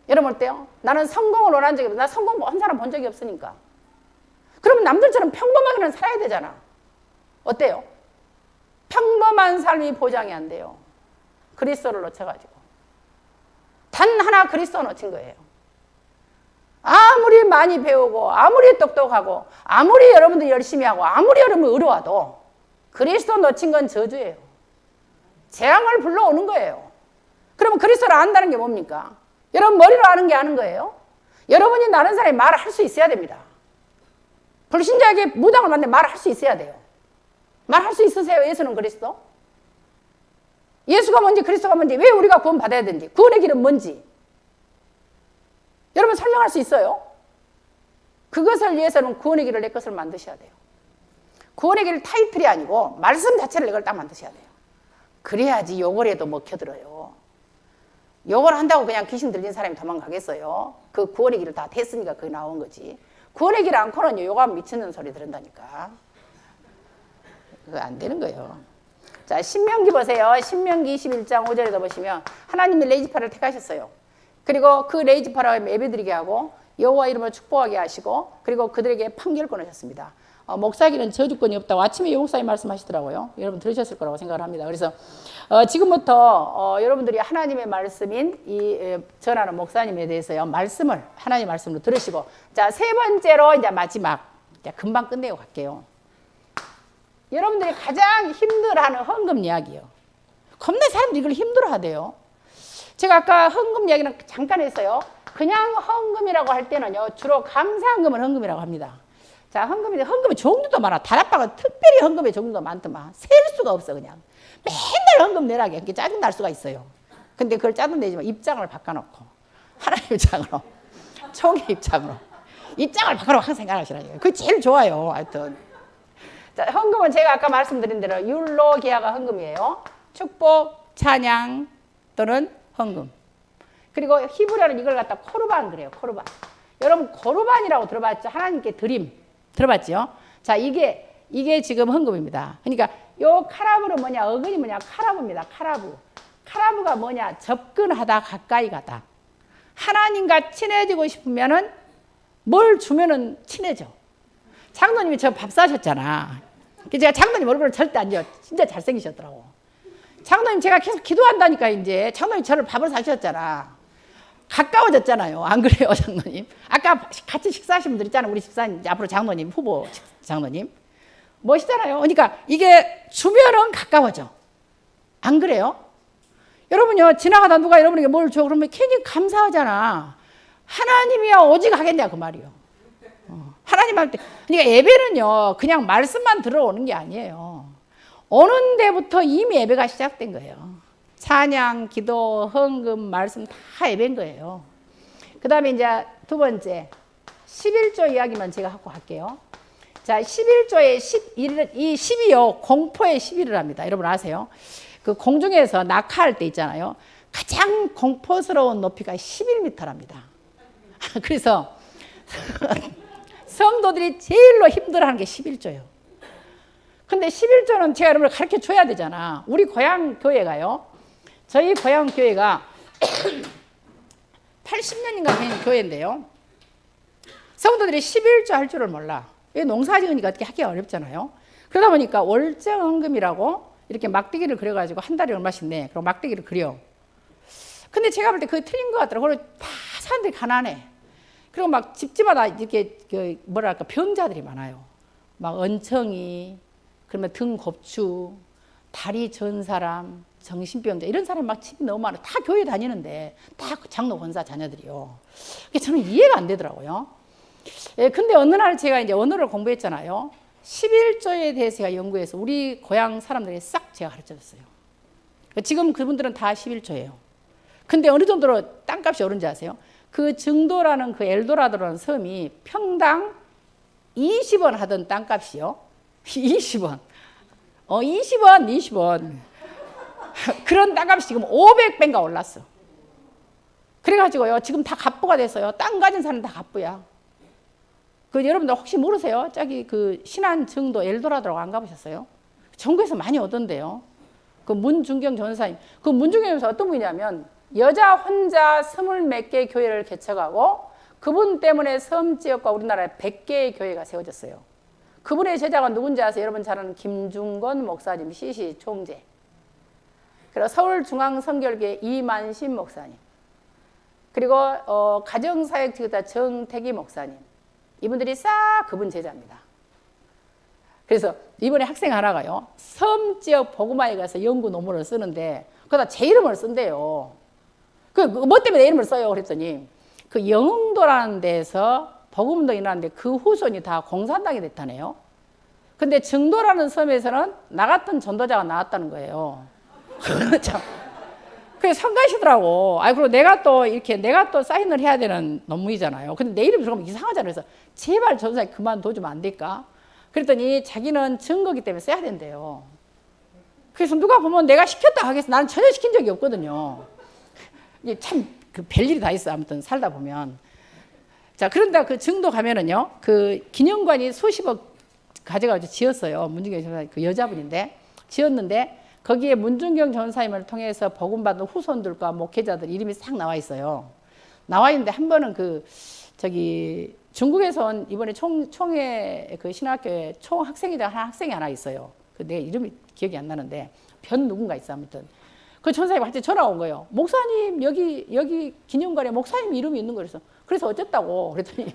여러분 어때요? 나는 성공을 원한 적이 없어. 나 성공 한 사람 본 적이 없으니까. 그러면 남들처럼 평범하게는 살아야 되잖아. 어때요? 평범한 삶이 보장이 안 돼요. 그리스도를 놓쳐가지고. 단 하나 그리스도 놓친 거예요. 아무리 많이 배우고 아무리 똑똑하고 아무리 여러분들 열심히 하고 아무리 여러분 의로워도 그리스도 놓친 건 저주예요. 재앙을 불러오는 거예요. 그러면 그리스도를 안다는 게 뭡니까? 여러분 머리로 아는 게 아는 거예요. 여러분이 다른 사람이 말을 할 수 있어야 됩니다. 불신자에게 무당을 만나 말을 할 수 있어야 돼요. 말할 수 있으세요? 예수는 그리스도? 예수가 뭔지 그리스도가 뭔지 왜 우리가 구원 받아야 되는지 구원의 길은 뭔지 여러분 설명할 수 있어요? 그것을 위해서는 구원의 길을 내 것을 만드셔야 돼요. 구원의 길 타이틀이 아니고 말씀 자체를 내 걸 딱 만드셔야 돼요. 그래야지 욕을 해도 먹혀들어요. 욕을 한다고 그냥 귀신 들린 사람이 도망가겠어요? 그 구원의 길을 다 됐으니까 그게 나온 거지. 구원의 길 않고는 욕하면 미치는 소리 들은다니까. 그거 안 되는 거예요. 자, 신명기 보세요. 신명기 21장 5절에도 보시면 하나님이 레이지파를 택하셨어요. 그리고 그 레이지파를 예배드리게 하고 여호와 이름을 축복하게 하시고 그리고 그들에게 판결권을 하셨습니다. 목사에게는 저주권이 없다고 아침에 여 목사님 말씀하시더라고요. 여러분 들으셨을 거라고 생각을 합니다. 그래서 지금부터 여러분들이 하나님의 말씀인 이 전하는 목사님에 대해서요 말씀을 하나님 말씀으로 들으시고 자, 세 번째로 이제 마지막 이제 금방 끝내고 갈게요. 여러분들이 가장 힘들어하는 헌금 이야기요. 겁나 사람들이 이걸 힘들어하대요. 제가 아까 헌금 이야기는 잠깐 했어요. 그냥 헌금이라고 할 때는요, 주로 감사헌금을 헌금이라고 합니다. 자, 헌금의 종류도 많아. 다락방은 특별히 헌금의 종류도 많더만. 셀 수가 없어, 그냥. 맨날 헌금 내라게. 이렇게 짜증날 수가 있어요. 근데 그걸 짜증내지만 입장을 바꿔놓고, 하나님 입장으로, 총의 입장으로, 입장을 바꿔놓고 항상 생각하시라니까요. 그게 제일 좋아요, 하여튼. 자, 헌금은 제가 아까 말씀드린 대로 율로기아가 헌금이에요. 축복, 찬양 또는 헌금. 그리고 히브리어는 이걸 갖다 코르반 그래요. 코르반. 여러분 코르반이라고 들어봤죠? 하나님께 드림 들어봤죠? 자, 이게 지금 헌금입니다. 그러니까 요 카라브는 뭐냐? 어근이 뭐냐? 카라브입니다. 카라브. 카라브가 뭐냐? 접근하다, 가까이 가다. 하나님과 친해지고 싶으면은 뭘 주면은 친해져. 장로님이 저 밥 사셨잖아. 제가 장로님 얼굴을 절대 안 지어. 진짜 잘생기셨더라고. 장로님 제가 계속 기도한다니까 이제 장로님 저를 밥을 사셨잖아. 가까워졌잖아요. 안 그래요, 장로님? 아까 같이 식사하신 분들 있잖아요. 우리 집사님, 앞으로 장로님, 후보 장로님. 멋있잖아요. 그러니까 이게 주면은 가까워져. 안 그래요? 여러분요, 지나가다 누가 여러분에게 뭘 줘? 그러면 괜히 감사하잖아. 하나님이야 오직 하겠냐, 그 말이요. 하나님한테. 그러니까 예배는요, 그냥 말씀만 들어오는 게 아니에요. 오는 데부터 이미 예배가 시작된 거예요. 찬양, 기도, 헌금, 말씀 다 예배인 거예요. 그 다음에 이제 두 번째, 11조 이야기만 제가 하고 갈게요. 자, 11조의 11, 이 10이요, 공포의 11을 합니다. 여러분 아세요? 그 공중에서 낙하할 때 있잖아요. 가장 공포스러운 높이가 11m랍니다. 그래서 성도들이 제일로 힘들어하는 게 11조예요. 근데 11조는 제가 여러분을 가르쳐 줘야 되잖아. 우리 고향 교회가요. 저희 고향 교회가 80년인가 된 교회인데요. 성도들이 11조 할 줄을 몰라. 농사 지으니까 어떻게 하기가 어렵잖아요. 그러다 보니까 월정헌금이라고 이렇게 막대기를 그려가지고 한 달에 얼마씩 내. 그리고 막대기를 그려. 근데 제가 볼 때 그게 틀린 것 같더라고요. 그리고 다 사람들이 가난해. 그리고 막 집집마다 이렇게 뭐랄까 병자들이 많아요. 막 언청이, 그러면 등곱추, 다리 전 사람, 정신병자 이런 사람 막 집이 너무 많아. 다 교회 다니는데 다 장로 권사 자녀들이요. 그게 저는 이해가 안 되더라고요. 예, 근데 어느 날 제가 이제 언어를 공부했잖아요. 11조에 대해서 제가 연구해서 우리 고향 사람들에게 싹 제가 가르쳐 줬어요. 지금 그분들은 다 11조예요. 근데 어느 정도로 땅값이 오른지 아세요? 그 증도라는 그 엘도라도라는 섬이 평당 20원 하던 땅값이요. 20원. 20원. 그런 땅값이 지금 500배인가 올랐어. 그래가지고요, 지금 다 갑부가 됐어요. 땅 가진 사람 다 갑부야. 그 여러분들 혹시 모르세요? 저기 그 신안 증도 엘도라도라고 안 가보셨어요? 전국에서 많이 오던데요. 그 문중경 전사님. 그 문중경 전사 어떤 분이냐면 여자 혼자 20몇 개 교회를 개척하고 그분 때문에 섬 지역과 우리나라에 100개의 교회가 세워졌어요. 그분의 제자가 누군지 아세요? 여러분 잘 아는 김중건 목사님, CC 총재. 그리고 서울중앙선결교회 이만신 목사님. 그리고 가정사역 지도자 정태기 목사님. 이분들이 싹 그분 제자입니다. 그래서 이번에 학생 하나가요. 섬 지역 복음화에 가서 연구 논문을 쓰는데 그러다 제 이름을 쓴대요. 뭐 때문에 내 이름을 써요? 그랬더니 그 영흥도라는 데서 복음운동이 일어났는데 그 후손이 다 공산당이 됐다네요. 근데 증도라는 섬에서는 나 같은 전도자가 나왔다는 거예요. 참. 그게 성가시더라고. 그리고 내가 또 사인을 해야 되는 논문이잖아요. 근데 내 이름이 들어가면 이상하잖아요. 그래서 제발 전도사님 그만둬주면 안 될까? 그랬더니 자기는 증거기 때문에 써야 된대요. 그래서 누가 보면 내가 시켰다 하겠어. 나는 전혀 시킨 적이 없거든요. 이게 참 그 별일이 다 있어. 아무튼 살다 보면. 자, 그런데 그 증도 가면은요, 그 기념관이 수십억 가져가지고 지었어요. 문중경 전사 그 여자분인데 지었는데 거기에 문중경 전사님을 통해서 복음받은 후손들과 목회자들 이름이 싹 나와 있어요. 나와 있는데 한 번은 중국에서 온 이번에 총회 그 신학교에 총학생회장 학생이 하나 있어요. 내 이름이 기억이 안 나는데 변 누군가 있어. 아무튼 그 전사님한테 전화 온 거예요. 목사님 여기 기념관에 목사님 이름이 있는 거래서 그래서 어쨌다고 그랬더니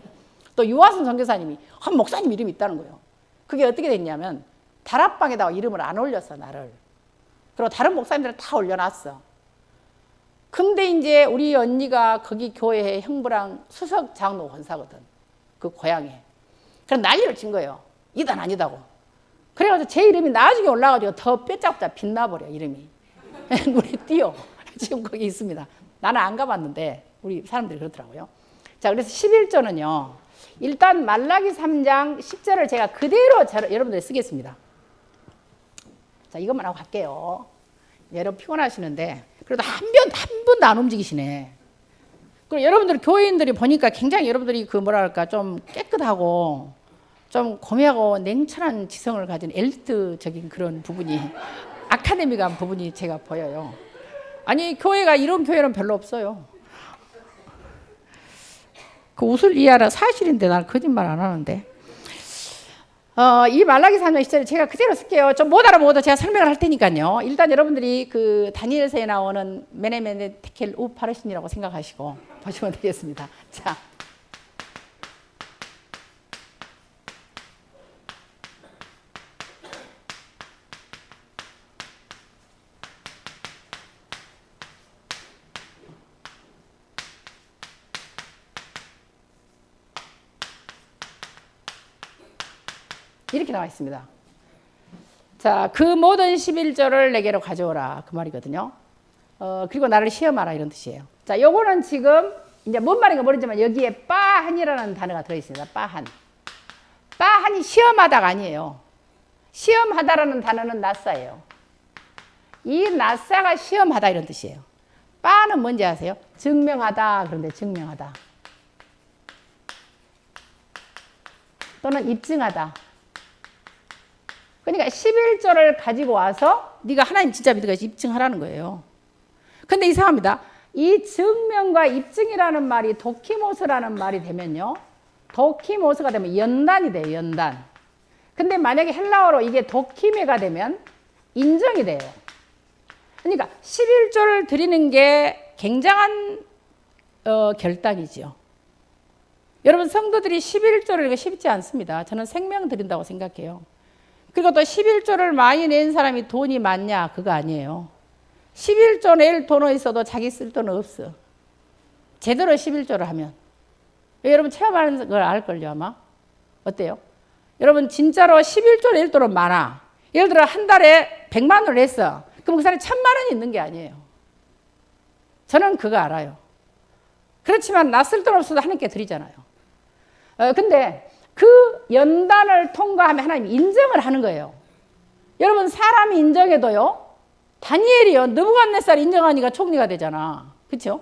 또 유화순 선교사님이 한 목사님 이름이 있다는 거예요. 그게 어떻게 됐냐면 다락방에다가 이름을 안 올렸어, 나를. 그리고 다른 목사님들은 다 올려놨어. 근데 이제 우리 언니가 거기 교회에 형부랑 수석 장로 권사거든. 그 고향에. 그럼 난리를 친 거예요. 이단 아니다고. 그래가지고 제 이름이 나중에 올라가지고 더 뼈짝짝 빛나버려, 이름이. 눈에 띄어. 지금 거기 있습니다. 나는 안 가봤는데 우리 사람들이 그렇더라고요. 자, 그래서 11조는요. 일단 말라기 3장 10절을 제가 그대로 여러분들 쓰겠습니다. 자, 이것만 하고 갈게요. 여러분 피곤하시는데 그래도 한 번도 안 움직이시네. 그리고 여러분들 교회인들이 보니까 굉장히 여러분들이 그 뭐랄까 좀 깨끗하고 좀 고매하고 냉철한 지성을 가진 엘리트적인 그런 부분이 아카데미한 부분이 제가 보여요. 아니 교회가 이런 교회는 별로 없어요. 그 웃을 이해하라 사실인데 난 거짓말 안 하는데. 이 말라기 3장 10절을 제가 그대로 쓸게요. 좀 못 알아보고도 제가 설명을 할 테니까요. 일단 여러분들이 그 다니엘서에 나오는 메네메네 테켈 우파르신이라고 생각하시고 보시면 되겠습니다. 자, 이렇게 나와 있습니다. 자, 그 모든 11조를 내게로 가져오라 그 말이거든요. 그리고 나를 시험하라 이런 뜻이에요. 자, 요거는 지금 이제 뭔 말인가 모르지만 여기에 빠한이라는 단어가 들어 있습니다. 빠한. 빠한이 시험하다가 아니에요. 시험하다라는 단어는 나사예요. 이 나사가 시험하다 이런 뜻이에요. 빠는 뭔지 아세요? 증명하다 그런데 증명하다. 또는 입증하다. 그러니까 11조를 가지고 와서 네가 하나님 진짜 믿으니까 입증하라는 거예요. 근데 이상합니다. 이 증명과 입증이라는 말이 도키모스라는 말이 되면요. 도키모스가 되면 연단이 돼요. 연단. 근데 만약에 헬라어로 이게 도키메가 되면 인정이 돼요. 그러니까 11조를 드리는 게 굉장한 결단이죠. 여러분 성도들이 11조를 이거 쉽지 않습니다. 저는 생명 드린다고 생각해요. 그리고 또 11조를 많이 낸 사람이 돈이 많냐 그거 아니에요. 11조 낼 돈은 있어도 자기 쓸 돈은 없어. 제대로 11조를 하면. 여러분 체험하는 걸 알걸요 아마. 어때요? 여러분 진짜로 11조 낼 돈은 많아. 예를 들어 한 달에 100만 원을 했어. 그럼 그 사람이 1000만 원이 있는 게 아니에요. 저는 그거 알아요. 그렇지만 나 쓸 돈 없어도 하나님께 드리잖아요. 근데 그 연단을 통과하면 하나님이 인정을 하는 거예요. 여러분 사람이 인정해도요. 다니엘이요. 느부갓네살 인정하니까 총리가 되잖아. 그렇죠?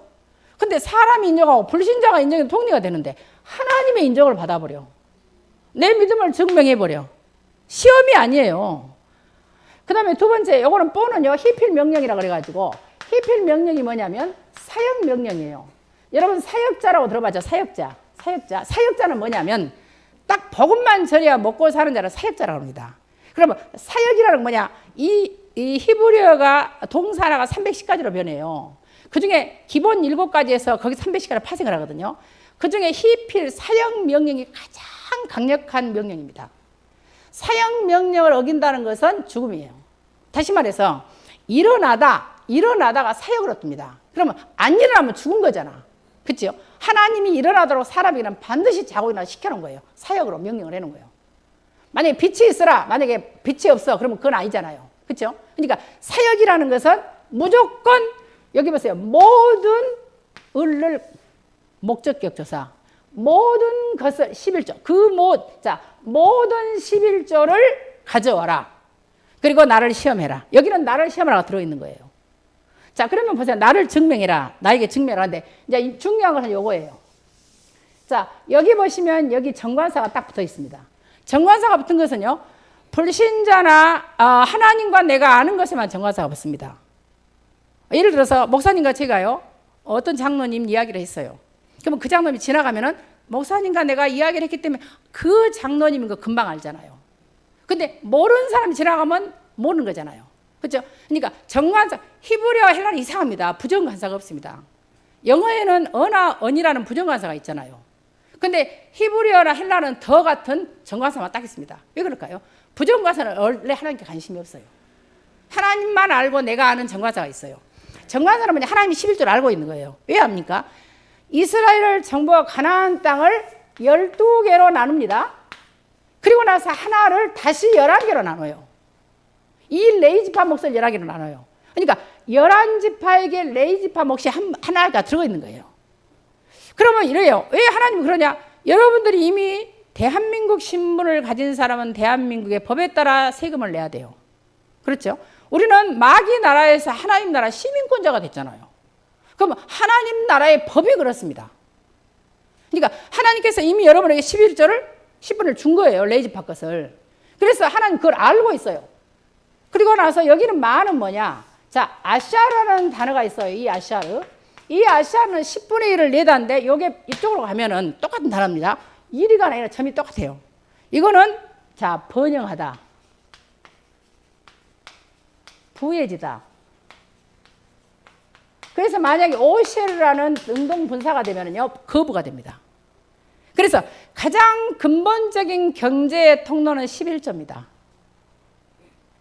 근데 사람이 인정하고 불신자가 인정해도 총리가 되는데 하나님의 인정을 받아버려. 내 믿음을 증명해버려. 시험이 아니에요. 그 다음에 두 번째 요거는 뽀는요. 히필 명령이라 그래가지고 히필 명령이 뭐냐면 사역 명령이에요. 여러분 사역자라고 들어봤죠? 사역자. 사역자는 뭐냐면 딱 복음만 전해야 먹고 사는 자를 사역자라고 합니다. 그러면 사역이라는 뭐냐? 이 히브리어가 동사 하나가 310가지로 변해요. 그 중에 기본 7가지에서 거기 310가지를 파생을 하거든요. 그 중에 히필 사역 명령이 가장 강력한 명령입니다. 사역 명령을 어긴다는 것은 죽음이에요. 다시 말해서 일어나다가 사역을 얻습니다. 그러면 안 일어나면 죽은 거잖아. 그렇죠? 하나님이 일어나도록 사람에게는 반드시 자고 일어나 시켜놓은 거예요. 사역으로 명령을 해놓은 거예요. 만약에 빛이 있어라. 만약에 빛이 없어. 그러면 그건 아니잖아요. 그렇죠? 그러니까 사역이라는 것은 무조건 여기 보세요. 모든 을을 목적격 조사. 모든 것을 11조. 모든 11조를 가져와라. 그리고 나를 시험해라. 여기는 나를 시험하라가 들어있는 거예요. 자, 그러면 보세요. 나를 증명해라. 나에게 증명을 하는데, 이제 중요한 것은 요거예요. 자, 여기 보시면 여기 정관사가 딱 붙어 있습니다. 정관사가 붙은 것은요, 불신자나 하나님과 내가 아는 것에만 정관사가 붙습니다. 예를 들어서 목사님과 제가요, 어떤 장로님 이야기를 했어요. 그러면 그 장로님이 지나가면은 목사님과 내가 이야기를 했기 때문에 그 장로님인 거 금방 알잖아요. 근데 모르는 사람이 지나가면 모르는 거잖아요. 그렇죠? 그러니까 정관사, 히브리어와 헬라는 이상합니다. 부정관사가 없습니다. 영어에는 언이라는 부정관사가 있잖아요. 근데 히브리어나 헬라는 더 같은 정관사만 딱 있습니다. 왜 그럴까요? 부정관사는 원래 하나님께 관심이 없어요. 하나님만 알고 내가 아는 정관사가 있어요. 정관사는 뭐냐? 하나님이 11조를 알고 있는 거예요. 왜 합니까? 이스라엘 정부가 가나안 땅을 12개로 나눕니다. 그리고 나서 하나를 다시 11개로 나눠요. 이 레위지파 몫을 11개로 나눠요. 그러니까 11지파에게 레위지파 몫이 하나가 들어가 있는 거예요. 그러면 이래요. 왜 하나님이 그러냐? 여러분들이 이미 대한민국 신분을 가진 사람은 대한민국의 법에 따라 세금을 내야 돼요. 그렇죠? 우리는 마귀 나라에서 하나님 나라 시민권자가 됐잖아요. 그럼 하나님 나라의 법이 그렇습니다. 그러니까 하나님께서 이미 여러분에게 11조를 10분을 준 거예요. 레위지파 것을. 그래서 하나님 그걸 알고 있어요. 그리고 나서 여기는 마는 뭐냐? 자, 아샤르라는 단어가 있어요. 이 아샤르. 이 아샤르는 10분의 1을 내다인데 요게 이쪽으로 가면은 똑같은 단어입니다. 1이가 아니라 점이 똑같아요. 이거는 자, 번영하다. 부해지다. 그래서 만약에 오셰르라는 능동분사가 되면은요, 거부가 됩니다. 그래서 가장 근본적인 경제의 통로는 11조입니다.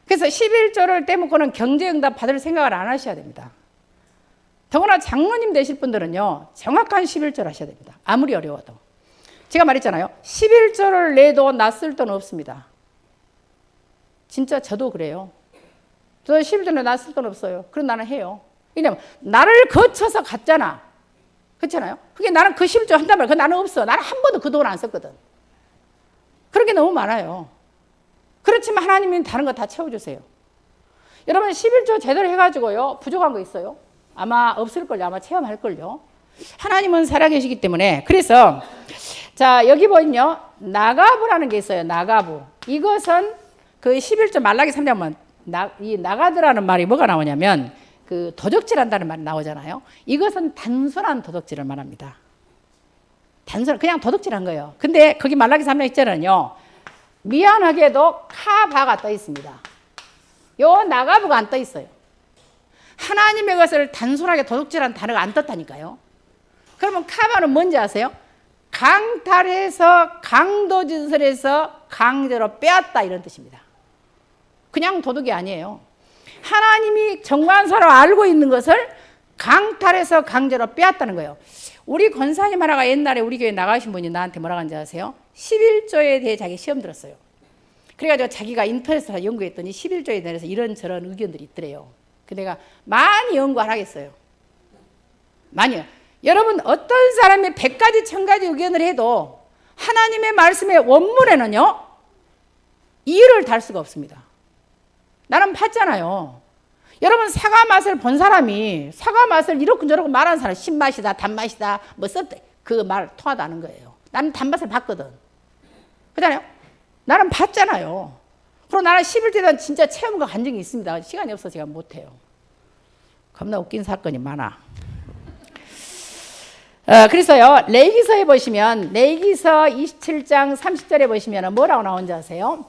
그래서 11조를 떼먹고는 경제응답 받을 생각을 안 하셔야 됩니다. 더구나 장로님 되실 분들은요, 정확한 11조를 하셔야 됩니다. 아무리 어려워도. 제가 말했잖아요. 11조를 내도 낯설 돈 없습니다. 진짜 저도 그래요. 저 11조는 낯설 돈 없어요. 그럼 나는 해요. 왜냐면 나를 거쳐서 갔잖아. 그렇잖아요. 그게 나는 그 11조 한단 말이야. 나는 없어. 나는 한 번도 그 돈을 안 썼거든. 그런 게 너무 많아요. 그렇지만 하나님은 다른 거 다 채워주세요. 여러분 11조 제대로 해가지고요. 부족한 거 있어요? 아마 없을걸요. 아마 체험할걸요. 하나님은 살아계시기 때문에. 그래서 자, 여기 보면요. 나가부라는 게 있어요. 나가부. 이것은 그 11조 말라기 3장 보면 이 나가드라는 말이 뭐가 나오냐면 그 도적질한다는 말이 나오잖아요. 이것은 단순한 도적질을 말합니다. 단순한 그냥 도적질한 거예요. 근데 거기 말라기 3장 1절은요. 미안하게도 카바가 떠 있습니다. 요 나가부가 안 떠 있어요. 하나님의 것을 단순하게 도둑질한 단어가 안 떴다니까요. 그러면 카바는 뭔지 아세요? 강탈해서 강도짓을해서 강제로 빼앗다 이런 뜻입니다. 그냥 도둑이 아니에요. 하나님이 정관사로 알고 있는 것을 강탈해서 강제로 빼앗다는 거예요. 우리 권사님 하나가 옛날에 우리 교회 나가신 분이 나한테 뭐라고 하는지 아세요? 11조에 대해 자기 시험 들었어요. 그래가지고 자기가 인터넷에서 연구했더니 11조에 대해서 이런저런 의견들이 있더래요. 내가 많이 연구를 하겠어요. 많이요. 여러분 어떤 사람이 100가지 1000가지 의견을 해도 하나님의 말씀의 원문에는요. 이유를 달 수가 없습니다. 나는 봤잖아요. 여러분 사과 맛을 본 사람이 사과 맛을 이렇고 저렇고 말하는 사람 신맛이다 단맛이다 뭐 썼대 그 말 통하다는 거예요. 나는 단맛을 봤거든. 그렇잖아요. 나는 봤잖아요. 그리고 나는 11조에 진짜 체험과 간증이 있습니다. 시간이 없어서 제가 못해요. 겁나 웃긴 사건이 많아. 그래서요. 레위기서에 보시면 레위기서 27장 30절에 보시면 뭐라고 나온지 아세요?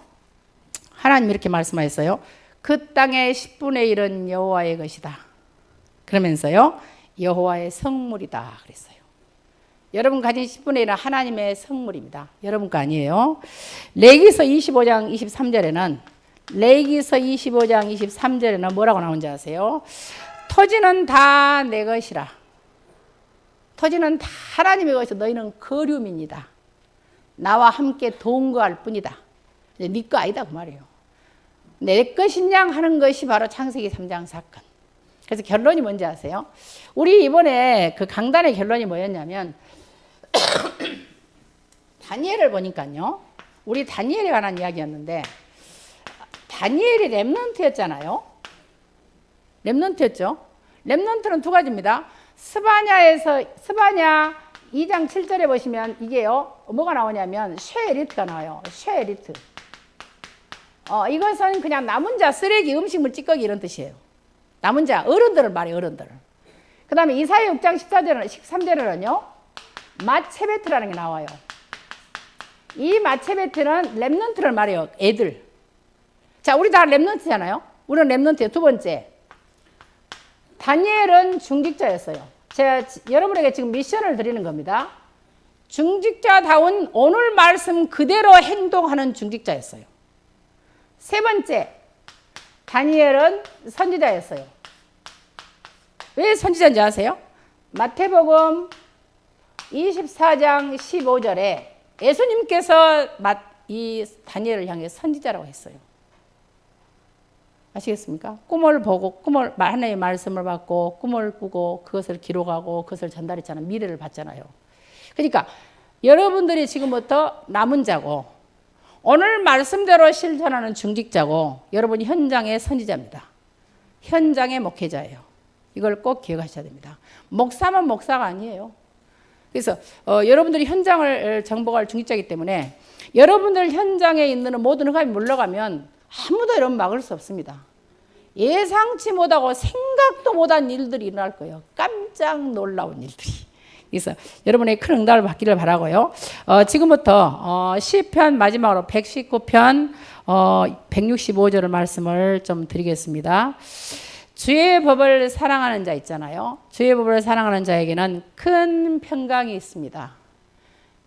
하나님 이렇게 말씀하셨어요. 그 땅의 10분의 1은 여호와의 것이다. 그러면서요. 여호와의 성물이다 그랬어요. 여러분 가진 10분의 1은 하나님의 성물입니다. 여러분 거 아니에요. 레위기서 25장 23절에는 레위기서 25장 23절에는 뭐라고 나온지 아세요? 토지는 다 내 것이라. 토지는 다 하나님의 것이라 너희는 거류민이다. 나와 함께 동거할 뿐이다. 네 거 아니다 그 말이에요. 내 것이냐 하는 것이 바로 창세기 3장 사건. 그래서 결론이 뭔지 아세요? 우리 이번에 그 강단의 결론이 뭐였냐면 다니엘을 보니까요. 우리 다니엘에 관한 이야기였는데 다니엘이 렘넌트였잖아요. 렘넌트였죠. 렘넌트는 두 가지입니다. 스바냐 2장 7절에 보시면 이게요. 뭐가 나오냐면 쉐에리트가 나와요. 쉐에리트. 이것은 그냥 남은 자 쓰레기 음식물 찌꺼기 이런 뜻이에요. 남은 자 어른들을 말해요. 어른들. 그 다음에 이사야 6장 13절에는요. 마체베트라는 게 나와요. 이 마체베트는 렘넌트를 말해요. 애들. 자, 우리 다 렘넌트잖아요. 우리는 렘넌트예요. 두 번째. 다니엘은 중직자였어요. 제가 여러분에게 지금 미션을 드리는 겁니다. 중직자다운 오늘 말씀 그대로 행동하는 중직자였어요. 세 번째. 다니엘은 선지자였어요. 왜 선지자인지 아세요? 마태복음 24장 15절에 예수님께서 이 다니엘을 향해 선지자라고 했어요. 아시겠습니까? 꿈을 보고 하나님의 말씀을 받고 꿈을 꾸고 그것을 기록하고 그것을 전달했잖아요. 미래를 봤잖아요. 그러니까 여러분들이 지금부터 남은 자고 오늘 말씀대로 실천하는 중직자고 여러분이 현장의 선지자입니다. 현장의 목회자예요. 이걸 꼭 기억하셔야 됩니다. 목사만 목사가 아니에요. 그래서 여러분들이 현장을 정복할 중직자이기 때문에 여러분들 현장에 있는 모든 흑암이 물러가면 아무도 여러분 막을 수 없습니다. 예상치 못하고 생각도 못한 일들이 일어날 거예요. 깜짝 놀라운 일들이. 그래서 여러분의 큰 응답을 받기를 바라고요. 지금부터 시편 마지막으로 119편 165절의 말씀을 좀 드리겠습니다. 주의 법을 사랑하는 자 있잖아요. 주의 법을 사랑하는 자에게는 큰 평강이 있습니다.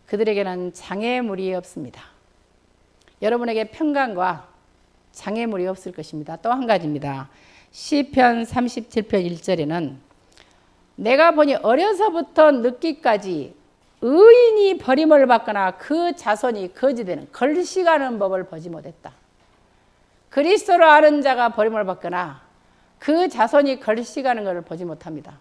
그들에게는 장애물이 없습니다. 여러분에게 평강과 장애물이 없을 것입니다. 또 한 가지입니다. 시편 37편 1절에는 내가 보니 어려서부터 늙기까지 의인이 버림을 받거나 그 자손이 거지되는 걸식하는 법을 보지 못했다. 그리스도를 아는 자가 버림을 받거나 그 자손이 걸식하는 것을 보지 못합니다.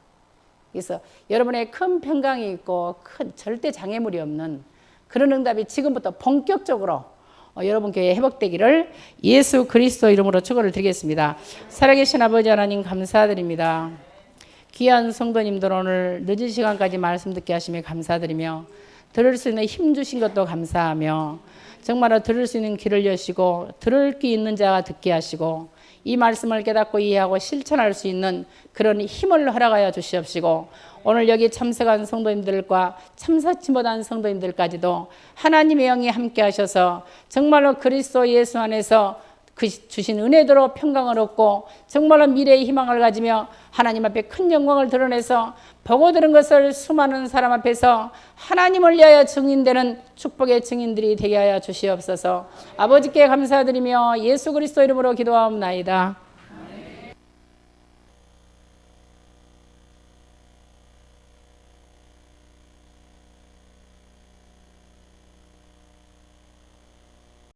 그래서 여러분의 큰 평강이 있고 큰 절대 장애물이 없는 그런 응답이 지금부터 본격적으로 여러분 교회에 회복되기를 예수 그리스도 이름으로 축원을 드리겠습니다. 살아계신 아버지 하나님 감사드립니다. 귀한 성도님들 오늘 늦은 시간까지 말씀 듣게 하심에 감사드리며 들을 수 있는 힘 주신 것도 감사하며 정말로 들을 수 있는 귀를 여시고 들을 귀 있는 자가 듣게 하시고 이 말씀을 깨닫고 이해하고 실천할 수 있는 그런 힘을 허락하여 주시옵시고 오늘 여기 참석한 성도님들과 참석치 못한 성도님들까지도 하나님의 영이 함께 하셔서 정말로 그리스도 예수 안에서 그 주신 은혜대로 평강을 얻고 정말로 미래의 희망을 가지며 하나님 앞에 큰 영광을 드러내서 보고 들은 것을 수많은 사람 앞에서 하나님을 위하여 증인되는 축복의 증인들이 되게 하여 주시옵소서. 아버지께 감사드리며 예수 그리스도 이름으로 기도하옵나이다.